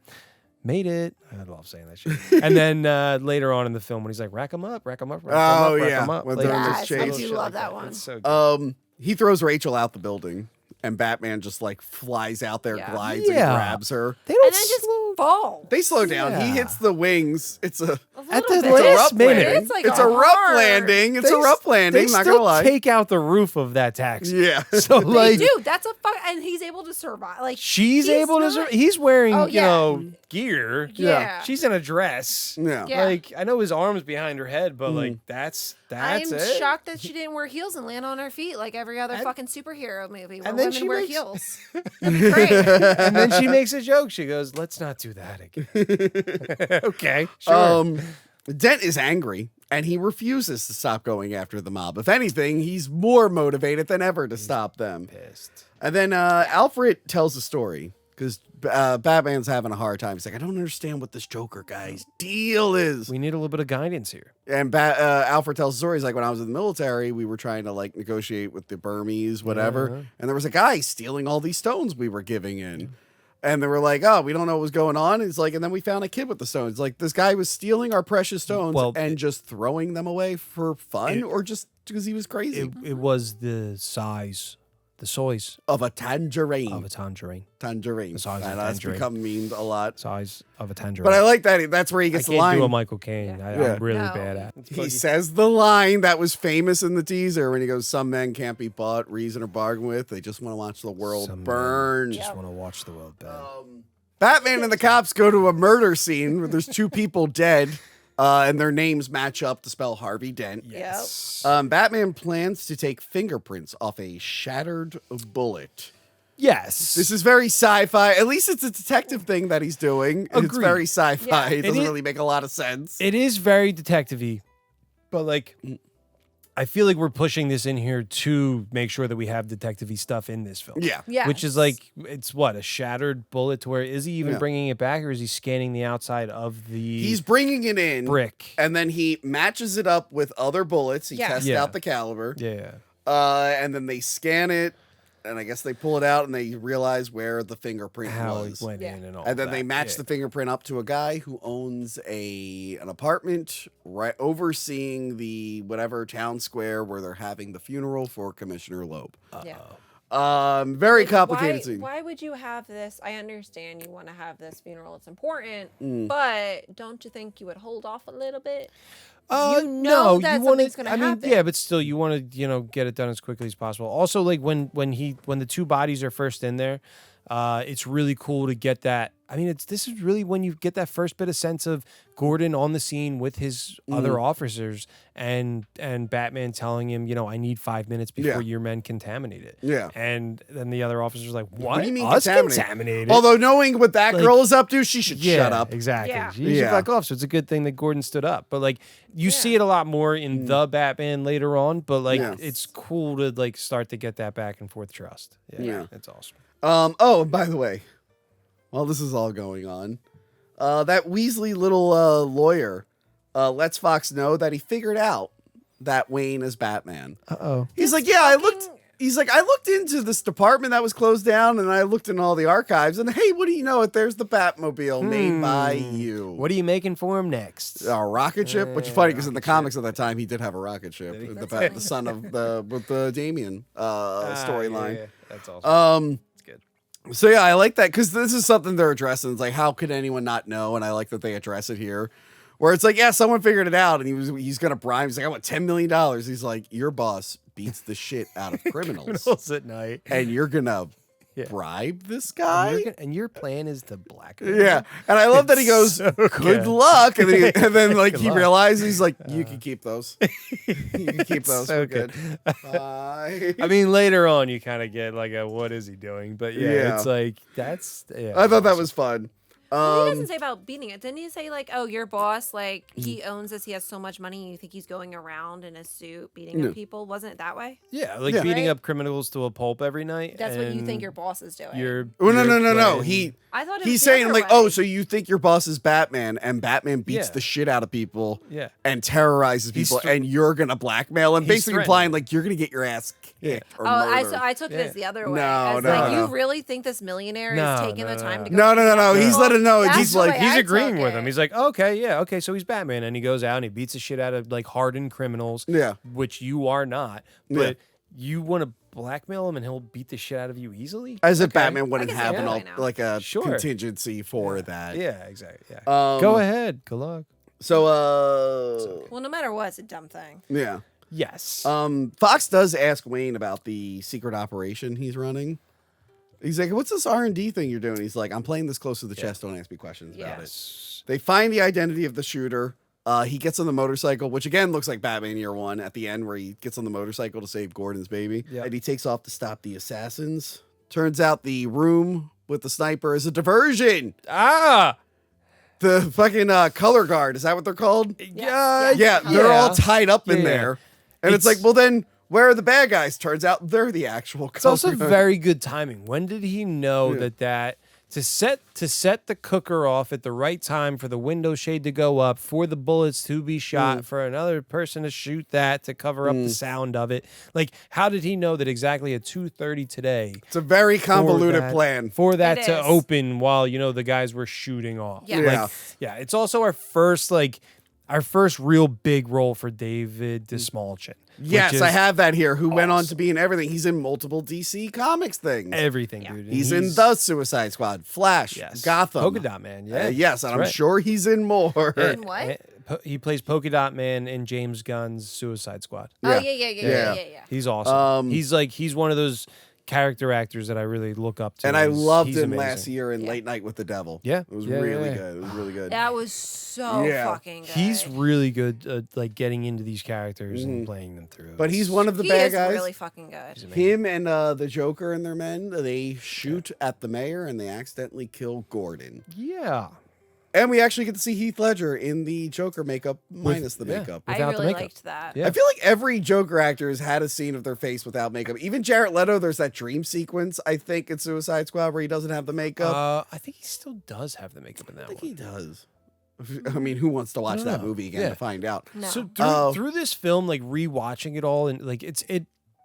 made it. I love saying that shit. And then later on in the film, when he's like, "Rack 'em up, rack 'em up, rack 'em Oh, up, rack yeah. 'em up." When Like, they're in Yes, this I chase. do shit love like that one. It's so good. He throws Rachel out the building, and Batman just like flies out there, Yeah. glides, and Yeah. grabs her. They don't And then just fall. They slow down. He Yeah. hits the wings. It's a At little the bit. last rough minute. landing. It's like It's a a rough hard- landing. It's a rough landing. They Not still gonna lie. take out the roof of that taxi. Yeah. So They like, do. That's a fuck. And he's able to survive. Like she's he's able to. not- He's wearing, Oh, yeah. gear. Yeah. She's in a dress. Yeah. Yeah. Like I know his arm's behind her head, but like that's I'm it. shocked that she didn't wear heels and land on her feet like every other fucking superhero movie where and then women she wear makes- heels. That'd be great. And then she makes a joke. She goes, "Let's not do that again." Okay, sure. Dent is angry and he refuses to stop going after the mob. If anything, he's more motivated than ever to stop them. Pissed. And then Alfred tells a story Because Batman's having a hard time. He's like, I don't understand what this Joker guy's deal is. We need a little bit of guidance here. And Alfred tells stories like when I was in the military, we were trying to like negotiate with the Burmese, whatever. And there was a guy stealing all these stones we were giving in. And they were like, oh, we don't know what was going on. It's like, and then we found a kid with the stones. Like, this guy was stealing our precious stones and just throwing them away for fun or just because he was crazy. It was the size, the size of a tangerine. Tangerine. The size of a that's tangerine. become memed a lot. Size of a tangerine. But I like that. That's where he gets the line. I can't do a Michael Caine. I'm really bad at it. He says the line that was famous in the teaser when he goes, some men can't be bought, reasoned, or bargained with. They just want to watch the world burn. Just want to watch the world burn. Batman and the cops go to a murder scene where there's 2 people dead. And their names match up to spell Harvey Dent. Yes. Batman plans to take fingerprints off a shattered bullet. Yes. This is very sci-fi. At least it's a detective thing that he's doing. It's Agreed. very sci-fi. Yeah. It doesn't really make a lot of sense. It is very detective-y, but like, I feel like we're pushing this in here to make sure that we have detective-y stuff in this film. Yeah. Yes. Which is like, it's what, a shattered bullet to where, is he even bringing it back or is he scanning the outside of the He's bringing it in. brick? And then he matches it up with other bullets. He tests out the caliber. Yeah. And then they scan it. And I guess they pull it out and they realize where the fingerprint How was. it went in and all And then that. they match the fingerprint up to a guy who owns an apartment right overseeing the whatever town square where they're having the funeral for Commissioner Loeb. Very complicated scene. Why would you have this? I understand you want to have this funeral. It's important. Mm. But don't you think you would hold off a little bit? You know that something's gonna I mean, happen. yeah, but still, you want to, get it done as quickly as possible. Also, like when the 2 bodies are first in there, it's really cool to get that. I mean, this is really when you get that first bit of sense of Gordon on the scene with his other officers and Batman telling him, I need 5 minutes before your men contaminate it. Yeah. And then the other officer's like, what? do you mean Us contaminate? contaminated? Although knowing what that girl is up to, she should shut up. Exactly. Yeah. She should back off. So it's a good thing that Gordon stood up. But like you see it a lot more in the Batman later on. But like it's cool to like start to get that back and forth trust. Yeah. It's awesome. Oh, by the way, while this is all going on, that Weasley little lawyer lets Fox know that he figured out that Wayne is Batman. Uh-oh. He's like, yeah, I looked into this department that was closed down, and I looked in all the archives, and hey, what do you know it? There's the Batmobile made by you. What are you making for him next? A rocket ship, which is funny because in the comics at that time he did have a rocket ship, the son of the Damien storyline. Yeah. That's awesome. So yeah, I like that because this is something they're addressing. It's like, how could anyone not know? And I like that they address it here, where it's like, yeah, someone figured it out, and he's gonna bribe. He's like, I want $10 million. He's like, your boss beats the shit out of criminals at night, and you're gonna bribe this guy. And your plan is to blackmail. Yeah, and I love that he goes, "Good luck," and then like he luck. realizes he's like, "You can keep those. You can keep those. So We're good." Bye. I mean, later on, you kind of get like a what is he doing? But it's like that's. Yeah, I thought that was fun. Well, he doesn't say about beating it. Didn't he say like, oh, your boss, like he owns this, he has so much money, you think he's going around in a suit beating up people? Wasn't it that way? Yeah, like beating up criminals to a pulp every night. That's what you think your boss is doing. No. I thought it was He's the saying other like, way. oh, so you think your boss is Batman, and Batman beats the shit out of people, and terrorizes people, and you're gonna blackmail him, basically implying like you're gonna get your ass kicked or murdered. I took this the other way. No, You really think this millionaire is taking the time to go? No. He's letting know. He's like, he's agreeing with him. He's like, okay, so he's Batman, and he goes out and he beats the shit out of like hardened criminals, which you are not, but you want to blackmail him and he'll beat the shit out of you easily. As if Batman wouldn't I have can see like a Sure. contingency for that. Yeah, exactly. Yeah. Go ahead. Good luck. So, Well, no matter what, it's a dumb thing. yeah. Yes. Fox does ask Wayne about the secret operation he's running. He's like, what's this R&D thing you're doing? He's like, I'm playing this close to the chest. Don't ask me questions about it. They find the identity of the shooter. He gets on the motorcycle, which again looks like Batman Year One at the end, where he gets on the motorcycle to save Gordon's baby. And he takes off to stop the assassins. Turns out the room with the sniper is a diversion. The fucking color guard. Is that what they're called? Yeah, they're all tied up in there. And it's like, well, then where are the bad guys? Turns out they're the actual color It's also guard. very good timing. When did he know that to set the cooker off at the right time for the window shade to go up, for the bullets to be shot, for another person to shoot that to cover up the sound of it. Like, how did he know that exactly at 2:30 today? It's a very convoluted plan. For that It to is. open while, the guys were shooting off. Yeah. Yeah. Yeah, it's also our first real big role for David DeSmallchin. Yes, which I is have that here. Who went on to be in everything. He's in multiple DC Comics things. everything, dude. And He's in The Suicide Squad, Flash, yes. Gotham. Polka Dot Man, yeah. Yes, and I'm right. sure he's in more. In what? He plays Polka Dot Man in James Gunn's Suicide Squad. Oh, Yeah. yeah. He's awesome. He's one of those character actors that I really look up to. And I loved He's him amazing. last year in Late Night with the Devil. Yeah. It was Yeah, really yeah. good. It was really good. That was so Yeah. fucking good. He's really good at getting into these characters and playing them through. But he's one of the he bad is guys. really fucking good. Him and the Joker and their men, they shoot at the mayor and they accidentally kill Gordon. Yeah. And we actually get to see Heath Ledger in the Joker makeup minus the makeup. I Without the really makeup. liked that. Yeah. I feel like every Joker actor has had a scene of their face without makeup. Even Jared Leto, there's that dream sequence, I think, in Suicide Squad where he doesn't have the makeup. I think he still does have the makeup in that I think one. he does. I mean, who wants to watch that know. movie again Yeah. to find out? No. So Oh. through this film, like rewatching it all, and like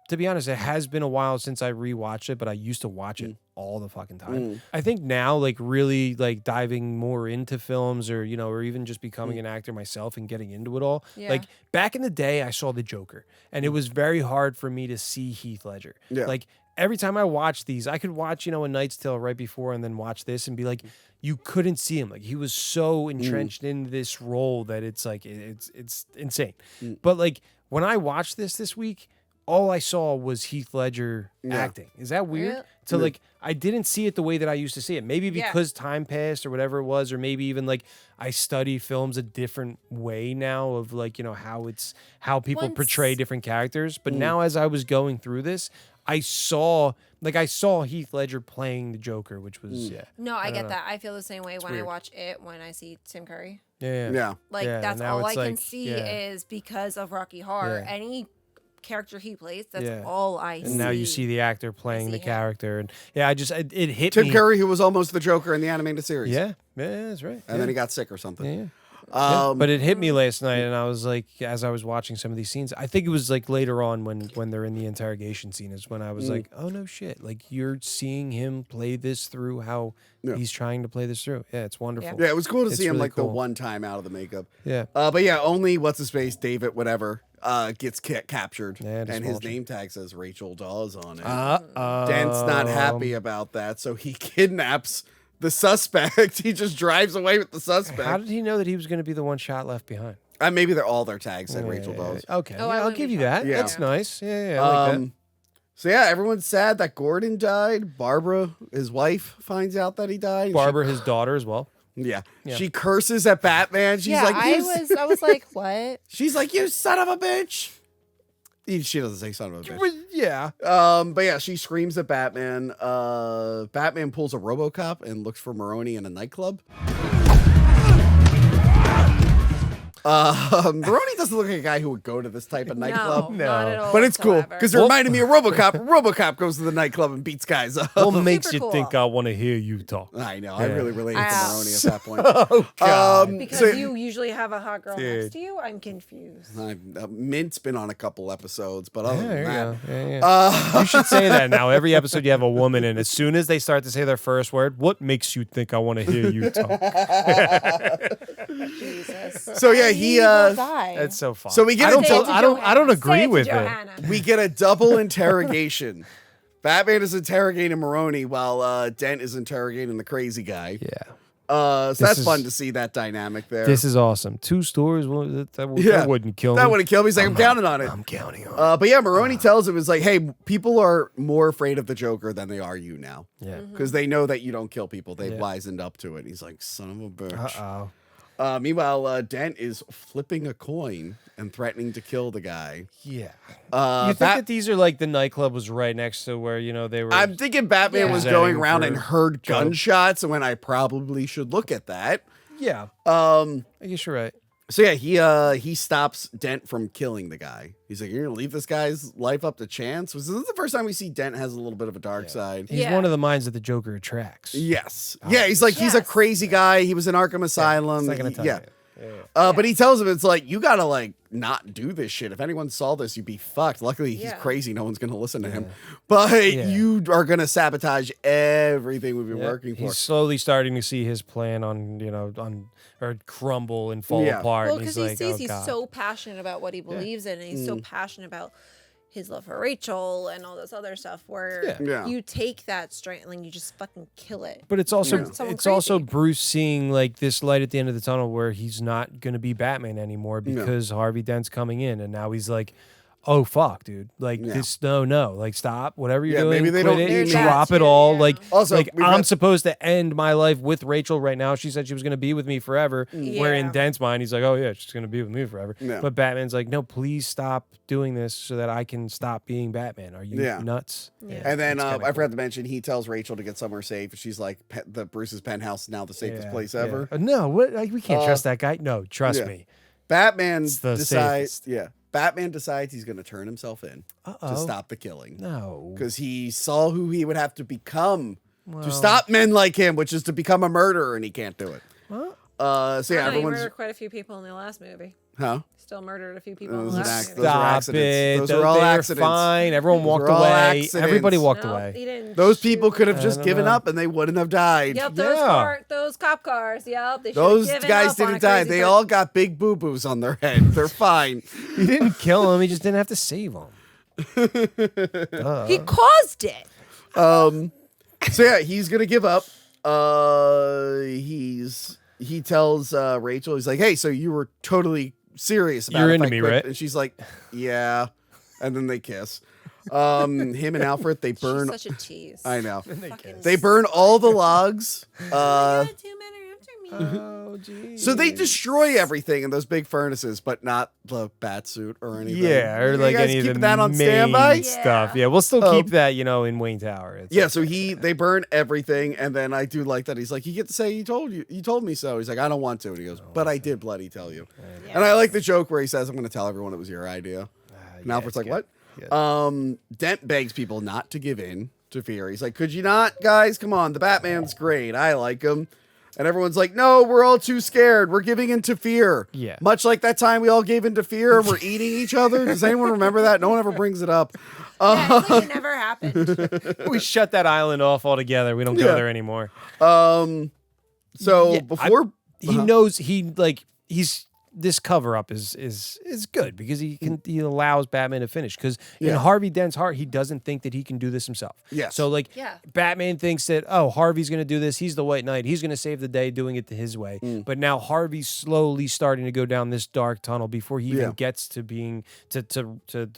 to be honest, it has been a while since I rewatched it, but I used to watch it all the fucking time. I think now, like really like diving more into films or, or even just becoming an actor myself and getting into it all. Yeah. Like back in the day, I saw The Joker and it was very hard for me to see Heath Ledger. Yeah. Like every time I watched these, I could watch, A Knight's Tale right before and then watch this and be like, you couldn't see him. Like he was so entrenched in this role that it's like, it's insane. But like when I watched this week, all I saw was Heath Ledger acting. Is that weird? Really? So like I didn't see it the way that I used to see it. Maybe because time passed or whatever it was, or maybe even like I study films a different way now of like, how people portray different characters. But now as I was going through this, I saw Heath Ledger playing the Joker, which was No, I get that. I feel the same way when I watch it, when I see Tim Curry. Yeah. Like, Yeah, that's now all I it's can like, see yeah. is because of Rocky Horror. Yeah. Any character he plays, that's Yeah. all I see. and now you see the actor playing see the him. character, and it hit Tim me. Curry, who was almost the Joker in the animated series. Yeah, that's right. And then he got sick or something. Yeah. But it hit me last night, and I was like, as I was watching some of these scenes, I think it was like later on when they're in the interrogation scene is when I was like, oh no shit, like you're seeing him play this through how he's trying to play this through. Yeah, it's wonderful. Yeah, it was cool to It's see him really like the cool. one time out of the makeup. Yeah. But yeah, only what's his face, David, whatever, gets captured, Yeah, and his Smallchin. name tag says Rachel Dawes on it. Uh-oh. Dent's not happy about that, so he kidnaps the suspect. He just drives away with the suspect. How did he know that he was going to be the one shot left behind? Maybe they're all their tags said Rachel Dawes. Okay, Oh, yeah, I I'll wouldn't give be you shocked. that. Yeah. That's nice. Yeah, I like that. So yeah, everyone's sad that Gordon died. Barbara, his wife, finds out that he died. and Barbara, his daughter, as well. Yeah. She curses at Batman. She's like, I "You was like, what? She's like, you son of a bitch. She doesn't say son of a bitch. Yeah. But yeah, she screams at Batman. Batman pulls a RoboCop and looks for Maroni in a nightclub. Maroni doesn't look like a guy who would go to this type of nightclub. No, not at all. But it's cool whatsoever. because it reminded me of RoboCop. RoboCop goes to the nightclub and beats guys up. What makes Super you cool. think I want to hear you talk? I know. I really related to Yeah. Maroni at that point. Oh God. Because so- you usually have a hot girl Dude. next to you, I'm confused. Mint's been on a couple episodes, but other There than you that, go. Yeah. You should say that now. Every episode you have a woman, and as soon as they start to say their first word, what makes you think I want to hear you talk? Jesus. So yeah, he will die. That's so fun. So we get I don't, into- I don't Say agree it to with it. Johanna. we get a double interrogation. Batman is interrogating Maroni while Dent is interrogating the crazy guy. Yeah. So that's is- fun to see that dynamic there. This is awesome. Two stories. Well, that Yeah. wouldn't kill me. That wouldn't kill me. He's like, I'm counting on it. I'm counting on it. But yeah, Maroni tells him, is like, hey, people are more afraid of the Joker than they are you now. Yeah. Because they know that you don't kill people. They've Yeah. wizened up to it. He's like, son of a bitch. Uh-oh. Meanwhile, Dent is flipping a coin and threatening to kill the guy. Yeah. Uh, You think that these are like the nightclub was right next to where, they were. I'm thinking Batman Yeah. was going Presenting around for and heard Joe. gunshots, and when I probably should look at that. Yeah. Um, I guess you're right. So yeah, he stops Dent from killing the guy. He's like, "You're gonna leave this guy's life up to chance." This is the first time we see Dent has a little bit of a dark side. He's one of the minds that the Joker attracts. Yes. Yeah, he's like he's a crazy guy. He was in Arkham Asylum. But he tells him it's like you gotta like not do this shit. If anyone saw this, you'd be fucked. Luckily, he's crazy. No one's gonna listen to him. But you are gonna sabotage everything we've been working for. He's slowly starting to see his plan or crumble and fall apart. Well, because he like, sees he's so passionate about what he believes in, and he's so passionate about his love for Rachel and all this other stuff. Where you take that strength and you just fucking kill it. But it's also Bruce seeing like this light at the end of the tunnel where he's not gonna be Batman anymore because Harvey Dent's coming in, and now he's like, oh fuck, dude! Like this, no, like stop, whatever you're doing. Maybe they quit don't it, need drop it all. Like, also, like I'm supposed to end my life with Rachel right now. She said she was going to be with me forever. Where in Dent's mind, he's like, oh yeah, she's going to be with me forever. But Batman's like, no, please stop doing this so that I can stop being Batman. Are you nuts? And then I forgot to mention, he tells Rachel to get somewhere safe. She's like, the Bruce's penthouse is now the safest place ever. No, what? Like, we can't trust that guy. No, trust me. Batman decides. Batman decides he's going to turn himself in to stop the killing. No. Because he saw who he would have to become to stop men like him, which is to become a murderer, and he can't do it. Well, so yeah, he everyone's... murdered quite a few people in the last movie. Huh? Still murdered a few people in the Those last movie. were accidents. Those were all accidents. Fine. Everyone walked away. Everybody walked away. He didn't Those people could have just given up, and they wouldn't have died. Yep, those cop cars. Yep, they those given guys up didn't die. They all got big boo-boos on their head. They're fine. He didn't kill him. He just didn't have to save him. He caused it. So yeah, he's gonna give up. He tells Rachel, he's like, "Hey, so you were totally serious about You're it. into me, right?" And she's like, "Yeah." And then they kiss. Him and Alfred, they burn. She's such a tease. I know. They burn all the logs. Oh, geez. So they destroy everything in those big furnaces, but not the bat suit or anything. Yeah, or like any of the that on main standby stuff. Yeah, we'll still keep that, in Wayne Tower. So they burn everything, and then I do like that. He's like, you get to say you told me so. He's like, I don't want to. And he goes, but I did bloody tell you. Yeah. And I like the joke where he says, I'm going to tell everyone it was your idea. And Alfred's like, what? Yeah. Dent begs people not to give in to fear. He's like, could you not, guys? Come on, the Batman's great. I like him. And everyone's like, no, we're all too scared. We're giving in to fear. Yeah. Much like that time we all gave in to fear and we're eating each other. Does anyone remember that? No one ever brings it up. It's like it never happened. We shut that island off altogether. We don't go there anymore. Before he knows he's this cover up is good because he allows Batman to finish because in Harvey Dent's heart he doesn't think that he can do this himself. Yeah. So Batman thinks that Harvey's going to do this. He's the White Knight. He's going to save the day doing it his way. But now Harvey's slowly starting to go down this dark tunnel before he even gets to being to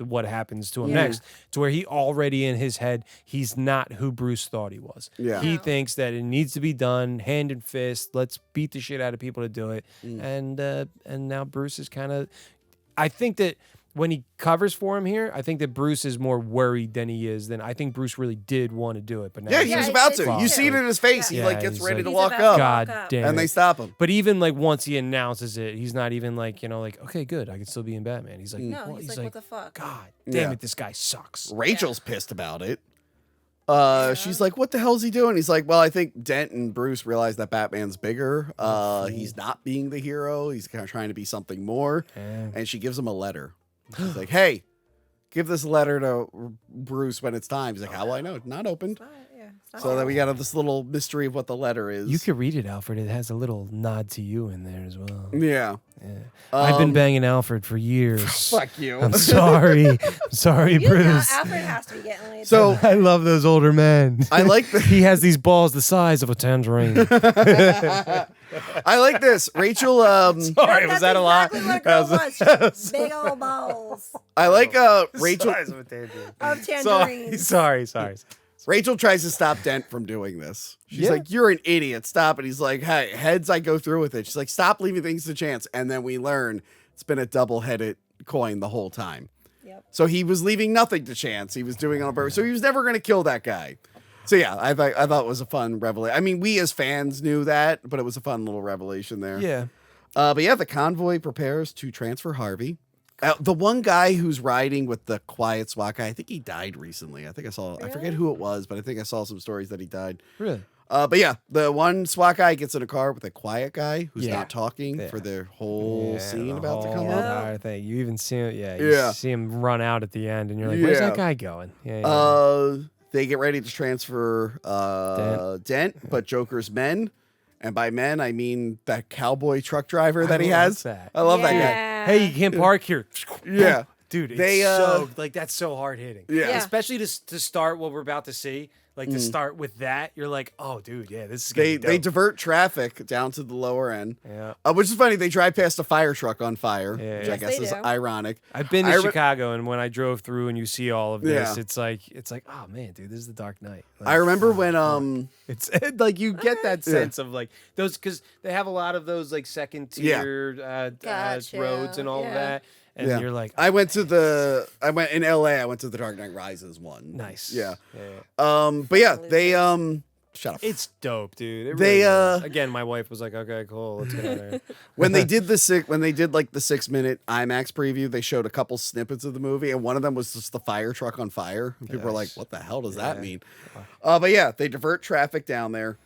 what happens to him next. To where he already in his head he's not who Bruce thought he was. Yeah. He thinks that it needs to be done hand and fist. Let's beat the shit out of people to do it. And now Bruce is kind of, I think that when he covers for him here, I think that Bruce is more worried than he is. I think Bruce really did want to do it, but now he was about to. You see it in his face. He gets ready to walk up. God damn and it. They stop him. But even once he announces it, he's not even okay, good, I can still be in Batman. He's like, no, he's like, what the fuck? God damn it, this guy sucks. Rachel's pissed about it. She's like, what the hell's he doing? He's like, well, I think Dent and Bruce realize that Batman's bigger. He's not being the hero. He's kind of trying to be something more. And she gives him a letter. She's like, hey, give this letter to Bruce when it's time. He's like, how will I know? Not opened. So then we got this little mystery of what the letter is. You could read it, Alfred. It has a little nod to you in there as well. Yeah. I've been banging Alfred for years. Fuck you. I'm sorry. I'm sorry, Bruce. Alfred has to be getting laid. So I love those older men. I like he has these balls the size of a tangerine. I like this. Rachel, sorry, was that a lot? Big old balls. I like Rachel. Of tangerines. Sorry. Rachel tries to stop Dent from doing this. She's like, you're an idiot. Stop it. He's like, hey, heads, I go through with it. She's like, stop leaving things to chance. And then we learn it's been a double-headed coin the whole time. Yep. So he was leaving nothing to chance. He was doing it on purpose. So he was never going to kill that guy. So yeah, I thought it was a fun revelation. I mean, we as fans knew that, but it was a fun little revelation there. Yeah. But yeah, the convoy prepares to transfer Harvey. The one guy who's riding with the quiet SWAT guy, I think he died recently. I forget who it was, but I think I saw some stories that he died. Really? But yeah, the one SWAT guy gets in a car with a quiet guy who's not talking for their whole scene about to come up. Entire thing. You even see him, you see him run out at the end, and you're like, where's that guy going? They get ready to transfer Dent, but Joker's men, and by men I mean that cowboy truck driver that he has. I love that guy. Hey, you can't park here. Yeah. Dude, it's that's so hard hitting. Yeah. Especially to start what we're about to see. Like to start with that, you're like, oh, dude, yeah, this is gonna be dope. They divert traffic down to the lower end. Yeah. Which is funny. They drive past a fire truck on fire, which I guess is do. ironic. I've been to Chicago, and when I drove through and you see all of this, it's like, oh man, dude, this is the Dark Knight. Like, I remember when it's like you get that sense of like those, because they have a lot of those like second tier roads and all of that. And you're like, I went in LA. I went to the Dark Knight Rises one. Nice. Yeah. But yeah, they shut up. It's dope, dude. It They really is. Again, my wife was like, okay, cool, let's go there. when they did the 6-minute IMAX preview, they showed a couple snippets of the movie, and one of them was just the fire truck on fire. And people were like, what the hell does that mean? But yeah, they divert traffic down there.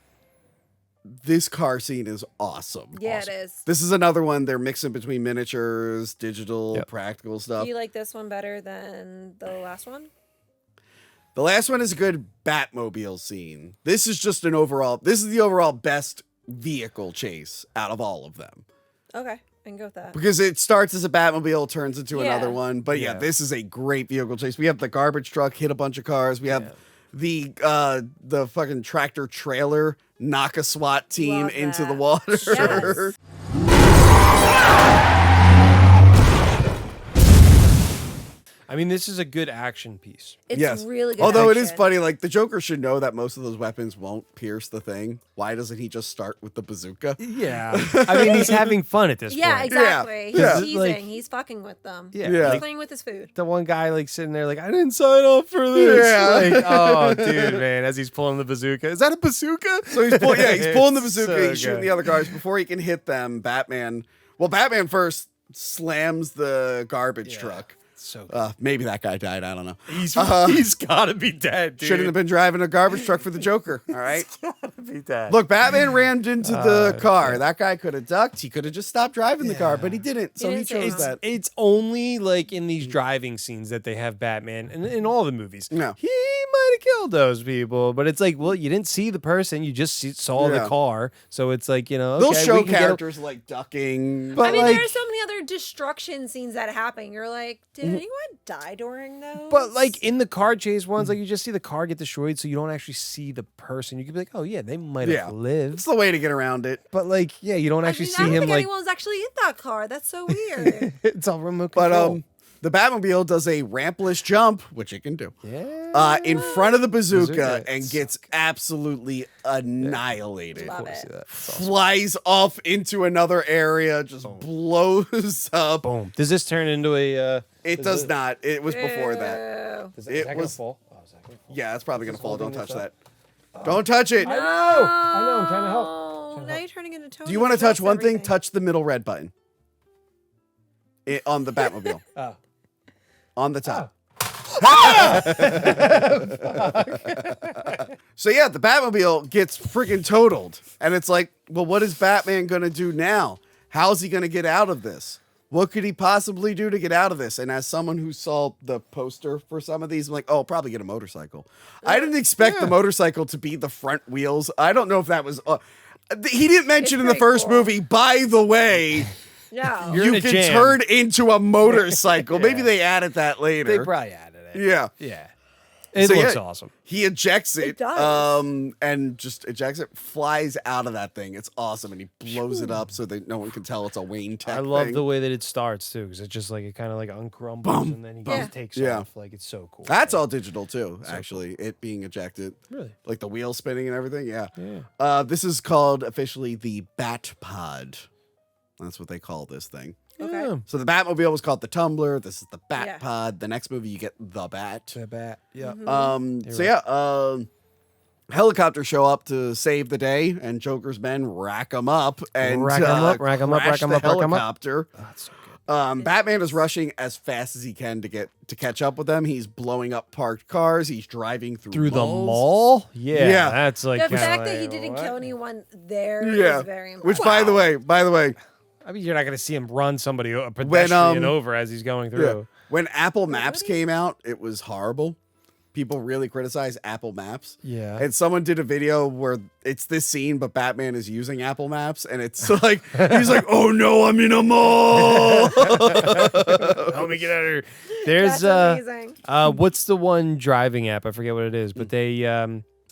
This car scene is awesome. Yeah, it is. This is another one. They're mixing between miniatures, digital, practical stuff. Do you like this one better than the last one? The last one is a good Batmobile scene. This is just this is the overall best vehicle chase out of all of them. Okay, I can go with that. Because it starts as a Batmobile, turns into another one. But yeah, this is a great vehicle chase. We have the garbage truck hit a bunch of cars. We have the fucking tractor trailer knock a SWAT team into the water. Yes. I mean, this is a good action piece. It's really good. Although action. it is funny, like the Joker should know that most of those weapons won't pierce the thing. Why doesn't he just start with the bazooka? Yeah. I mean, he's having fun at this point. Yeah, exactly. Yeah. He's teasing. Like, he's fucking with them. Yeah. He's playing with his food. The one guy like sitting there like, I didn't sign up for this. Yeah. Like, oh, dude, man, as he's pulling the bazooka. Is that a bazooka? So he's pulling the bazooka, So he's shooting good. the other cars. Before he can hit them, Batman first slams the garbage truck. So good. Maybe that guy died. I don't know. He's got to be dead, dude. Shouldn't have been driving a garbage truck for the Joker. All right. Gotta be dead. Look, Batman rammed into the car. That guy could have ducked. He could have just stopped driving the car, but he didn't. So he chose that. It's only like in these driving scenes that they have Batman, and in all the movies. No. He might have killed those people, but it's like, well, you didn't see the person, you just saw the car, so it's like, you know, They'll okay, show we can get characters like ducking. But I mean, like, there's so many other destruction scenes that happen. You're like, did anyone die during those? but like in the car chase ones, like you just see the car get destroyed, so you don't actually see the person. You could be like, oh yeah, they might have lived. It's the way to get around it. But like, yeah, you don't actually see I don't him think like. anyone was actually in that car. That's so weird. It's all remote control. But the Batmobile does a rampless jump, which it can do. Yeah. In front of the bazooka Bazooka. and gets absolutely annihilated. Love See it. that. It's awesome. Flies off into another area, just blows up. Boom. Does this turn into a? It does not. It was before that. Ew. Is It that was- gonna fall? Oh, is that gonna fall? Yeah, it's probably gonna fall. Don't holding touch this that. Don't touch it. I know. I'm trying to help. Oh, now you're turning into Tony. Do you want to touch one thing? Everything. Touch the middle red button. On the Batmobile. Oh. On the top. So yeah, the Batmobile gets freaking totaled. And it's like, well, what is Batman going to do now? How's he going to get out of this? What could he possibly do to get out of this? And as someone who saw the poster for some of these, I'm like, oh, probably get a motorcycle. I didn't expect the motorcycle to be the front wheels. I don't know if that was... he didn't mention It's in the pretty first cool. movie, by the way... No. You're in You a can jam. turn into a motorcycle. Maybe they added that later. They probably added it. Yeah. Yeah. It So, looks yeah, awesome. He ejects it, It does. and just ejects it, flies out of that thing. It's awesome, and he blows it up so that no one can tell it's a Wayne Tech I love thing. the way that it starts too, because it's just like it kind of like uncrumbles and then he just takes Yeah. off. Like it's so cool. That's all digital too, actually. It being ejected. Really? Like the wheel spinning and everything. Yeah. Yeah. This is called officially the Bat Pod. That's what they call this thing. Okay. Yeah. So the Batmobile was called the Tumbler. This is the Bat Yeah. Pod. The next movie you get the Bat. The bat. Yeah. So yeah, Helicopters show up to save the day, and Joker's men rack them up and Rack 'em up, crash the rack 'em up. helicopter. Oh, that's so good. Batman is rushing as fast as he can to catch up with them. He's blowing up parked cars. He's driving through The malls. mall? Yeah, Yeah. that's like The kinda fact that he like, didn't what? kill anyone there is Yeah, very impressive. which by the way, I mean, you're not going to see him run somebody, a pedestrian, over as he's going through. when Apple Maps came out, it was horrible. People really criticize Apple Maps. Yeah. And someone did a video where it's this scene, but Batman is using Apple Maps, and it's like he's like, "Oh no, I'm in a mall." Help me get out of here. There's That's amazing. what's the one driving app? I forget what it is, but they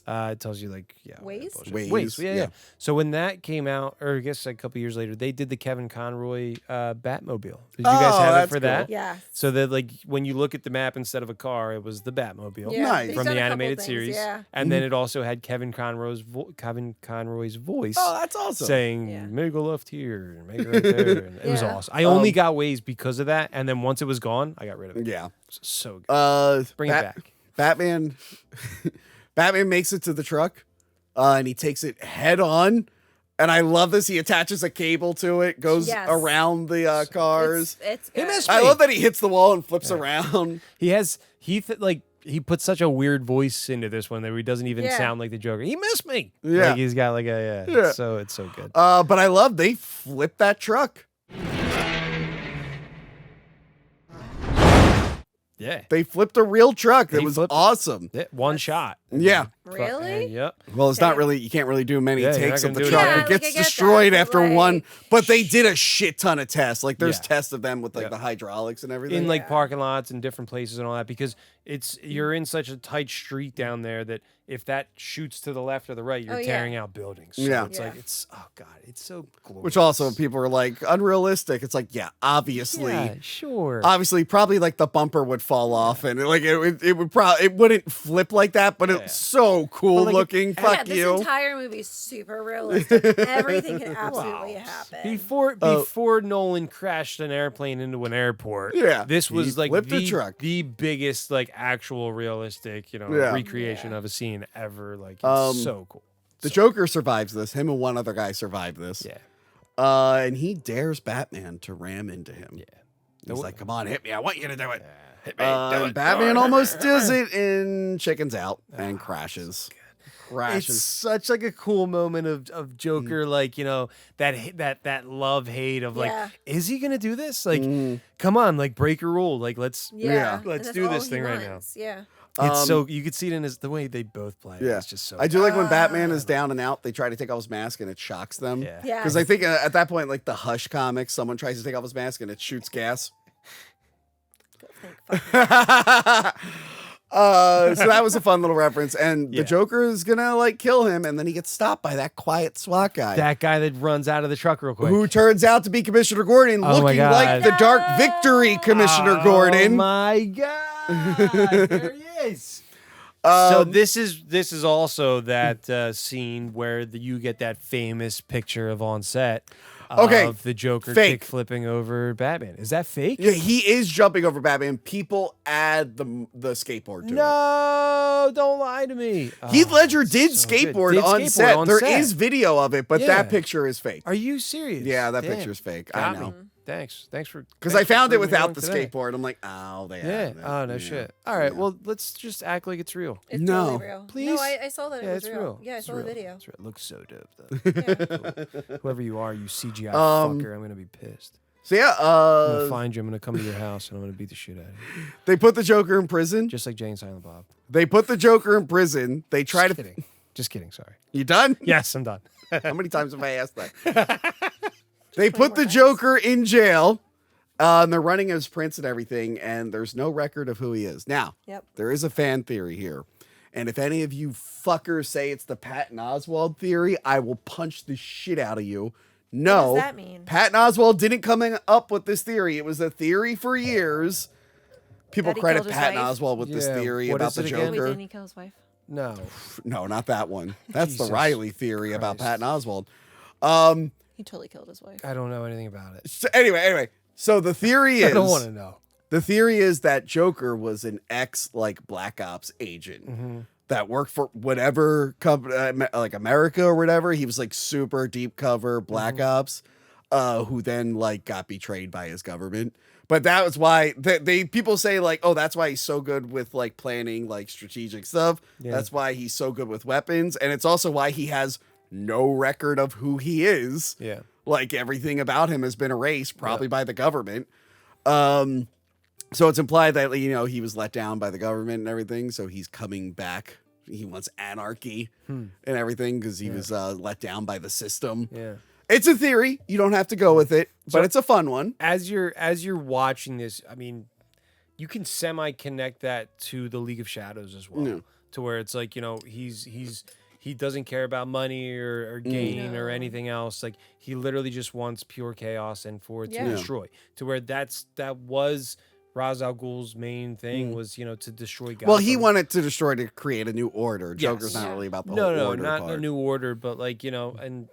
it tells you like Waze? bullshit. Waze, Yeah. yeah. So when that came out, or I guess a couple years later, they did the Kevin Conroy Batmobile. Did you guys Oh, have it that's for cool. that? Yeah. So that like when you look at the map instead of a car, it was the Batmobile. Yeah, Nice. they've From done the a couple animated things, series, Yeah. and then it also had Kevin Conroy's voice Oh, that's awesome. saying Yeah. "Make a left here, and make it right there." And it was Yeah. awesome. I only got Waze because of that, and then once it was gone, I got rid of it. Yeah. So good. Bring it back. Batman Batman makes it to the truck, and he takes it head on. And I love this. He attaches a cable to it, goes Yes. around the cars. It's He good. missed I me. love that he hits the wall and flips around. He put such a weird voice into this one that he doesn't even Yeah. sound like the Joker. He missed me. Yeah. Like he's got like a Yeah. it's so good. But I love they flip that truck. Yeah. They flipped a real truck. That He was flipped it. awesome. Yeah, one shot. Yeah. Really? Yep. Well, it's not Okay. really. You can't really do many Yeah, you're takes not of the gonna do truck. it. Yeah, It like, gets I get that, destroyed but, after like- one. But they did a shit ton of tests. Like there's Yeah. tests of them with like Yeah. the hydraulics and everything. In like Yeah. parking lots and different places and all that, because you're in such a tight street down there that if that shoots to the left or the right, you're Oh, yeah. tearing out buildings. So Yeah. it's Yeah. like oh god, it's so glorious. Which also people are like unrealistic. It's like obviously. yeah, sure. Obviously, probably like the bumper would fall off, and like it would probably it wouldn't flip like that, but it's so cool But, like, looking. Yeah, Fuck this you. entire movie is super realistic. Everything can absolutely happen. Before Nolan crashed an airplane into an airport, Yeah. this He was like flipped a truck. the biggest like actual realistic, Yeah. recreation of a scene ever. Like it's so cool. The Joker survives this. Him and one other guy survived this. Yeah. And he dares Batman to ram into him. Yeah. He's like, "Come on, hit me! I want you to do it." Hit me, do And it. Batman almost does it, and chickens out and crashes. It's such like a cool moment of Joker, like that love hate of like, Yeah. is he gonna do this? Like, come on, like break a rule, like let's. Yeah. Let's and that's do all this he thing right now. wants. Yeah. It's so you could see it in the way they both play. Yeah, It's just so. I do like when Batman is down and out. They try to take off his mask, and it shocks them. Yeah. Yeah. Because I think at that point, like the Hush comics, someone tries to take off his mask, and it shoots gas. So that was a fun little reference, and Yeah. the Joker is gonna like kill him, and then he gets stopped by that quiet SWAT guy, That guy that runs out of the truck real quick. who turns out to be Commissioner Gordon, Oh my looking God. like the Dark Victory Commissioner Gordon. Oh my god! There he is. So this is also that scene where you get that famous picture of on set Okay, of the Joker fake. kick flipping over Batman. Is that fake? Yeah, he is jumping over Batman. People add the skateboard to it. No, don't lie to me. Heath Oh, Ledger did so good. skateboard Did on skateboard set. on There set. is video of it, but Yeah. that picture is fake. Are you serious? Yeah, that Damn. picture's fake. Got I me. know. Thanks for Because I found it proving me wrong without the today. skateboard. I'm like, oh, they Yeah. have it. Oh no Yeah. shit. All right. Yeah. Well, let's just act like it's real. It's No. totally real. Please? No, I saw that Yeah, it was it's real. real. Yeah, I It's saw real. the video. It's real. It looks so dope though. Whoever you are, you CGI fucker, I'm gonna be pissed. So yeah, I'm gonna find you. I'm gonna come to your house and I'm gonna beat the shit out of you, they put the Joker in prison. just like Jay and Silent Bob. They put the Joker in prison. They try Just to. kidding. Just kidding. Sorry. You done? Yes, I'm done. How many times have I asked that? They put the Joker in jail. And they're running his prints and everything, and there's no record of who he is. Now, Yep. there is a fan theory here. And if any of you fuckers say it's the Patton Oswalt theory, I will punch the shit out of you. No. What does that mean? Patton Oswalt didn't come up with this theory. It was a theory for years. People That he credit killed his Patton wife? Oswalt with this Yeah, theory what about is the it again? Wait, Joker. didn't he kill his wife? No. No, not that one. That's the Jesus Riley theory about Christ. Patton Oswalt. He totally killed his wife. I don't know anything about it. So anyway. So the theory is I don't want to know. the theory is that Joker was an ex like Black Ops agent. that worked for whatever company, like America or whatever. He was like super deep cover Black Ops, who then like got betrayed by his government. But that was why they people say like, oh, that's why he's so good with like planning like strategic stuff. Yeah. That's why he's so good with weapons, and it's also why he has no record of who he is. Yeah. Like everything about him has been erased, probably by the government. So it's implied that, you know, he was let down by the government and everything. So he's coming back. He wants anarchy and everything because he was let down by the system. Yeah. It's a theory. You don't have to go with it, but it's a fun one. As you're watching this, I mean, you can semi connect that to the League of Shadows as well, to where it's like, you know, he doesn't care about money or gain or anything else. Like he literally just wants pure chaos and for it to destroy. To where that was Ra's al Ghul's main thing was, you know, to destroy Gotham. Well, he wanted to destroy to create a new order. Joker's not really about the whole order not part. a new order, but like, you know, and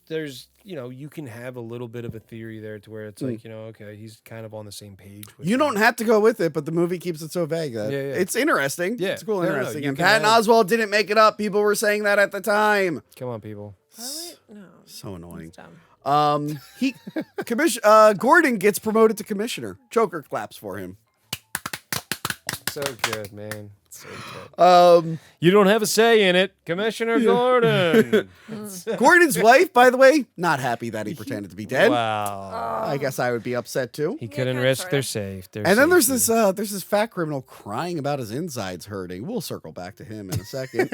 there's, you know, you can have a little bit of a theory there to where it's like, you know, okay, he's kind of on the same page. With You don't have to go with it, but the movie keeps it so vague that it's interesting. Yeah. It's cool, No, interesting. you And can Patton have- Oswalt didn't make it up. People were saying that at the time. Come on, people. No. So annoying. It's dumb. Gordon gets promoted to commissioner. Joker claps for him. So good, man. So good. You don't have a say in it, Commissioner Gordon. Gordon's wife, by the way, not happy that he pretended to be dead. Wow. I guess I would be upset too. He couldn't kinda, risk their sorta. safe. And then there's this fat criminal crying about his insides hurting. We'll circle back to him in a second.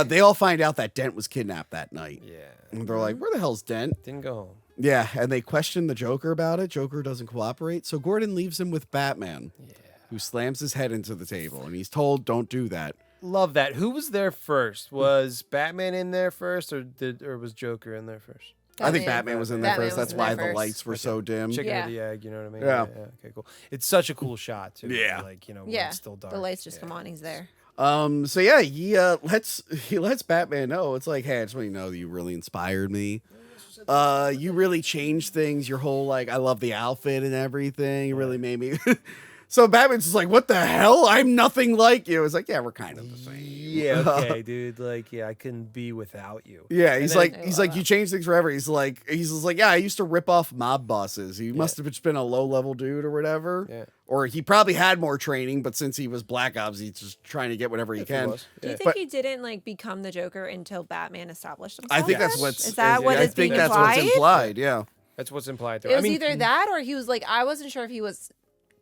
They all find out that Dent was kidnapped that night. Yeah. And they're like, where the hell's Dent? Didn't go home. Yeah, and they question the Joker about it. Joker doesn't cooperate, so Gordon leaves him with Batman, who slams his head into the table, and he's told, don't do that. Love that. Who was there first? Was Batman in there first, or was Joker in there first? I think Batman was in there Batman first. was That's in why there the first. lights were so dim. Chicken Yeah. or the egg, you know what I mean? Yeah. Okay, cool. It's such a cool shot too. Yeah. Like, you know, when Yeah. it's still dark. The lights just come on. He's there. So yeah, he lets Batman know. It's like, hey, I just want you to know that you really inspired me. You really changed things. Your whole like, I love the outfit and everything. It really made me. So Batman's just like, what the hell? I'm nothing like you. It's like, yeah, we're kind of the same. Yeah, okay, dude. Like, yeah, I couldn't be without you. Yeah, And he's then- like, you changed things forever. He's just like, yeah, I used to rip off mob bosses. He must have just been a low level dude or whatever. Yeah. Or he probably had more training, but since he was Black Ops, he's just trying to get whatever he If he can. was. Do you Yeah. think But- he didn't like become the Joker until Batman established himself? I think that's then? what's Is that what I is think being that's implied? what's implied. Yeah. That's what's implied there. It was either that or he was like, I wasn't sure if he was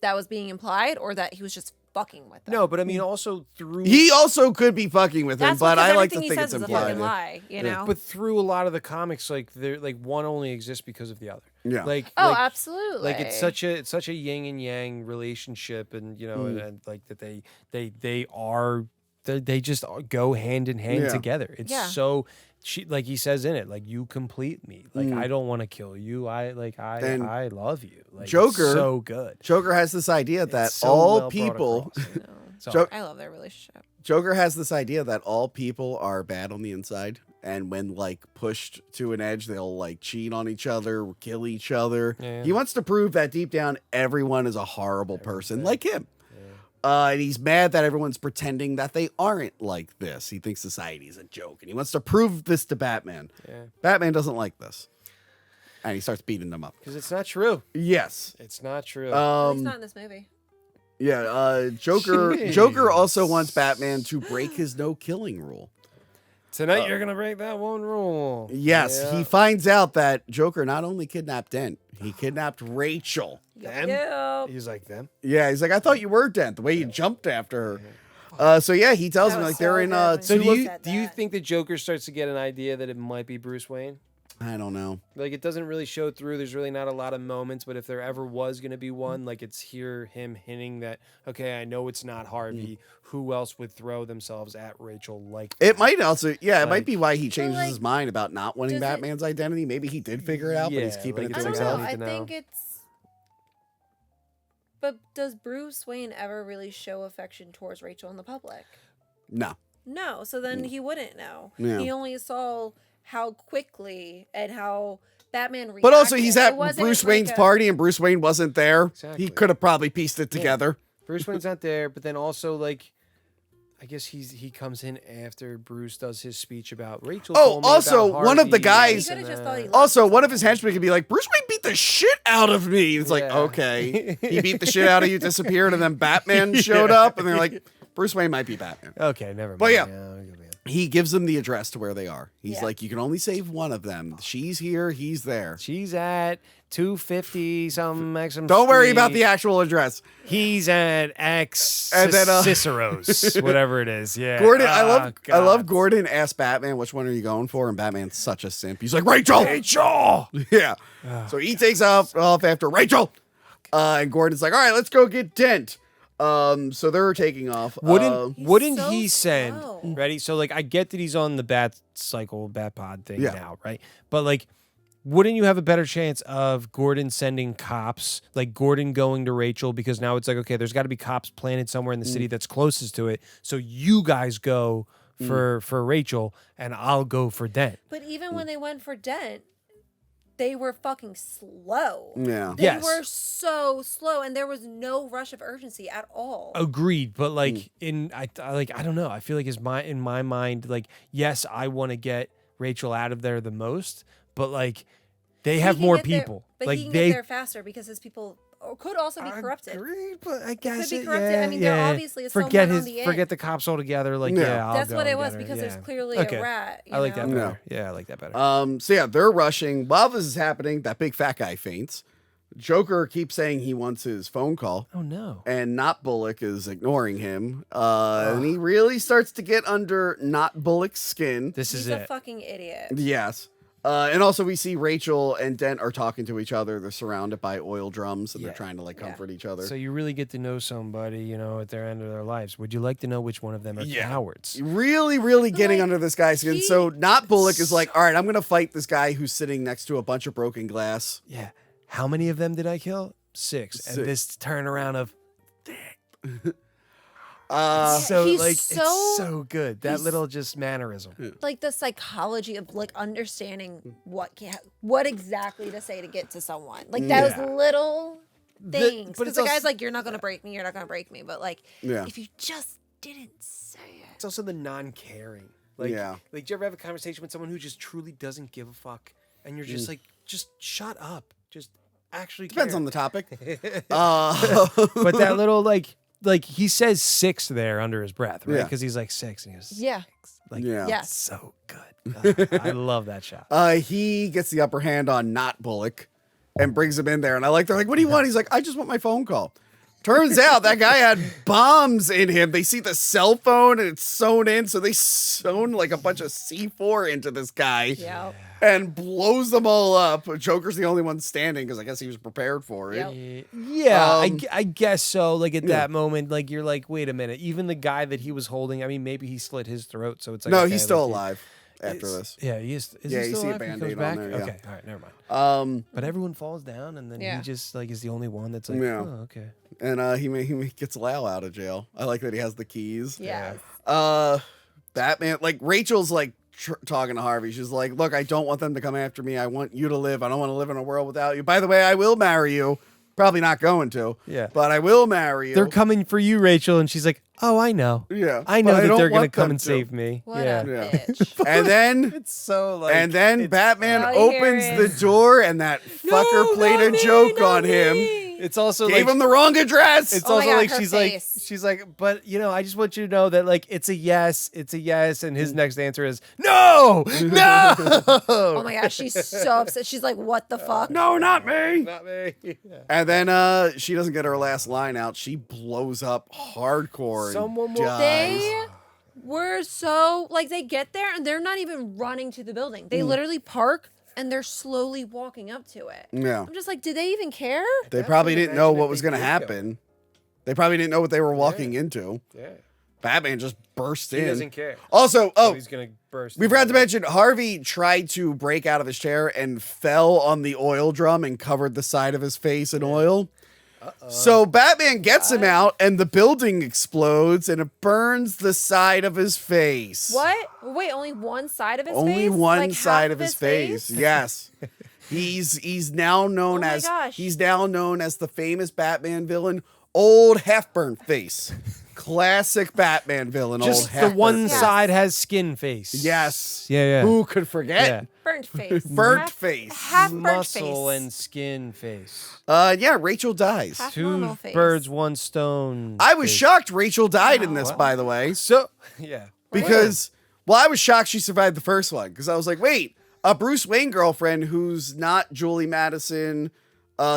that was being implied or that he was just fucking with them. No, but I mean, also through He also could be fucking with him, That's but because I like to everything think he it's says is a implied. fucking lie, you know? but through a lot of the comics, like they're like one only exists because of the other. Yeah. Like Oh, like, absolutely. Like it's such a yin and yang relationship, and you know, and like that they just go hand in hand Yeah. together. It's Yeah. so. Like he says in it, like you complete me. Like I don't want to kill you. And I love you. Like it's Joker- so good. Joker has this idea that It's so all well brought people across. No. So- Jo- I love their relationship. Joker has this idea that all people are bad on the inside, and when like pushed to an edge, they'll like cheat on each other, kill each other. Yeah. He wants to prove that deep down, everyone is a horrible person like him. And he's mad that everyone's pretending that they aren't like this. He thinks society is a joke, and he wants to prove this to Batman. Yeah. Batman doesn't like this, and he starts beating them up. Because it's not true. Yes. It's not true. He's not in this movie. Yeah. Joker. Jeez. Joker also wants Batman to break his no killing rule. Tonight you're gonna break that one rule. Yes, Yeah. he finds out that Joker not only kidnapped Dent, he kidnapped Rachel. Them? Yep. He's like them. Yeah, he's like, I thought you were Dent, the way you jumped after her. So yeah, he tells That me was like they're so in good when So he do you said do you that. think the Joker starts to get an idea that it might be Bruce Wayne? I don't know. Like it doesn't really show through. There's really not a lot of moments, but if there ever was going to be one, like it's him hinting that okay, I know it's not Harvey. Who else would throw themselves at Rachel like that? It might also, yeah, it might Like- be why he changes like, his mind about not wanting does it- Batman's identity. Maybe he did figure it out, but he's Yeah, keeping like it I to it's don't like, know. himself. I need I to know. think it's. But does Bruce Wayne ever really show affection towards Rachel in the public? No. No. So then he wouldn't know. Yeah. He only saw how quickly and how Batman reacted. But also, he's at It wasn't Bruce like Wayne's party, and Bruce Wayne wasn't there. Exactly. He could have probably pieced it together. Bruce Wayne's not there, but then also like I guess he comes in after Bruce does his speech about Rachel. Oh, told me also, about one of the Harvey guys- He could have just thought he loved Also, him one so of his much. henchmen could be like, Bruce Wayne beat the shit out of me. It's like, Yeah. okay. He beat the shit out of you, disappeared, and then Batman showed up, and they're like, Bruce Wayne might be Batman. Okay, never mind. But yeah. I'll give you that. He gives them the address to where they are. He's Yeah. like, you can only save one of them. She's here, he's there. She's at 250 some Maxim. Don't worry Street. about the actual address. He's at X And then, Cicero's, whatever it is. Yeah. Gordon, I Oh, love God. Gordon asked Batman, which one are you going for? And Batman's such a simp. He's like, Rachel! Rachel. Yeah. So he takes off after Rachel. And Gordon's like, all right, let's go get Dent. So they're taking off. Wouldn't so he send slow. ready? So like I get that he's on the Bat Pod thing Yeah. now, right? But like, wouldn't you have a better chance of Gordon sending cops, like Gordon going to Rachel, because now it's like, okay, there's got to be cops planted somewhere in the city that's closest to it. So you guys go for Rachel, and I'll go for Dent. But even when they went for Dent, they were fucking slow. Yeah. They Yes. were so slow, and there was no rush of urgency at all. Agreed, but like I don't know. I feel like in my mind, like yes, I want to get Rachel out of there the most, but like they He have can more get there- people. but like he can they get there faster because his people could also be corrupted. Agreed, but I could guess be corrupted. I mean, there obviously is forget someone on the forget end. the cops altogether. Like Yeah. yeah, I'll That's go what it and was get her, because yeah. there's clearly Okay. a rat. I like that know? better. Yeah, I like that better. So yeah, they're rushing. While this is happening, that big fat guy faints. Joker keeps saying he wants his phone call. Oh no. And Not Bullock is ignoring him. And he really starts to get under Not Bullock's skin. This He's is a it. fucking idiot. Yes. And also we see Rachel and Dent are talking to each other. They're surrounded by oil drums and they're trying to like comfort each other. So you really get to know somebody, you know, at their end of their lives. Would you like to know which one of them are cowards? Really, really getting like, under this guy's skin. So Not Bullock is like, all right, I'm going to fight this guy who's sitting next to a bunch of broken glass. Yeah. How many of them did I kill? 6. And this turnaround of so He's like so- it's so good. That he's- little just mannerism. Like the psychology of like understanding what exactly to say to get to someone. Like those little things. but Because it's the also- guy's like, you're not gonna break me. You're not gonna break me. But like, Yeah. if you just didn't say it. It's also the non-caring. Like, Yeah. like, do you ever have a conversation with someone who just truly doesn't give a fuck, and you're just like, just shut up, just actually Depends care. on the topic. But that little like he says 6 there under his breath, right? Yeah. Because he's like 6, and he goes, Yeah. like, Yeah. Yes. so good. I love that shot. He gets the upper hand on Not Bullock and brings him in there. And they're like, what do you want? He's like, I just want my phone call. Turns out that guy had bombs in him. They see the cell phone and it's sewn in. So they sewn like a bunch of C4 into this guy Yeah. and blows them all up. Joker's the only one standing because I guess he was prepared for it. Yep. Yeah, I guess so. Like at that moment, like you're like, wait a minute. Even the guy that he was holding, I mean, maybe he slit his throat. So it's like, No, okay, he's still like, alive after is- this. Yeah, he is. Is Yeah, he you still see a alive? He comes Band-Aid on back? there, yeah. Okay, all right, never mind. But everyone falls down, and then Yeah. he just like is the only one that's like, Yeah. oh, okay. And he gets Lau out of jail. I like that he has the keys. Yeah. Batman, like Rachel's like talking to Harvey. She's like, look, I don't want them to come after me. I want you to live. I don't want to live in a world without you. By the way, I will marry you. Probably not going to. Yeah. But I will marry you. They're coming for you, Rachel, and she's like, oh, I know. Yeah. I know but that don't they're gonna want come them and to. save me. What yeah. a Yeah. bitch. And then It's so like, and then Batman I hear opens it. the door and that fucker played a joke on him. it's also Gave like him the wrong address. it's Oh my also God, like her she's face. like, but you know, I just want you to know that like it's a yes, and his next answer is no, no. Oh my gosh, she's so upset. She's like, what the fuck? no, not me. Not me. And then she doesn't get her last line out. She blows up hardcore. and Someone will- dies. They were so like they get there and they're not even running to the building. They literally park and they're slowly walking up to it. Yeah. I'm just like, did they even care? They probably didn't know imagine what if was they going to did go. happen. They probably didn't know what they were walking into. Yeah. Batman just burst He in. doesn't care. Also, So he's gonna burst. we forgot to mention Harvey tried to break out of his chair and fell on the oil drum and covered the side of his face in oil. So Batman gets him out and the building explodes and it burns the side of his face. What? Wait, only one side of his face? Only one Like, side half of his face. Yes. He's now known Oh my as gosh. he's now known as the famous Batman villain, Old Half-Burnt Face. Classic Batman villain. Just old the half one burnt face. side has skin face. Yes. Yeah. Who could forget? Yeah. Burnt face. Burnt face. Half burnt Muscle face. and skin face. Yeah, Rachel dies. Half Two normal face. birds, one stone. I was face. shocked Rachel died in this, by the way. So, yeah. Because, well, I was shocked she survived the first one. Because I was like, wait, a Bruce Wayne girlfriend who's not Julie Madison,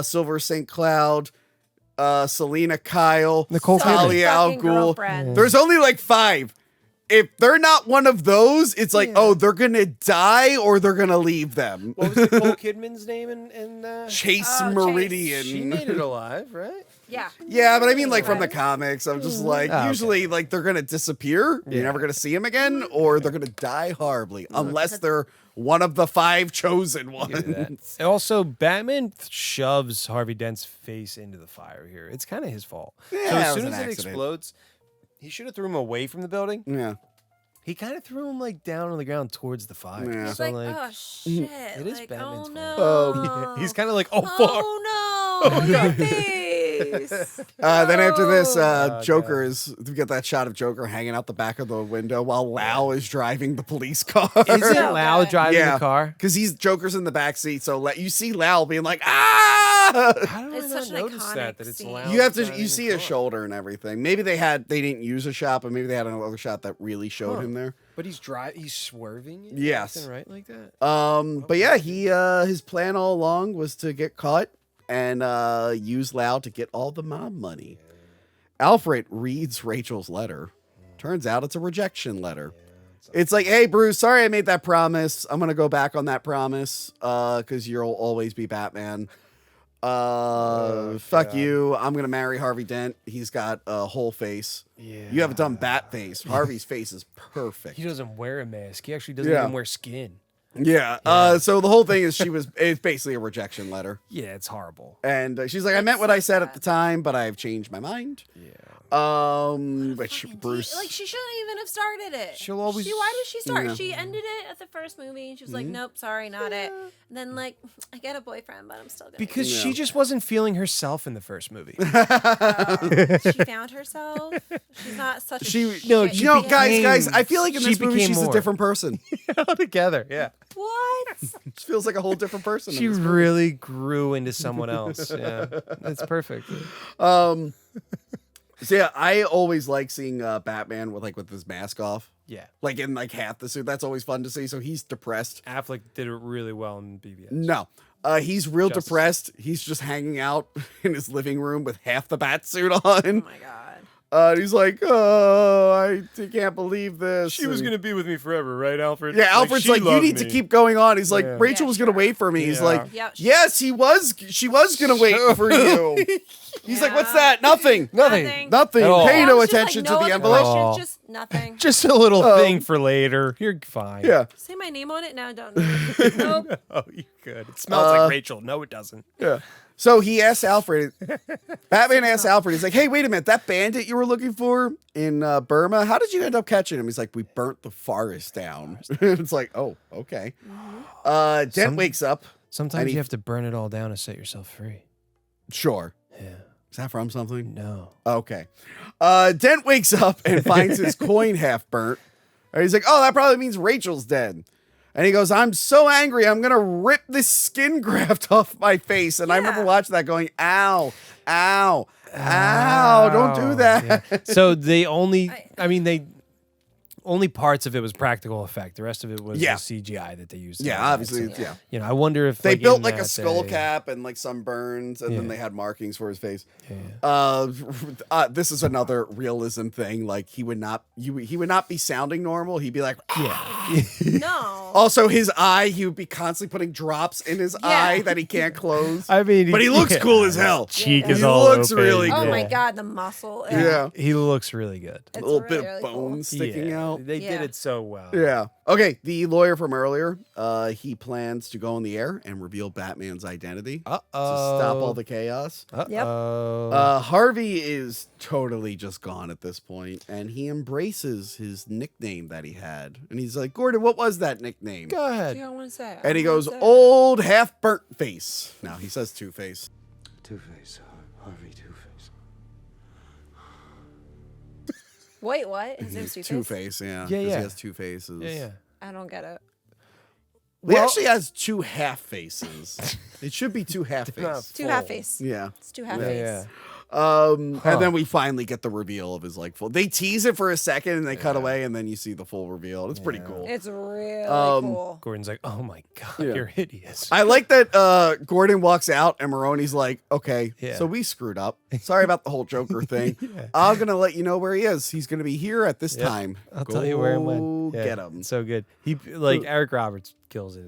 Silver St. Cloud, Selena Kyle, Nicole Talia al Fucking Ghul. girlfriend. There's only like 5. If they're not one of those, it's like, oh, they're going to die or they're going to leave them. What was Nicole Kidman's name in Chase Oh, Chase. Meridian. She made it alive, right? Yeah. Yeah, but I mean, like from the comics, I'm just like, Oh, okay. usually, like they're gonna disappear. Yeah. You're never gonna see them again, or they're gonna die horribly, unless they're one of the 5 chosen ones. And also, Batman shoves Harvey Dent's face into the fire here. It's kind of his fault. Yeah, so it as was soon an as it accident. explodes, he should have threw him away from the building. Yeah, He kind of threw him like down on the ground towards the fire. Yeah. He's So like, like, oh shit. It is like, Batman's oh fault. no. he's kind of like, oh fuck. Oh no. Your face. Then after this, Oh, Joker is we get that shot of Joker hanging out the back of the window while Lau is driving the police car. Is it So Lau good. driving Yeah. the car? Because Joker's in the back seat, so you see Lau being like, ah! How do It's I such not an notice iconic that it's scene. Lau You have to, driving you the see car? his shoulder and everything. Maybe they didn't use a shot, but maybe they had another shot that really showed him there. But he's swerving. it Yes. left and right like that. But yeah, his plan all along was to get caught and use Lau to get all the mob money. Alfred reads Rachel's letter. Turns out it's a rejection letter. It's like, hey, Bruce, sorry I made that promise. I'm going to go back on that promise because you'll always be Batman. Fuck you. I'm going to marry Harvey Dent. He's got a whole face. Yeah. You have a dumb bat face. Harvey's face is perfect. He doesn't wear a mask. He actually doesn't Yeah. even wear skin. Yeah. So the whole thing is it's basically a rejection letter. Yeah, it's horrible. And she's like, I meant what I said at the time, but I've changed my mind. Yeah. Which Bruce. Like she shouldn't even have started it. She'll always- Why did she start? Yeah. She ended it at the first movie. And she was like, nope, sorry, not it. And then like, I get a boyfriend, but I'm still gonna. Because Yeah. she just wasn't feeling herself in the first movie. She found herself. She's not such a No, shit she No, bitch. guys, I feel like in she this movie became she's a more. different person. Together, yeah. What? She feels like a whole different person. She in this movie. really grew into someone else. Yeah, that's perfect. So yeah, I always like seeing Batman with his mask off, Yeah, like in like half the suit. That's always fun to see. So he's depressed. Affleck did it really well in BBS. No. He's real Justice. depressed. He's just hanging out in his living room with half the bat suit on. Oh my god. And he's like, oh, I can't believe this. She was And- gonna be with me forever, right, Alfred? Yeah, Alfred's like, you need to keep going on. He's like, Yeah. Rachel Yeah, was gonna sure. wait for me. He's Yeah. like, Yeah, sure. yes, she was gonna wait for you. He's like, what's that? Nothing. Nothing. Nothing. At all. Pay Yeah, no it was just, attention like, to no the other envelope. Oh. questions, just nothing. Just a little thing for later. You're fine. Yeah. Say my name on it now. Don't. Nope. Oh, you could. It smells like Rachel. No, it doesn't. Yeah. So he asks Alfred, Batman asks Alfred, he's like, hey, wait a minute, that bandit you were looking for in Burma, how did you end up catching him? He's like, we burnt the forest down. It's like, oh, okay. Dent wakes up. Sometimes And he- you have to burn it all down to set yourself free. Sure. Yeah. Is that from something? No. Okay. Dent wakes up and finds his coin half burnt. And he's like, oh, that probably means Rachel's dead. And he goes, I'm so angry, I'm going to rip this skin graft off my face. And I remember watching that going, ow, ow, ow, don't do that. Yeah. So they only, only parts of it was practical effect. The rest of it was Yeah. the CGI that they used. Yeah, obviously, yeah. You know, I wonder if They like, built in like a that skull they- cap and like some burns, and then Yeah. they had markings for his face. Yeah. This is another realism thing. Like he would not be sounding normal. He'd be like, No. also his eye, he would be constantly putting drops in his eye that he can't close. I mean, But he looks cool as hell. Cheek He is all looks open. really Oh good. my god, the muscle. Yeah. He looks really good. It's A little really, bit of really cool. bone sticking Yeah, out. They did Yeah. it so well. Yeah. Okay. The lawyer from earlier, he plans to go in the air and reveal Batman's identity to stop all the chaos. Uh-oh. Harvey is totally just gone at this point, and he embraces his nickname that he had. And he's like, Gordon, what was that nickname? Go ahead. I want to say. And he goes, old half burnt face. Now he says Two-Face. Two-Face, Harvey Two-Face. Wait, what? His name's Two-Face? Two-Face, yeah. Yeah, 'cause yeah. He has two faces. Yeah. I don't get it. He actually has two half faces. It should be two half faces. Two half face. Yeah. It's two half face. Yeah. And then we finally get the reveal of his like full. They tease it for a second and they cut away, and then you see the full reveal. It's pretty cool. It's really cool. Gordon's like, oh my God, you're hideous. I like that Gordon walks out and Maroni's like, okay, Yeah. so we screwed up. Sorry about the whole Joker thing. I'm going to let you know where he is. He's going to be here at this time. I'll tell you where and when. Go get him. So good. He like Eric Roberts kills it.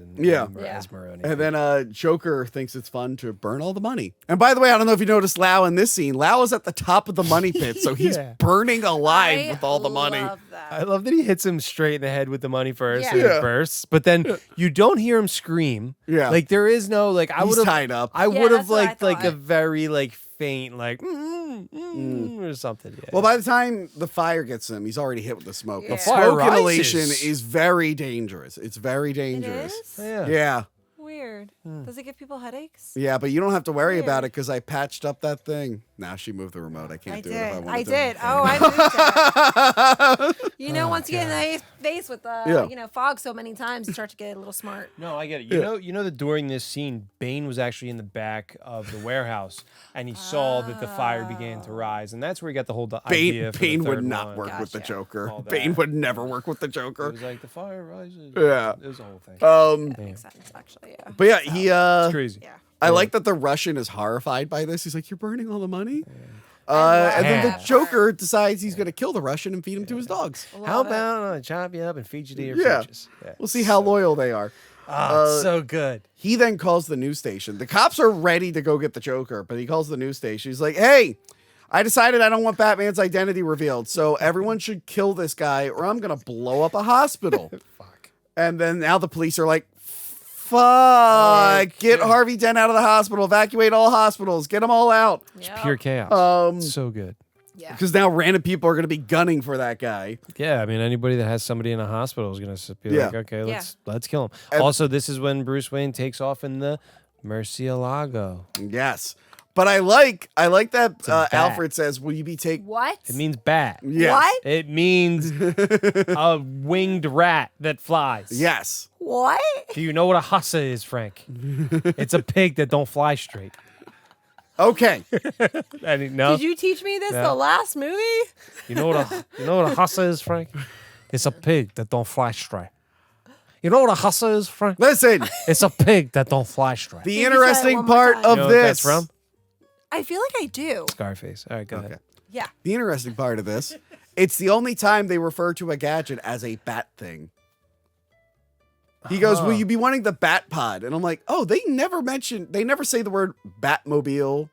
As Maroni. And then Joker thinks it's fun to burn all the money. And by the way, I don't know if you noticed Lau in this scene. Lau is at the top of the money pit, so he's burning alive with all the money. Love that. I love that he hits him straight in the head with the money first Yeah. and it bursts, but then you don't hear him scream. Yeah. Like there is no like I He's would have tied up. I Yeah, would have that's what I liked like a thought. very like faint like or something. Yeah. Well, by the time the fire gets him, he's already hit with the smoke. Yeah. The The fire smoke inhalation rises. is very dangerous. It's very It dangerous. is? yeah. Yeah. Weird. Does it give people headaches? Yeah, but you don't have to worry about Weird. it because I patched up that thing. Now she moved the remote. I can't I do it if I did. want I to. did. Oh, I moved it. You know, once you get in the face with the fog so many times, you start to get a little smart. No, I get it. You know that during this scene, Bane was actually in the back of the warehouse, and he saw that the fire began to rise, and that's where he got the whole idea. For Bane the would third not one. work with the Gotcha. Joker. All that. Bane would never work with the It Joker. was like the fire rises. Yeah. It was the whole thing. That makes sense, actually. Yeah. But yeah, he it's crazy. Yeah. I like that the Russian is horrified by this. He's like, "You're burning all the money," and then the Yeah. Joker decides he's going to kill the Russian and feed him to his dogs. How Love it. about I chop you up and feed you to your Yeah. purchase? Yeah. We'll see how loyal they are. Oh, so good. He then calls the news station. The cops are ready to go get the Joker, but he calls the news station. He's like, "Hey, I decided I don't want Batman's identity revealed, so everyone should kill this guy, or I'm going to blow up a hospital." Fuck. And then now the police are like, "Fuck! Get Harvey Dent out of the hospital. Evacuate all hospitals. Get them all out." Yep. Pure chaos. So good. Yeah. Because now random people are going to be gunning for that guy. Yeah, I mean anybody that has somebody in a hospital is gonna be Yeah. like, okay, Yeah. let's kill him. And- Also, this is when Bruce Wayne takes off in the Murcielago. Yes. But I like that a bat. Alfred says, "Will you be What? It means bat. Yes. What? It means a winged rat that flies. Yes. What? Do you know what a hussa is, Frank? It's a pig that don't fly straight. Okay. No, Did you teach me this Yeah. the last movie? you know what a hussa is, Frank? It's a pig that don't fly straight. You know what a hussa is, Frank? Listen, It's a pig that don't fly straight. the Can you say it interesting one more part time? of You know what this. that's from? I feel like I do. Scarface. All right, go ahead. Yeah. The interesting part of this, it's the only time they refer to a gadget as a bat thing. He goes, "Will you be wanting the Bat Pod?" And I'm like, "Oh, they never say the word Batmobile.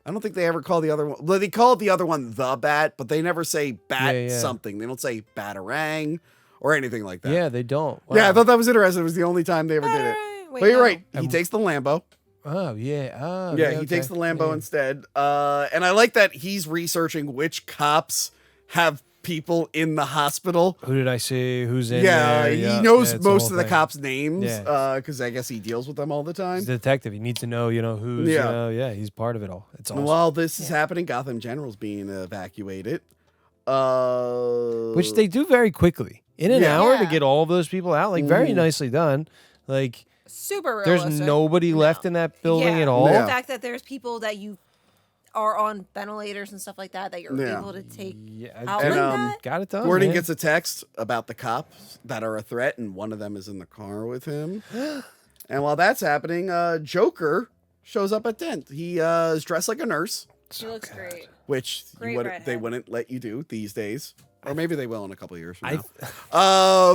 I don't think they ever call the other one. Well, they call the other one the Bat, but they never say Bat Yeah. something. They don't say Batarang or anything like that. Yeah, they don't. Yeah, I Wow. thought that was interesting. It was the only time they ever did it. Wait, But you're no. right. He takes the Lambo. Oh yeah. Oh Yeah, okay. he takes the Lambo instead. And I like that he's researching which cops have people in the hospital. Who did I see? Who's in Yeah, there? he Yeah, knows yeah, it's the most whole of the thing. cops' names Yeah. because I guess he deals with them all the time. He's a detective. He needs to know, who's. Yeah. Yeah, he's part of it all. It's awesome. And while this is happening, Gotham General's being evacuated. Which they do very quickly. In an hour to Yeah. get all of those people out, like very nicely done. Like Super there's realistic. nobody left in that building at all. Yeah. The fact that there's people that you are on ventilators and stuff like that you're Yeah. able to take Yeah, out And, like um, that. got it done. Gordon man. gets a text about the cops that are a threat, and one of them is in the car with him. And while that's happening, Joker shows up at Dent. He is dressed like a nurse, She looks great. which Great they redhead. wouldn't let you do these days. Or maybe they will in a couple of years from I- now.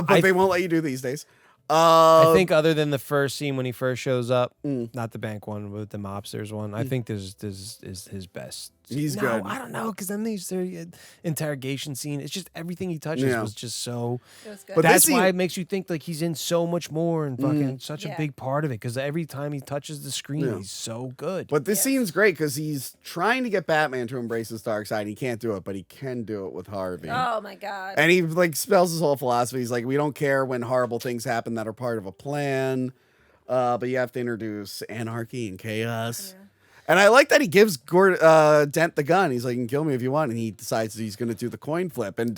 But I- they won't let you do these days. I think other than the first scene when he first shows up, Mm. not the bank one, but the mobsters one, I think this is his best. He's no, good. I don't know, because then there's the interrogation scene. It's just everything he touches Yeah. was just so. It was good. But That's this why scene- it makes you think like he's in so much more and fucking such a Yeah. big part of it. Because every time he touches the screen, Yeah. he's so good. But this Yes. scene's great because he's trying to get Batman to embrace his dark side. He can't do it, but he can do it with Harvey. Oh my god. And he like spells his whole philosophy. He's like, we don't care when horrible things happen that are part of a plan, but you have to introduce anarchy and chaos. And I like that he gives Dent the gun. He's like, you can kill me if you want. And he decides he's going to do the coin flip. And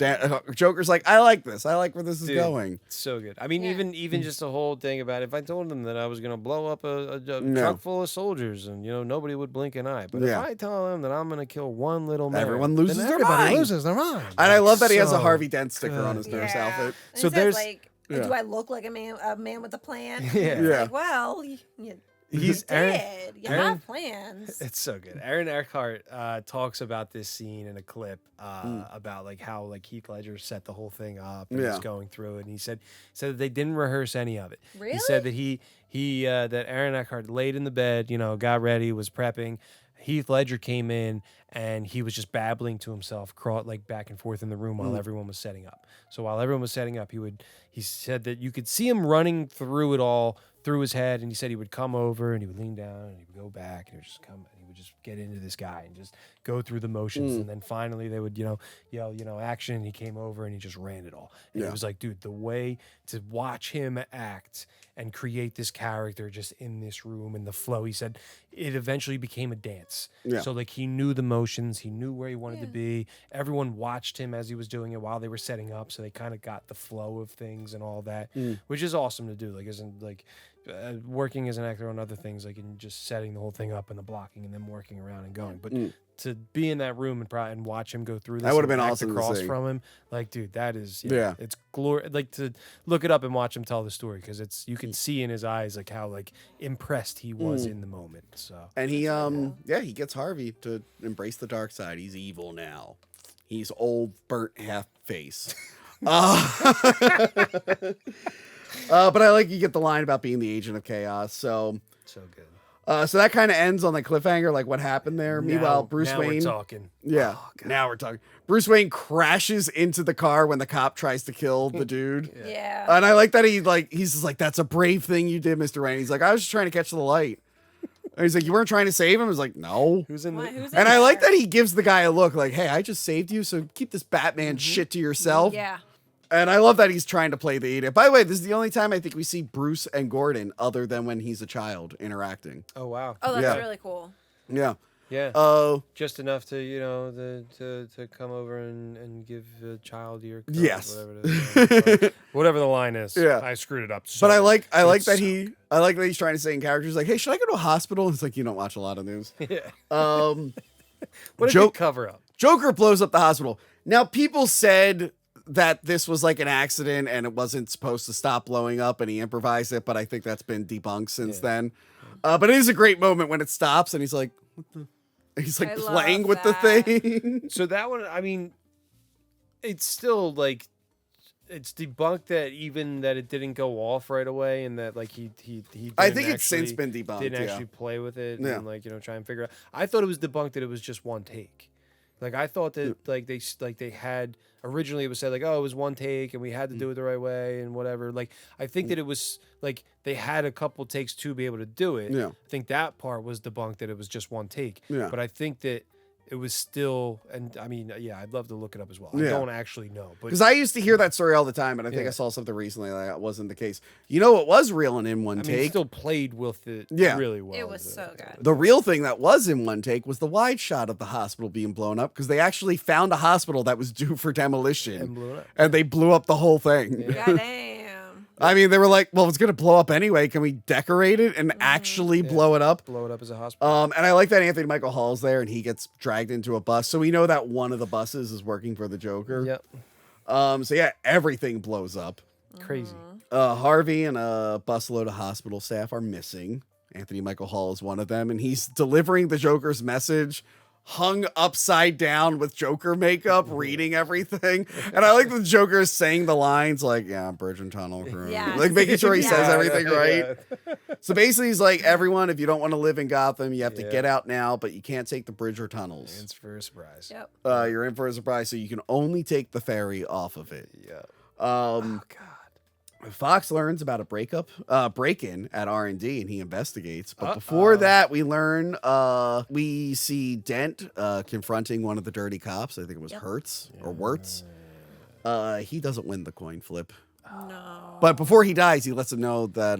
Joker's like, I like this. I like where this is going. So good. I mean, Yeah. even just the whole thing about if I told them that I was going to blow up a truck full of soldiers and, nobody would blink an eye. But if I tell them that I'm going to kill one little man, everyone loses then their everybody mind. loses their mind. And I love that he has a So Harvey Dent sticker on his nurse outfit. And So it says, there's- like, do I look like a man with a plan? Yeah. Yeah. Like, well, you He's did. You Aaron- have plans. It's so good. Aaron Eckhart talks about this scene in a clip about like how like Heath Ledger set the whole thing up and was going through it. And he said that they didn't rehearse any of it. Really? He said that that Aaron Eckhart laid in the bed, got ready, was prepping. Heath Ledger came in and he was just babbling to himself, like back and forth in the room while everyone was setting up. So while everyone was setting up, he said that you could see him running through it all through his head, and he said he would come over and he would lean down and he would go back and he would just come and he would just get into this guy and just go through the motions, and then finally they would yell action, and he came over and he just ran it all. And it was like, dude, the way to watch him act and create this character just in this room and the flow, he said it eventually became a dance. So like he knew the motions, he knew where he wanted to be. Everyone watched him as he was doing it while they were setting up, so they kind of got the flow of things and all that, which is awesome to do. Like, isn't like working as an actor on other things, like in just setting the whole thing up and the blocking and then working around and going. But to be in that room and watch him go through this, That would have and been act awesome to across see. from him, like, dude, that is it's glory. Like, to look it up and watch him tell the story, because you can see in his eyes like how like impressed he was in the moment. So And he he gets Harvey to embrace the dark side. He's evil now. He's old, burnt half face. But I like you get the line about being the agent of chaos. So good. so that kind of ends on the cliffhanger, like what happened there. Meanwhile, Bruce now Wayne. we're talking. Yeah. Now we're talking. Bruce Wayne crashes into the car when the cop tries to kill the dude. Yeah. And I like that he's just like, that's a brave thing you did, Mr. Wayne. He's like, I was just trying to catch the light. And he's like, you weren't trying to save him? I was like, no. Who's in the? Who's And in I like there? that he gives the guy a look like, hey, I just saved you, so keep this Batman shit to yourself. Yeah. And I love that he's trying to play the idiot. By the way, this is the only time I think we see Bruce and Gordon other than when he's a child interacting. Oh wow. Oh, that's Yeah. really cool. Yeah. Yeah. Oh, Just enough to to come over and give a child your coat, Yes. whatever it is. Whatever the line is. Yeah. I screwed it up. but I like It's that so- I like that he's trying to say in character, he's like, hey, should I go to a hospital? It's like, you don't watch a lot of news. Yeah. Joke- What a good cover up. Joker blows up the hospital. Now, people said that this was like an accident and it wasn't supposed to stop blowing up and he improvised it, but I think that's been debunked since then. But it is a great moment when it stops and he's like, what the? He's like I playing love with the that. thing. So that one, I mean, it's still like it's debunked that even that it didn't go off right away, and that like he I didn't think it's since actually- been debunked. didn't Yeah. actually play with it Yeah. and like try and figure out. I thought it was debunked that it was just one take. Like I thought that like they had originally it was said like, oh, it was one take and we had to do it the right way and whatever. Like I think that it was like they had a couple takes to be able to do it. Yeah. I think that part was debunked that it was just one take. Yeah. But I think that it was still, and I mean, yeah, I'd love to look it up as well. Yeah. I don't actually know, but Because I used to hear that story all the time, and I think Yeah. I saw something recently that wasn't the case. You know what was real and in one I mean, it take? still played with it Yeah. really well. It was so good. The real thing that was in one take was the wide shot of the hospital being blown up, because they actually found a hospital that was due for demolition. And blew it up. And they blew up the whole thing. Goddamn. I mean, they were like, well, it's going to blow up anyway. Can we decorate it and actually blow it up? Blow it up as a hospital. And I like that Anthony Michael Hall's there and he gets dragged into a bus. So we know that one of the buses is working for the Joker. Yep. So yeah, everything blows up. Crazy. Harvey and a busload of hospital staff are missing. Anthony Michael Hall is one of them, and he's delivering the Joker's message hung upside down with Joker makeup, reading everything. And I like the Joker is saying the lines like, yeah, bridge and tunnel crew. Yes. Like making sure he Yeah. says everything right. Yeah. So basically he's like, everyone, if you don't want to live in Gotham, you have to Yeah. get out now, but you can't take the bridge or tunnels. It's for a surprise. Yep. You're in for a surprise, so you can only take the ferry off of it. Yeah. Oh God. Fox learns about a break-in at R&D, and he investigates. But before that, we see Dent confronting one of the dirty cops. I think it was Hertz or Wirtz. He doesn't win the coin flip. No. But before he dies, he lets him know that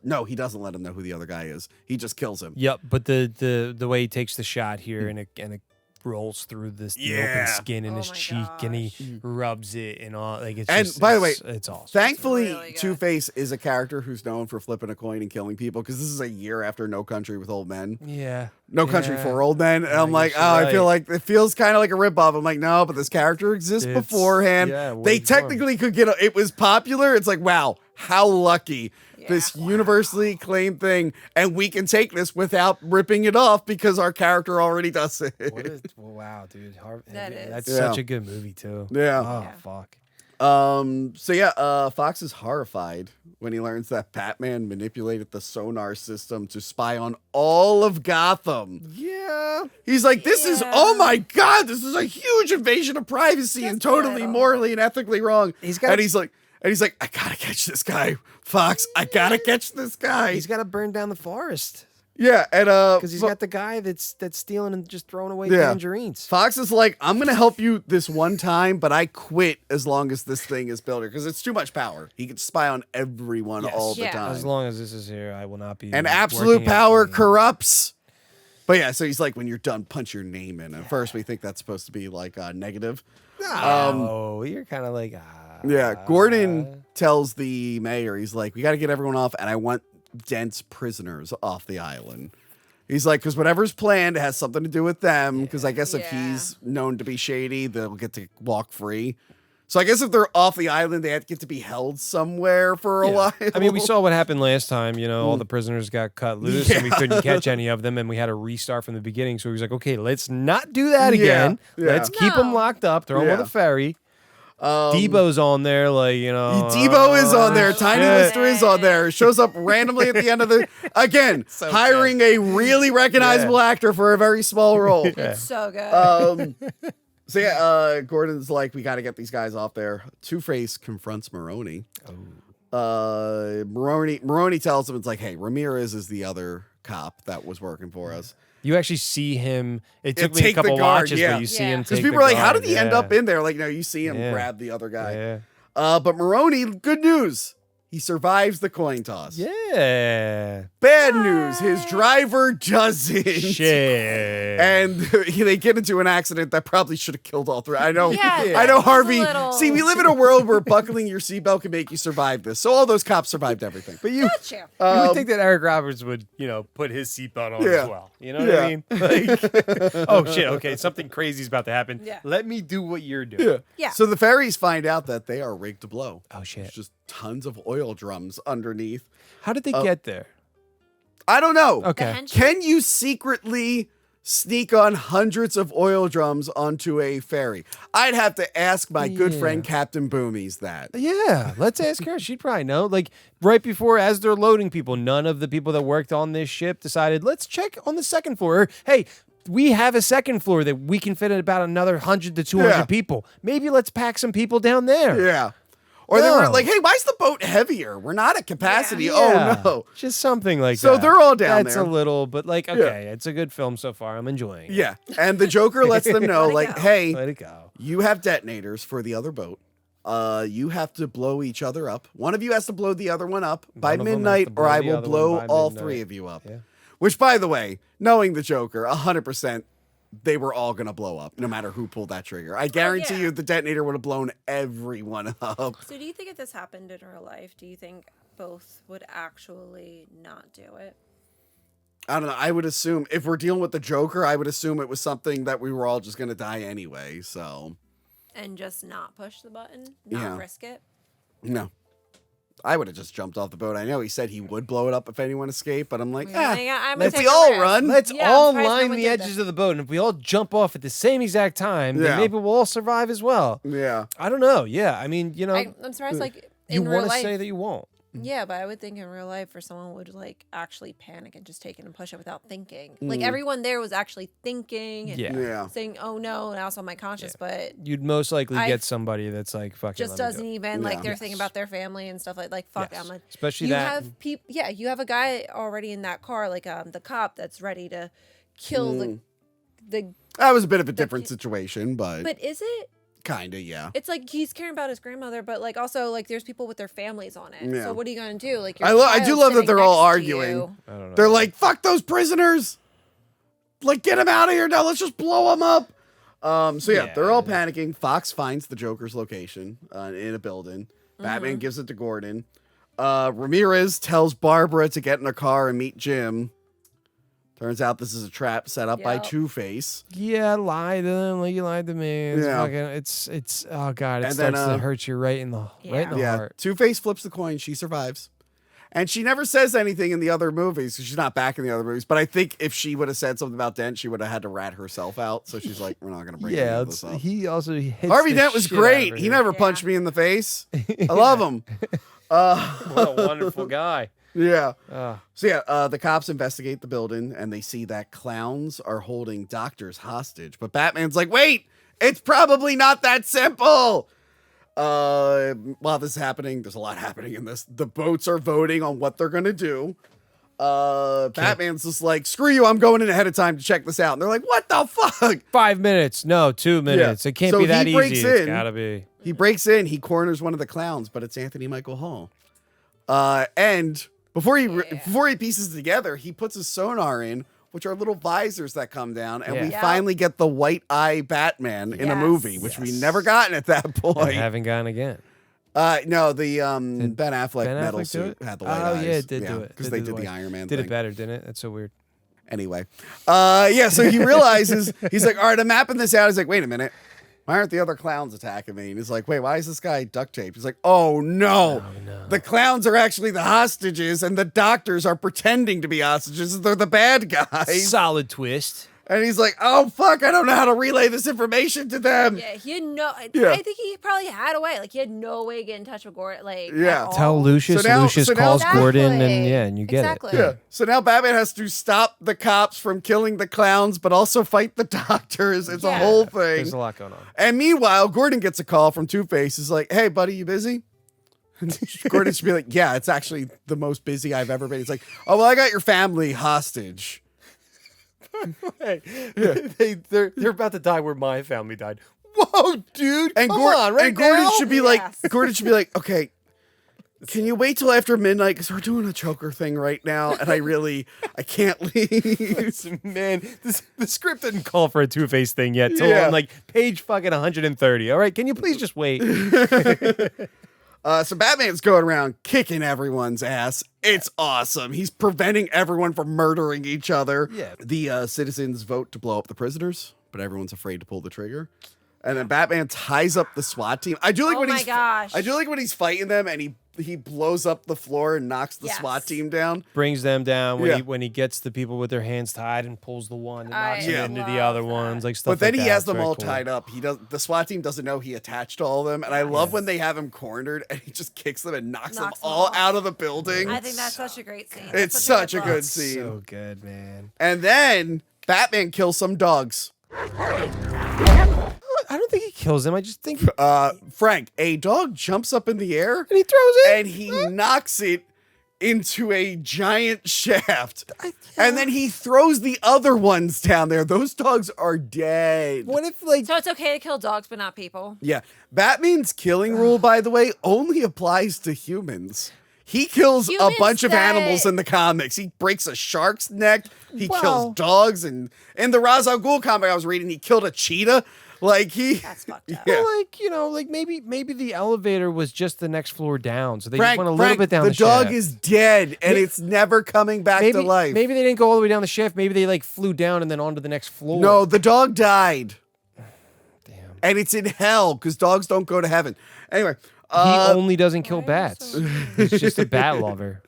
no, he doesn't let him know who the other guy is. He just kills him. Yep, but the way he takes the shot here and it rolls through the open skin in Oh his my cheek and he gosh. rubs it and all like it's And just, by the way, it's awesome. Thankfully, really good. Two-Face is a character who's known for flipping a coin and killing people because this is a year after No Country with Old Men. Yeah. No Country Yeah. for Old Men. And I'm I like, guess oh, you're I feel right. like it feels kind of like a ripoff. I'm like, no, but this character exists It's- beforehand. yeah, They way before. technically could get it was popular. It's like, wow, how lucky. This universally acclaimed thing, and we can take this without ripping it off because our character already does it. Wow, dude. That is. That's Yeah. such a good movie too. Yeah. Oh, Yeah. fuck. So yeah, Fox is horrified when he learns that Batman manipulated the sonar system to spy on all of Gotham. Yeah. He's like, this is, Yeah. oh my God, this is a huge invasion of privacy and Just totally little. morally and ethically wrong. He's got- and he's like, I gotta catch this guy, Fox. I gotta catch this guy. He's got to burn down the forest Yeah, and because he's got the guy that's stealing and just throwing away tangerines. Fox is like, I'm gonna help you this one time, but I quit as long as this thing is built because it's too much power. He can spy on everyone Yes. all the Yeah. time. As long as this is here, I will not be. And absolute working power at- corrupts. But yeah, so he's like, when you're done, punch your name in. At first, we think that's supposed to be like negative. Oh, you're kind of like Yeah, Gordon tells the mayor, he's like, we got to get everyone off, and I want dense prisoners off the island. He's like, because whatever's planned has something to do with them, because I guess if Yeah. he's known to be shady, they'll get to walk free. So I guess if they're off the island, they have to get to be held somewhere for a while. I mean, we saw what happened last time. You know, all the prisoners got cut loose, and we couldn't catch any of them, and we had to restart from the beginning. So he was like, "Okay, let's not do that again. Yeah. Let's keep them No. locked up. Throw them on Yeah. the ferry." Debo's on there, like you know. Debo is on there. Tiny Yeah. Lister is on there. Shows up randomly at the end of the again, hiring a really recognizable actor for a very small role. It's so good. So yeah, Gordon's like, we got to get these guys off there. Two-Face confronts Maroni. Maroni tells him, it's like, hey, Ramirez is the other cop that was working for us. You actually see him. It took me a take the couple guard, watches, yeah. but you see Yeah. him. Because Take people the are like, how guard, did he end yeah. up in there? Like, no, you see him Yeah. grab the other guy. Yeah. But Maroni, good news. He survives the coin toss. Yeah. Bad news, his driver doesn't. Shit. And they get into an accident that probably should have killed all three. I know. Yeah, I know, it's a Harvey. little- See, we live in a world where buckling your seatbelt can make you survive this. So all those cops survived everything. But you Gotcha. you would think that Eric Roberts would, you know, put his seatbelt on Yeah. as well. You know what I mean? Like, oh shit, okay, something crazy's about to happen. Yeah. Let me do what you're doing. Yeah. So the ferries find out that they are rigged to blow. Oh shit. There's just tons of oil drums underneath. How did they get there? I don't know. The Okay. henchman? Can you secretly sneak on hundreds of oil drums onto a ferry? I'd have to ask my good friend Captain Boomies that. Yeah, let's ask her. She'd probably know. Like right before, as they're loading people, none of the people that worked on this ship decided, let's check on the second floor. Or, hey, we have a second floor that we can fit in about another 100 to 200 Yeah. people. Maybe let's pack some people down there. Yeah. Or they were No. like, hey, why is the boat heavier? We're not at capacity. Yeah. Oh, no. Just something like So that. they're all down That's there. a little, but like, okay, it's a good film so far. I'm enjoying it. Yeah. And the Joker lets them know, Let it like, go. hey, Let it go. you have detonators for the other boat. You have to blow each other up. One of you has to blow the other one up by One of them has midnight, to or blow I the will other blow one by all midnight. three of you up. Yeah. Which, by the way, knowing the Joker, 100%, they were all going to blow up, no matter who pulled that trigger. I guarantee yeah. you the detonator would have blown everyone up. So do you think if this happened in real life, do you think both would actually not do it? I don't know. I would assume, if we're dealing with the Joker, I would assume it was something that we were all just going to die anyway, so... And just not push the button? Not Yeah. risk it? No. I would have just jumped off the boat. I know he said he would blow it up if anyone escaped, but I'm like, I'm gonna if take we a all risk. run, Let's Yeah, all I'm surprised no line one the did edges that. of the boat, and if we all jump off at the same exact time, Yeah. then maybe we'll all survive as well. yeah. I don't know. Yeah, I mean, you know, I'm surprised, like, you in real want to life. say that you won't. Yeah, but I would think in real life, for someone would like actually panic and just take it and push it without thinking. Like everyone there was actually thinking and Yeah. Yeah. saying, "Oh no," and I was on my conscience, but You'd most likely I- get somebody that's like, fuck it, just let me do doesn't it. even like Yeah. they're thinking about their family and stuff like fuck. Yes. I'm like, Especially you that. have people. Yeah, you have a guy already in that car, like the cop that's ready to kill the. That was a bit of a different situation, but But is it? kind of, yeah. It's like he's caring about his grandmother, but like also like there's people with their families on it. Yeah. So what are you gonna do? Like I do love that they're all arguing. I don't know. They're like, fuck those prisoners. Like, get them out of here now. Let's just blow them up. So yeah, they're all panicking. Fox finds the Joker's location in a building. Batman gives it to Gordon. Ramirez tells Barbara to get in a car and meet Jim. Turns out this is a trap set up by Two-Face. Yeah, lie to them like you lied to me. It's Yeah. fucking, it's oh god, it And starts then, to hurt you right in the heart. Two-Face flips the coin. She survives. And she never says anything in the other movies because she's not back in the other movies. But I think if she would have said something about Dent, she would have had to rat herself out. So she's like, we're not going to bring any of this up. He also hits Harvey the Dent was shit out great. of He her. never punched me in the face. I love him. What a wonderful guy. Yeah. Ah. So yeah, the cops investigate the building and they see that clowns are holding doctors hostage. But Batman's like, wait, it's probably not that simple. While this is happening, there's a lot happening in this. The boats are voting on what they're gonna do. Batman's just like, screw you, I'm going in ahead of time to check this out. And they're like, what the fuck? 5 minutes. No, 2 minutes. It can't So be that he easy. breaks It's in. gotta be. He breaks in, he corners one of the clowns, but it's Anthony Michael Hall. And before he pieces it together, he puts his sonar in, which are little visors that come down, and we finally get the white eye Batman in a movie, which we never gotten at that point. I haven't gotten again. No, the Ben Affleck metal do suit it? had the white eyes. Oh yeah, it did do it because they did the Iron Man. Did thing. it better, didn't it? That's so weird. Anyway, so he realizes he's like, all right, I'm mapping this out. He's like, wait a minute. Why aren't the other clowns attacking me? And he's like, wait, why is this guy duct taped? He's like, oh no. The clowns are actually the hostages and the doctors are pretending to be hostages. They're the bad guys. Solid twist. And he's like, oh fuck, I don't know how to relay this information to them. Yeah, he had no. Yeah. I think he probably had a way. Like he had no way to get in touch with Gordon. Like Yeah. at all. Tell Lucius. So now- Lucius so now- calls Gordon, and Exactly. and you get Exactly. it. Yeah. So now Batman has to stop the cops from killing the clowns, but also fight the doctors. It's a whole thing. There's a lot going on. And meanwhile, Gordon gets a call from Two-Face. He's like, hey, buddy, you busy? And Gordon should be like, yeah, it's actually the most busy I've ever been. He's like, oh, well, I got your family hostage. Hey, they're about to die where my family died. Whoa, dude. And, Gordon should be like, okay, can you wait till after midnight? Because we're doing a choker thing right now. And I can't leave. Listen, man, the script didn't call for a Two-Face thing yet till Yeah. on like page fucking 130. All right, can you please just wait? So Batman's going around kicking everyone's ass. It's awesome. He's preventing everyone from murdering each other. Yeah. The citizens vote to blow up the prisoners, but everyone's afraid to pull the trigger. And then Batman ties up the SWAT team. I do like Oh when my gosh. I do like when he's fighting them and he blows up the floor and knocks the SWAT team down. Brings them down when Yeah. when he gets the people with their hands tied and pulls the one and knocks I them into the love other that. ones, like stuff. But then like he that. has It's them very all cool. tied up. The SWAT team doesn't know he attached all of them. And I love when they have him cornered and he just kicks them and knocks them Knocks them all off. out of the building. I think that's such a great scene. It's That's such a good look. scene. So good, man. And then Batman kills some dogs. I don't think he kills him. I just think Frank, a dog jumps up in the air and he throws it. and he knocks it into a giant shaft. And then he throws the other ones down there. Those dogs are dead. What if like So it's okay to kill dogs, but not people. Yeah. Batman's killing rule, by the way, only applies to humans. He kills a Humans bunch of that- animals in the comics. He breaks a shark's neck. He Wow. kills dogs. And in the Ra's al Ghul comic I was reading, he killed a cheetah. Like That's fucked up. Yeah. like maybe the elevator was just the next floor down, so they Frank, just went a little Frank, bit down the the dog shaft. is dead and it's never coming back maybe to life. Maybe they didn't go all the way down the shaft. Maybe they like flew down and then onto the next floor. No, the dog died. Damn. And it's in hell because dogs don't go to heaven. Anyway, He only doesn't kill bats. He's just a bat lover.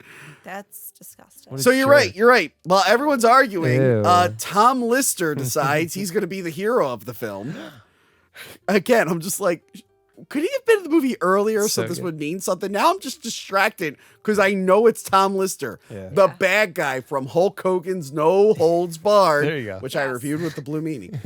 That's disgusting. What a so you're jerk. right. You're right. While everyone's arguing, Ew. Tom Lister decides he's going to be the hero of the film. Again, I'm just like, could he have been in the movie earlier so So this good. would mean something? Now I'm just distracted because I know it's Tom Lister, the bad guy from Hulk Hogan's No Holds Barred, There you go. which I reviewed with the Blue Meanie.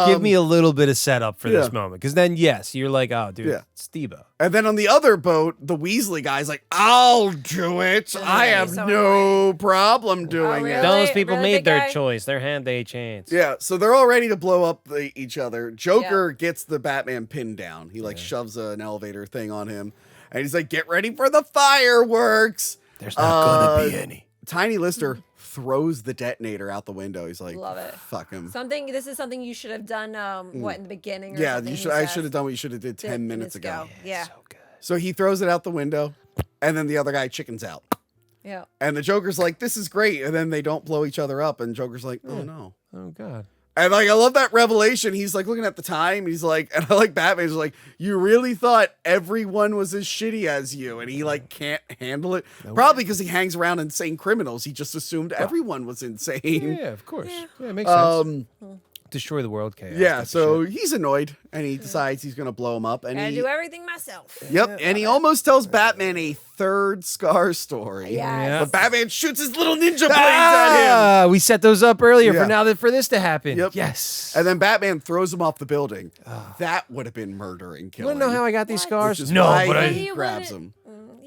Give me a little bit of setup for yeah. this moment, because then yes, you're like, oh, dude, Yeah. it's Steve-O. And then on the other boat, the Weasley guy's like, I'll do it. I have so no problem doing really? it. Those people Really, made big their guy? choice. Their hand, they chance. Yeah, so they're all ready to blow up each other. Joker gets the Batman pinned down. He like shoves an elevator thing on him. And he's like, get ready for the fireworks. There's not gonna be any. Tiny Lister throws the detonator out the window. He's like, Love it. fuck him. This is something you should have done. What in the beginning? Or Yeah, something, you he should. I says. should have done what you should have did 10 minutes ago. Yeah. So good. So he throws it out the window, and then the other guy chickens out. Yeah. And the Joker's like, this is great. And then they don't blow each other up. And Joker's like, oh no. Oh God. And like, I love that revelation. He's like looking at the time. He's like, and I like Batman's like, you really thought everyone was as shitty as you. And he like can't handle it. Probably because he hangs around insane criminals. He just assumed everyone was insane. Yeah, of course. Yeah, it makes sense. Destroy the world chaos. Yeah, type of so shit. he's annoyed and he decides he's going to blow him up. And I he, do everything myself. yep, and he almost tells Batman a third Scar story. Yes. But Batman shoots his little ninja blades at him. We set those up earlier Yeah. for now that for this to happen. Yep. Yes. And then Batman throws him off the building. That would have been murder and You killing. want to know how I got these What? scars? Which is No, why but he I- grabs him.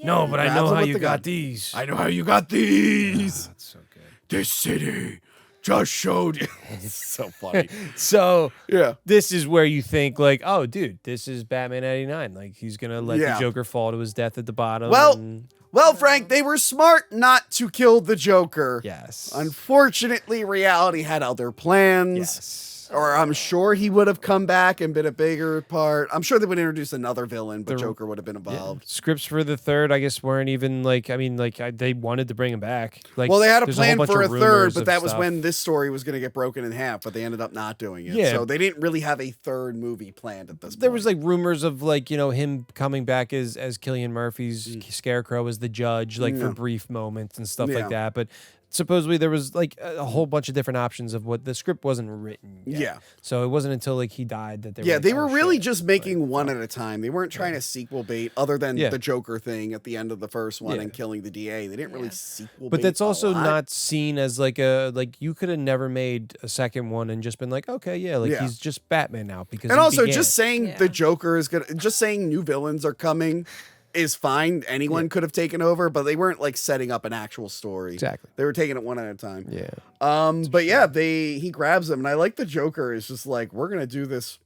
no, but I Grabs know him how with you the got gun. these. I know how you got these. That's so good. This city just showed you. It's so funny. So Yeah. this is where you think like, oh, dude, this is Batman '89. Like he's gonna let Yeah. the Joker fall to his death at the bottom. Well, and- Well, Frank, they were smart not to kill the Joker. yes. Unfortunately, reality had other plans. Yes. Or I'm sure he would have come back and been a bigger part. I'm sure they would introduce another villain, but Joker would have been involved. Scripts for the third, I guess, weren't even like. I mean, like they wanted to bring him back. Like, Well, they had a there's whole plan bunch for a of third, rumors but of that was stuff. when this story was going to get broken in half, but they ended up not doing it. Yeah. So they didn't really have a third movie planned at this point. There was like rumors of like him coming back as Cillian Murphy's Scarecrow as the judge, like for brief moments and stuff Yeah. like that. But supposedly there was like a whole bunch of different options of what the script wasn't written yet. Yeah. So it wasn't until like he died that they Yeah, were like, they "Oh, were really shit." just making one at a time. They weren't trying to sequel bait other than Yeah. the Joker thing at the end of the first one Yeah. and killing the DA. They didn't really sequel But bait that's a also lot. not seen as like you could have never made a second one and just been like, okay, yeah, like Yeah. he's just Batman now because And he also, began just it. saying Yeah. the Joker is gonna, just saying new villains are coming is fine. Anyone could have taken over, but they weren't like setting up an actual story. Exactly. They were taking it one at a time. Yeah. But yeah, he grabs him, and I like the Joker is just like, we're gonna do this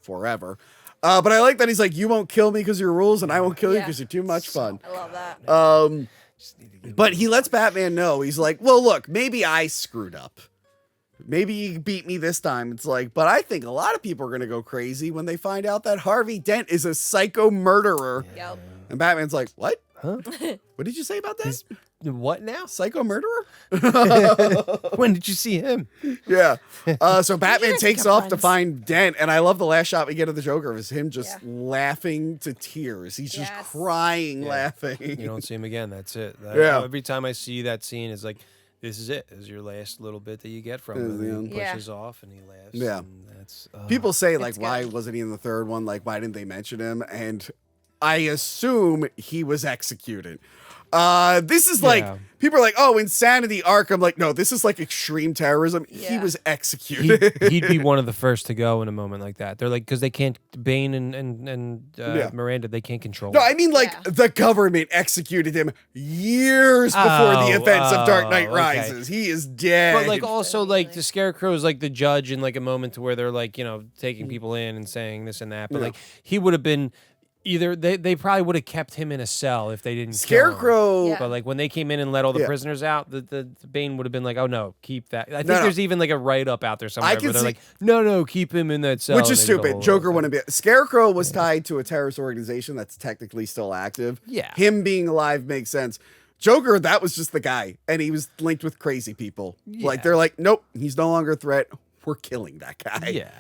forever. But I like that he's like, you won't kill me because of your rules, and I won't kill you Yeah. because you're too much fun. I love that. But he lets Batman know. He's like, well, look, maybe I screwed up. Maybe you beat me this time. It's like, but I think a lot of people are going to go crazy when they find out that Harvey Dent is a psycho murderer. Yep. And Batman's like, what? Huh? What did you say about that? What now? Psycho murderer? When did you see him? Yeah. So Batman guys takes become off to friends? find Dent. And I love the last shot we get of the Joker is him just laughing to tears. He's just Yes. crying, laughing. You don't see him again. That's it. Yeah. Every time I see that scene, it's like, this is it. This is your last little bit that you get from This is him. the He end. Yeah. pushes off and he laughs. Yeah. And that's People say, like, It's why good. wasn't he in the third one? Like, why didn't they mention him? And I assume he was executed. This is like, Yeah. people are like, oh, insanity arc. I'm like, no, this is like extreme terrorism. He Yeah. was executed. he'd be one of the first to go in a moment like that. They're like, because they can't, Bane and Yeah. Miranda, they can't control No, him. I mean, like, Yeah. the government executed him years before the Oh, events of Dark Knight okay. Rises. He is dead. But like also like the Scarecrow is like the judge in like a moment to where they're like taking people in and saying this and that. But Yeah. like he would have been either they probably would have kept him in a cell if they didn't kill him. Scarecrow. Yeah. But like when they came in and let all the Yeah. prisoners out, the Bane would have been like, "Oh no, keep that." I think No, no. there's even like a write up out there somewhere can where they're see- like, "No, keep him in that cell." Which and is they did a stupid. whole Joker thing. wouldn't be. Scarecrow was tied to a terrorist organization that's technically still active. Yeah. Him being alive makes sense. Joker, that was just the guy, and he was linked with crazy people. Like Yeah. they're like, nope, he's no longer a threat. We're killing that guy. Yeah.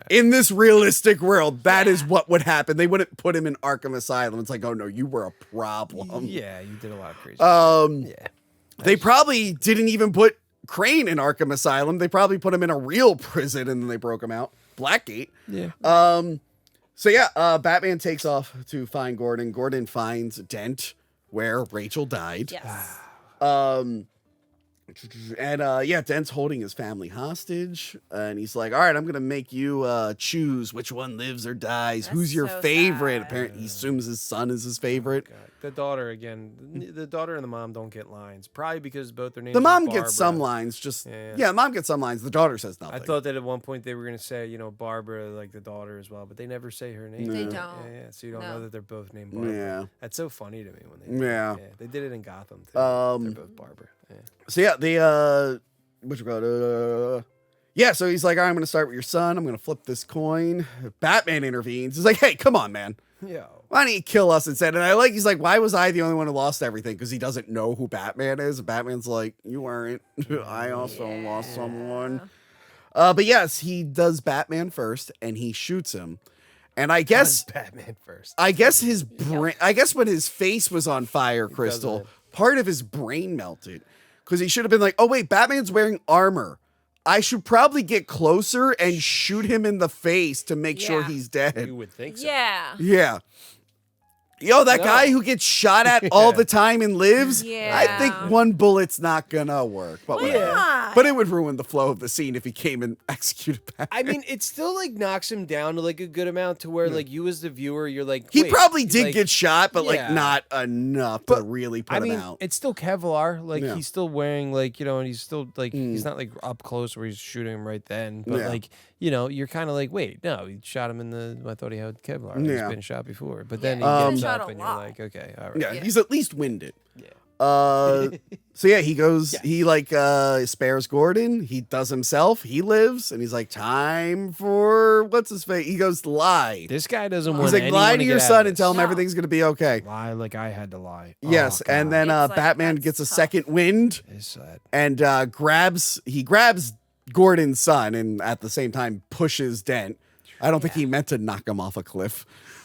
In this realistic world, that is what would happen. They wouldn't put him in Arkham Asylum. It's like, oh no, you were a problem. Yeah, you did a lot of crazy. Yeah. They probably didn't even put Crane in Arkham Asylum. They probably put him in a real prison and then they broke him out. Blackgate. Yeah. So yeah, Batman takes off to find Gordon. Gordon finds Dent where Rachel died. Yes. And yeah, Dent's holding his family hostage, and he's like, "All right, I'm gonna make you choose which one lives or dies. That's Who's your so favorite?" sad. Apparently, he assumes his son is his favorite. God. The daughter again. The daughter and the mom don't get lines. Probably because both their names. The are mom Barbara. gets some lines. Just Yeah. yeah, mom gets some lines. The daughter says nothing. I thought that at one point they were gonna say, you know, Barbara, like the daughter as well, but they never say her name. They No. don't. Yeah, so you don't No. know that they're both named Barbara. Yeah. That's so funny to me when they. Yeah. They did it in Gotham too. They're both Barbara. Yeah. So yeah, the what you call it? Yeah, so he's like, "All right, I'm gonna start with your son. I'm gonna flip this coin." Batman intervenes. He's like, "Hey, come on, man. Yeah. Why don't you kill us instead?" And I like, he's like, "Why was I the only one who lost everything?" Because he doesn't know who Batman is. And Batman's like, "You weren't. I also lost someone." But yes, he does Batman first, and he shoots him. And I guess Batman first. I guess his brain. I guess when his face was on fire, Crystal, doesn't. part of his brain melted because he should have been like, "Oh wait, Batman's wearing armor. I should probably get closer and shoot him in the face to make sure Yeah. he's dead." You would think so. Yeah. Yeah. Yo, that No. guy who gets shot at all the time and lives, I Yeah. think one bullet's not gonna work. But Why whatever. not? But it would ruin the flow of the scene if he came and executed Batman. I mean, it still like knocks him down to like a good amount to where like you as the viewer, you're like, He wait, probably did like, get shot, but like yeah. not enough to really put I him mean, out. it's still Kevlar. Like Yeah. he's still wearing like, you know, and he's still like he's not like up close where he's shooting him right then. But Yeah. like, you know, you're kind of like, wait, no, he shot him in the. I thought he had Kevlar. He's Yeah. been shot before, but then Yeah, he he's gets been shot up a and you're lot. like, okay, all right. Yeah, Yeah. he's at least winded. Yeah. So yeah, he goes, he like spares Gordon, he does himself, he lives, and he's like, "Time for what's his face?" He goes, "Lie." This guy doesn't want. He's like, anyone "Lie to your get out son of and tell him No. everything's gonna be okay." lie like I had to lie. Yes, Oh, and God. then It's like, Batman that's gets a tough. second wind It's sad. and grabs Gordon's son and at the same time pushes Dent. I don't think he meant to knock him off a cliff.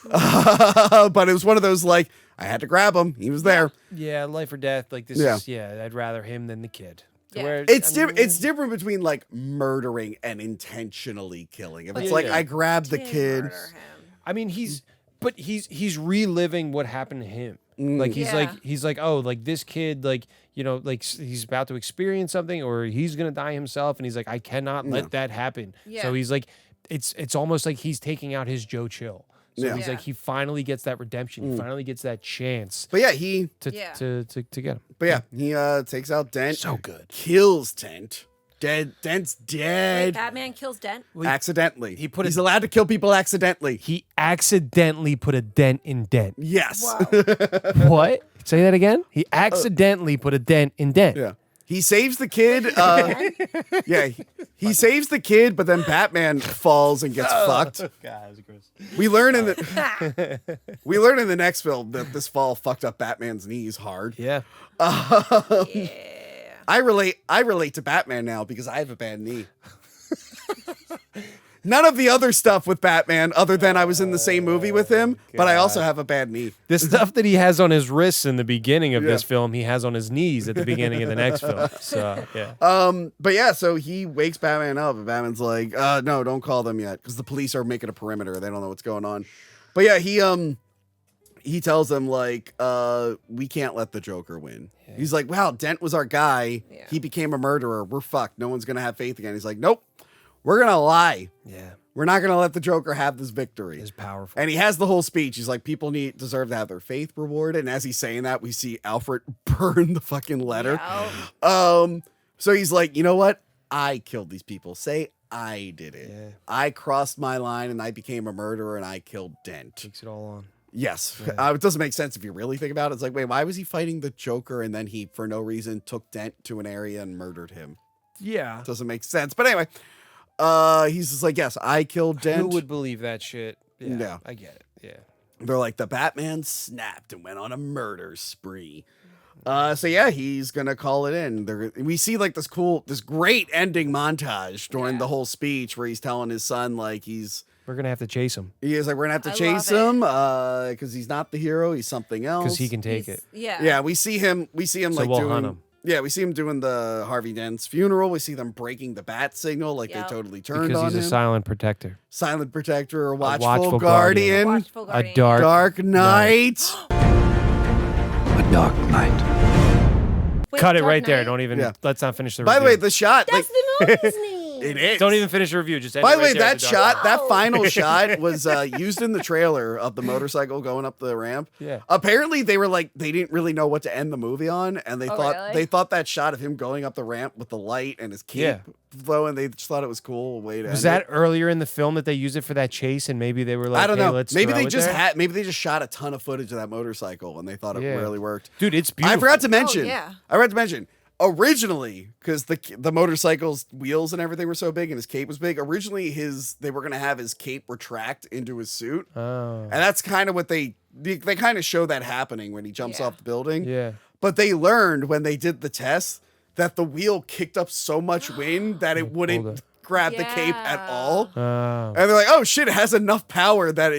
But it was one of those like, I had to grab him. He was there. Yeah, life or death. Like this Yeah. is I'd rather him than the kid. To Yeah. where- It's I mean, it's different between like murdering and intentionally killing. If it's Yeah, like yeah. I grabbed the Didn't kid. murder him. I mean, he's reliving what happened to him. Like he's like, oh, like this kid, like, you know, like he's about to experience something or he's gonna die himself, and he's like, I cannot let that happen. Yeah. So he's like, it's almost like he's taking out his Joe Chill. So Yeah. he's like, he finally gets that redemption. He finally gets that chance But yeah, he Yeah. to get him. takes out Dent. So good. Kills Dent. Dent's Wait, dead. Batman kills Dent. Accidentally. put He's a- allowed to kill people accidentally. He accidentally put a dent in Dent. Yes. What? Say that again? He accidentally put a dent in Dent. Yeah. He saves the kid. Yeah, he saves the kid, but then Batman falls and gets fucked. God, that's gross. We learn in the next film that this fall fucked up Batman's knees hard. Yeah. Yeah. I relate to Batman now because I have a bad knee. None of the other stuff with Batman, other than I was in the same movie with him, but I also have a bad knee. The stuff that he has on his wrists in the beginning of this film, he has on his knees at the beginning of the next film. So, yeah. But yeah, so he wakes Batman up, and Batman's like, "No, don't call them yet, because the police are making a perimeter. They don't know what's going on." But yeah, he tells them like, "We can't let the Joker win." Yeah. He's like, "Wow, Dent was our guy. Yeah. He became a murderer. We're fucked. No one's gonna have faith again." He's like, "Nope, we're gonna lie. Yeah. We're not gonna let the Joker have this victory." It's powerful. And he has the whole speech. He's like, "People deserve to have their faith rewarded." And as he's saying that, we see Alfred burn the fucking letter. Yeah. So he's like, "You know what? I killed these people. Say I did it. Yeah. I crossed my line and I became a murderer and I killed Dent." Takes it all on. Yes. It doesn't make sense if you really think about it. It's like, wait, why was he fighting the Joker and then he, for no reason, took Dent to an area and murdered him? Yeah. Doesn't make sense. But anyway, he's just like, "Yes, I killed Dent." Who would believe that shit? Yeah. Yeah. I get it. Yeah. They're like, the Batman snapped and went on a murder spree. So yeah, he's gonna call it in. We see like this great ending montage during the whole speech where he's telling his son like We're going to have to chase him we're gonna have to I chase love him because he's not the hero, he's something else. because he can take it. Yeah. Yeah, we see him So like we'll doing. hunt him. Yeah, we see him doing the Harvey Dent's funeral. We see them breaking the bat signal like Yep. they totally turned Because on he's a him. silent protector. Silent protector or watchful, watchful guardian. Watchful Guardian. A dark Dark Knight. A dark night. Cut it Dark right there. Knight? Don't even. Yeah. Let's not finish the By review. the way, the shot. That's the movie's name. It is. Don't even finish the review. Just end By it the right way, there that at the Dark shot, Knight. that final shot was used in the trailer of the motorcycle going up the ramp. Yeah. Apparently, they were like they didn't really know what to end the movie on, and they really? thought that shot of him going up the ramp with the light and his cape flowing, they just thought it was cool way to. Was end that it. earlier in the film that they used it for that chase, and maybe they were like, I don't hey, know. let's Maybe throw they it just there? maybe they just shot a ton of footage of that motorcycle, and they thought it Yeah. really worked. Dude, it's beautiful. I forgot to mention. yeah. I forgot to mention. Originally, because the motorcycle's wheels and everything were so big and his cape was big, originally they were gonna have his cape retract into his suit, and that's kind of what they kind of show that happening when he jumps off the building. Yeah. But they learned when they did the test that the wheel kicked up so much wind that it wouldn't grab the cape at all. And they're like, oh shit, it has enough power that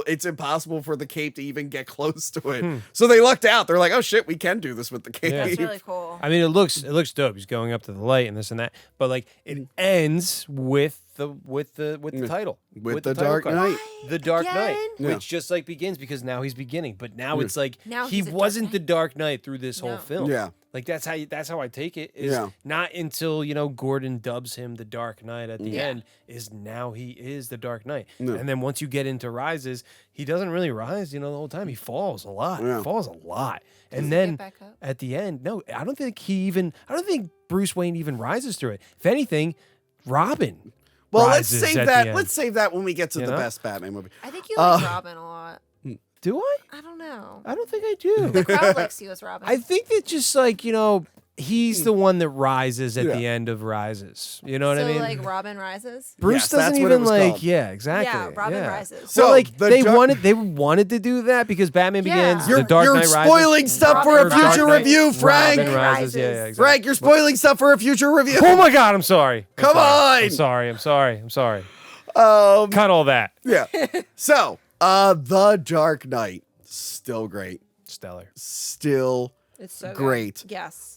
it's impossible for the cape to even get close to it. So they lucked out. They're like, oh shit, we can do this with the cape. That's really cool. I mean, it looks dope. He's going up to the light and this and that, but like it ends with the title, With the title Dark card. Knight. The Dark Again? Knight, Yeah. which just like begins because now he's beginning, but now it's like Now he he's a Dark wasn't Knight. the Dark Knight through this whole No. film. Yeah. Like that's how I take it. Is Yeah. not until Gordon dubs him the Dark Knight at the end is now he is the Dark Knight, and then once you get into Rises, he doesn't really rise. The whole time he falls a lot. Yeah. He falls a lot, and he then get back up? at the end, no, I don't think Bruce Wayne even rises through it. If anything, Robin. Well, let's rises save at that. the end. Let's save that when we get to You the know? best Batman movie. I think you like Robin a lot. Do I? I don't know. I don't think I do. The crowd likes you as Robin. I think that just like he's the one that rises at Yeah. the end of Rises. You know what I mean? like Robin rises. Bruce Yes, doesn't that's what it even was like. called. Yeah, exactly. Yeah, Robin yeah. rises. So Well, like the they Dark- wanted to do that because Batman Yeah. Begins. You're the Dark Knight spoiling rises. stuff for a Robin future rises. review, Frank. Robin rises. rises. Yeah, exactly. Frank, you're spoiling stuff for a future review. Oh my God! I'm sorry. Come on. I'm sorry. Cut all that. Yeah. So, The Dark Knight, still great. Stellar. Still It's so great. Good. Yes.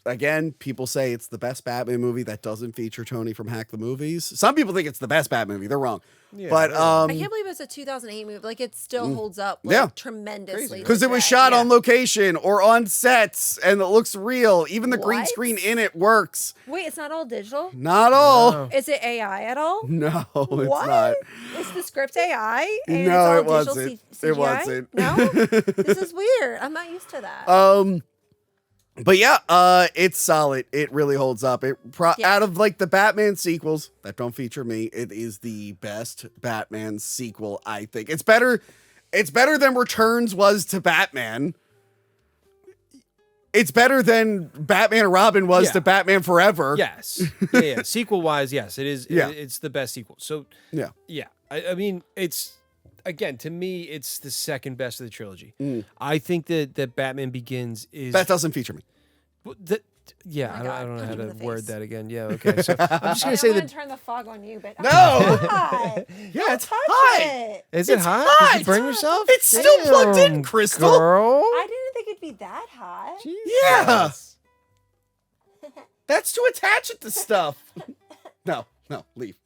Again, people say it's the best Batman movie that doesn't feature Tony from Hack the Movies. Some people think it's the best Batman movie. They're wrong. But I can't believe it's a 2008 movie. Like it still holds up tremendously. because it was today. shot Yeah. on location or on sets and it looks real. Even the green What? screen in it works. Wait, it's not all digital? Not all. Is it AI at all? No, it's What? not. Is the script AI? And No, it's all it digital wasn't. CGI? It wasn't. No? This is weird. I'm not used to that. But yeah, it's solid. It really holds up. Out of like the Batman sequels that don't feature me, it is the best Batman sequel, I think. It's better than Returns was to Batman. It's better than Batman and Robin was to Batman Forever. Yes. Yeah. Sequel wise, yes, it is. Yeah. It's the best sequel. So Yeah. yeah. I mean, it's again to me, it's the second best of the trilogy. I think that Batman Begins is That doesn't feature me. Yeah, Oh my I God, don't know punch how him in to the word face. that again. Yeah, okay. So I'm just gonna I'm say gonna that. turn the fog on you, but No. hot. Yeah, it's Touch hot. it. Is it hot? Did hot. you burn yourself? It's still plugged in, Damn, Crystal. Girl. I didn't think it'd be that hot. Yeah. That's to attach it to stuff. No, leave.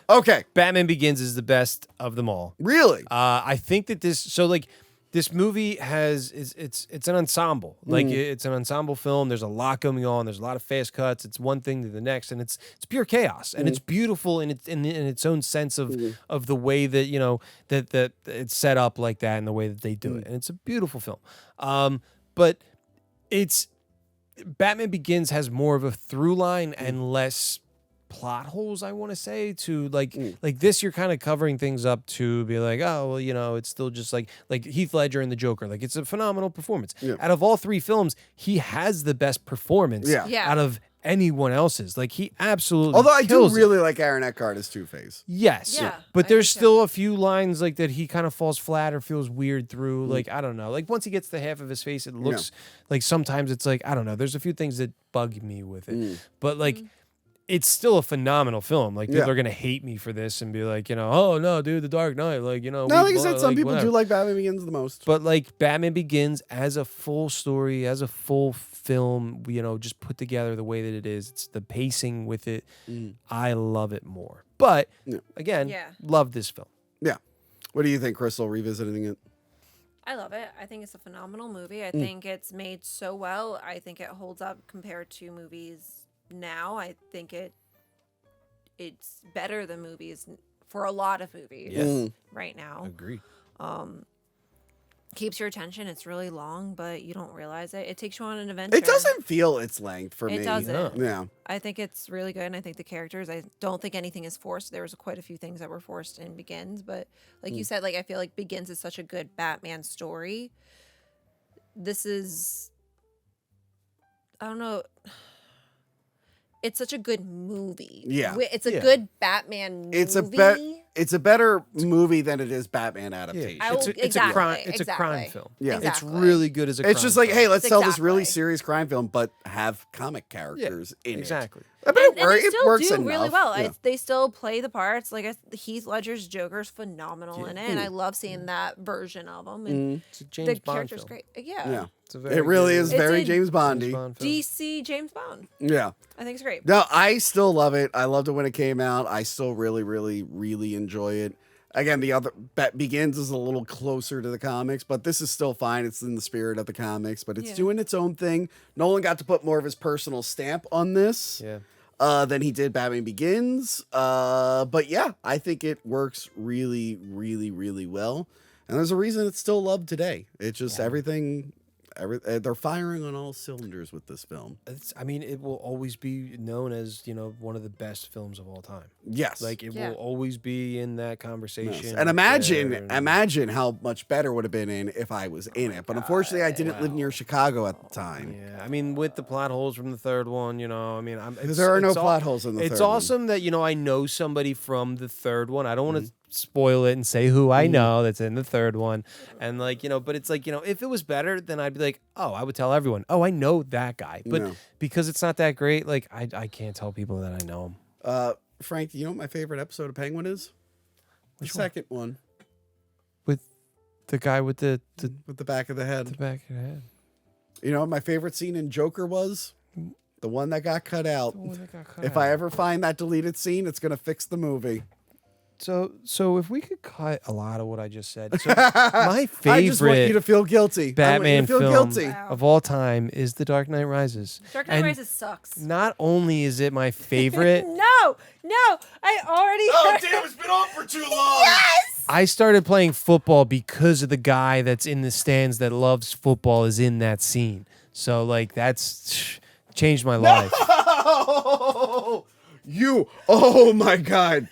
Okay, Batman Begins is the best of them all. really? I think that this movie it's an ensemble. Like it's an ensemble film. There's a lot going on. There's a lot of fast cuts. It's one thing to the next, and it's pure chaos. And it's beautiful in its own sense of the way that that it's set up like that and the way that they do it. And it's a beautiful film. But it's Batman Begins has more of a through line and less plot holes, I want to say, to like this you're kind of covering things up to be like, oh well, it's still just like Heath Ledger and the Joker, like it's a phenomenal performance. Out of all three films, he has the best performance Yeah. out of anyone else's. Like he absolutely Although I do kills it. really like Aaron Eckhart as Two-Face. Yes. Yeah, But I there's do too. still a few lines like that he kind of falls flat or feels weird through. Like, I don't know. Like once he gets to half of his face, it looks like sometimes it's like, I don't know. There's a few things that bug me with it. But like it's still a phenomenal film. Like people are gonna hate me for this and be like, oh no, dude, The Dark Knight. Like, No, like I said, some people do like Batman Begins the most. But like Batman Begins as a full story, as a full film, just put together the way that it is. It's the pacing with it. I love it more. But again, love this film. Yeah. What do you think, Crystal, revisiting it? I love it. I think it's a phenomenal movie. I think it's made so well. I think it holds up compared to movies now. I think it's better than movies for a lot of movies right now. Agreed. Keeps your attention. It's really long, but you don't realize it. It takes you on an adventure. It doesn't feel its length for me. It doesn't. Yeah. I think it's really good, and I think the characters, I don't think anything is forced. There was quite a few things that were forced in Begins, but like you said, like I feel like Begins is such a good Batman story. This is, I don't know, it's such a good movie. Yeah. It's a good Batman movie. It's a better movie than it is Batman adaptation. It's a crime film. Yeah. It's really good as a crime It's just like, film. hey, let's tell this really serious crime film, but have comic characters in exactly. it. But And it they still works do enough. really well. Yeah. They still play the parts. Like Heath Ledger's Joker's phenomenal in it, and I love seeing that version of him. And It's a James the Bond character's film. great. Yeah. It's It really is It's very a James Bondy. Bond film. DC James Bond. Yeah. I think it's great. No, I still love it. I loved it when it came out. I still really, really, really enjoy it. Again, the other Begins is a little closer to the comics, but this is still fine. It's in the spirit of the comics, but it's doing its own thing. Nolan got to put more of his personal stamp on this than he did Batman Begins. But yeah, I think it works really, really, really well. And there's a reason it's still loved today. It's just everything they're firing on all cylinders with this film. I mean, it will always be known as, one of the best films of all time. Yes. Like, it will always be in that conversation. Yes. And imagine how much better would have been if I was in it. But unfortunately, I didn't live near Chicago at the time. Yeah, I mean, with the plot holes from the third one, There are no plot holes in the third one. It's awesome that, I know somebody from the third one. I don't want to spoil it and say who I know that's in the third one. And but it's like, if it was better, then I'd be like, oh, I would tell everyone, oh, I know that guy. But because it's not that great, like I can't tell people that I know him. Frank, do you know what my favorite episode of Penguin is? The second one. With the guy with the back of the head. The back of the head. You know what my favorite scene in Joker was? The one that got cut out. If I ever find that deleted scene, it's gonna fix the movie. So if we could cut a lot of what I just said, so my favorite I just want you to feel guilty. Batman film guilty. of all time is The Dark Knight Rises. Dark Knight Rises sucks. Not only is it my favorite, No, I already. Oh, damn, it's been on for too long. Yes. I started playing football because of the guy that's in the stands that loves football is in that scene. So that's changed my life. Oh my God.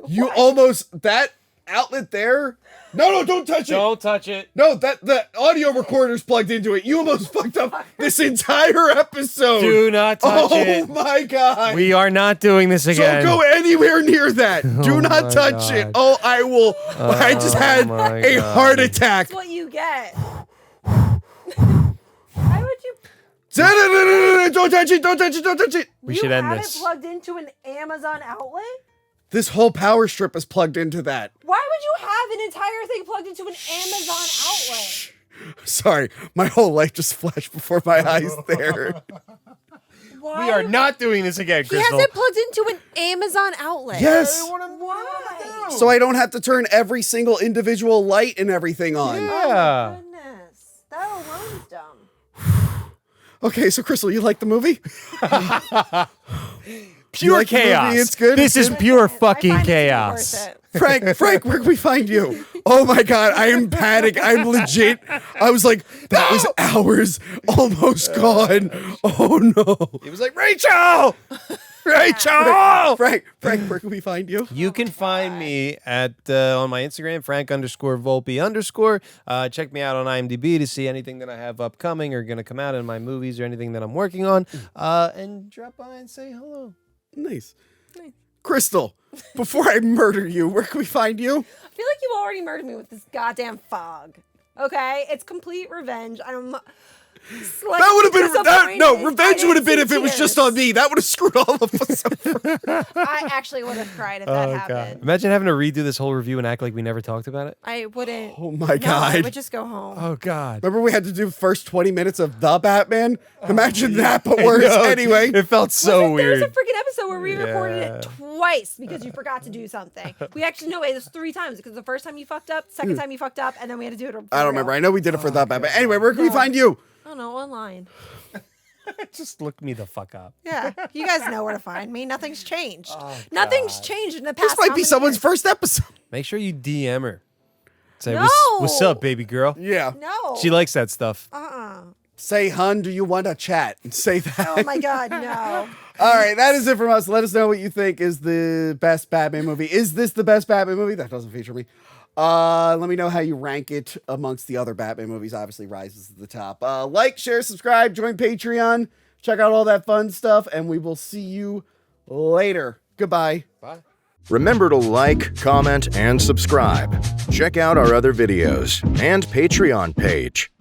You almost, that outlet there. No, don't touch it. Don't touch it. No, the audio recorder's plugged into it. You almost fucked up this entire episode. Do not touch it. Oh my God. We are not doing this again. Don't go anywhere near that. Do not touch it. Oh, I will. I just had a heart attack. That's what you get. Why would you? Don't touch it. Don't touch it. Don't touch it. We should end this. You have it plugged into an Amazon outlet? This whole power strip is plugged into that. Why would you have an entire thing plugged into an Amazon outlet? Sorry, my whole life just flashed before my eyes there. Why? We are not doing this again, He Crystal. has it plugged into an Amazon outlet. Yes. Why? So I don't have to turn every single individual light and everything on. Yeah. Goodness. That alone is dumb. Okay, so Crystal, you like the movie? Pure like the movie? chaos. It's good? This is pure fucking I find it to be chaos. worth it. Frank, where can we find you? Oh my God, I am panic. I'm legit. I was like, that was hours almost gone. Oh no. He was like, Rachel! Rachel! Frank, where can we find you? You can find me at on my Instagram, Frank_Volpe_. Check me out on IMDb to see anything that I have upcoming or going to come out in my movies or anything that I'm working on. And drop by and say hello. Nice. Crystal, before I murder you, where can we find you? I feel like you already murdered me with this goddamn fog. Okay? It's complete revenge. That That would have been point No, is revenge I would have been didn't if it see was just tears. on me. That would have screwed all of us over. I actually would have cried if that happened. Imagine having to redo this whole review and act like we never talked about it. I wouldn't. Oh my No, I God. would just go home. Oh God. Remember we had to do the first 20 minutes of The Batman? Imagine that, but worse. Anyway. It felt so weird. There's a freaking episode where we recorded it twice because you forgot to do something. We actually know it was 3 times because the first time you fucked up, second time you fucked up, and then we had to do it. I don't remember. I know we did it for The Batman. Anyway, where can we find you? I don't know, online. Just look me the fuck up. Yeah, you guys know where to find me. Nothing's changed. Nothing's changed in the past. This might how be many someone's years? first episode. Make sure you DM her. Say, No. what's up, baby girl? Yeah. No. She likes that stuff. Say, hun, do you want to chat? Say that. Oh my God, no. All right, that is it from us. Let us know what you think is the best Batman movie. Is this the best Batman movie? That doesn't feature me. Let me know how you rank it amongst the other Batman movies. Obviously, rises to the top. Like, share, subscribe, join Patreon. Check out all that fun stuff, and we will see you later. Goodbye. Bye. Remember to like, comment, and subscribe. Check out our other videos and Patreon page.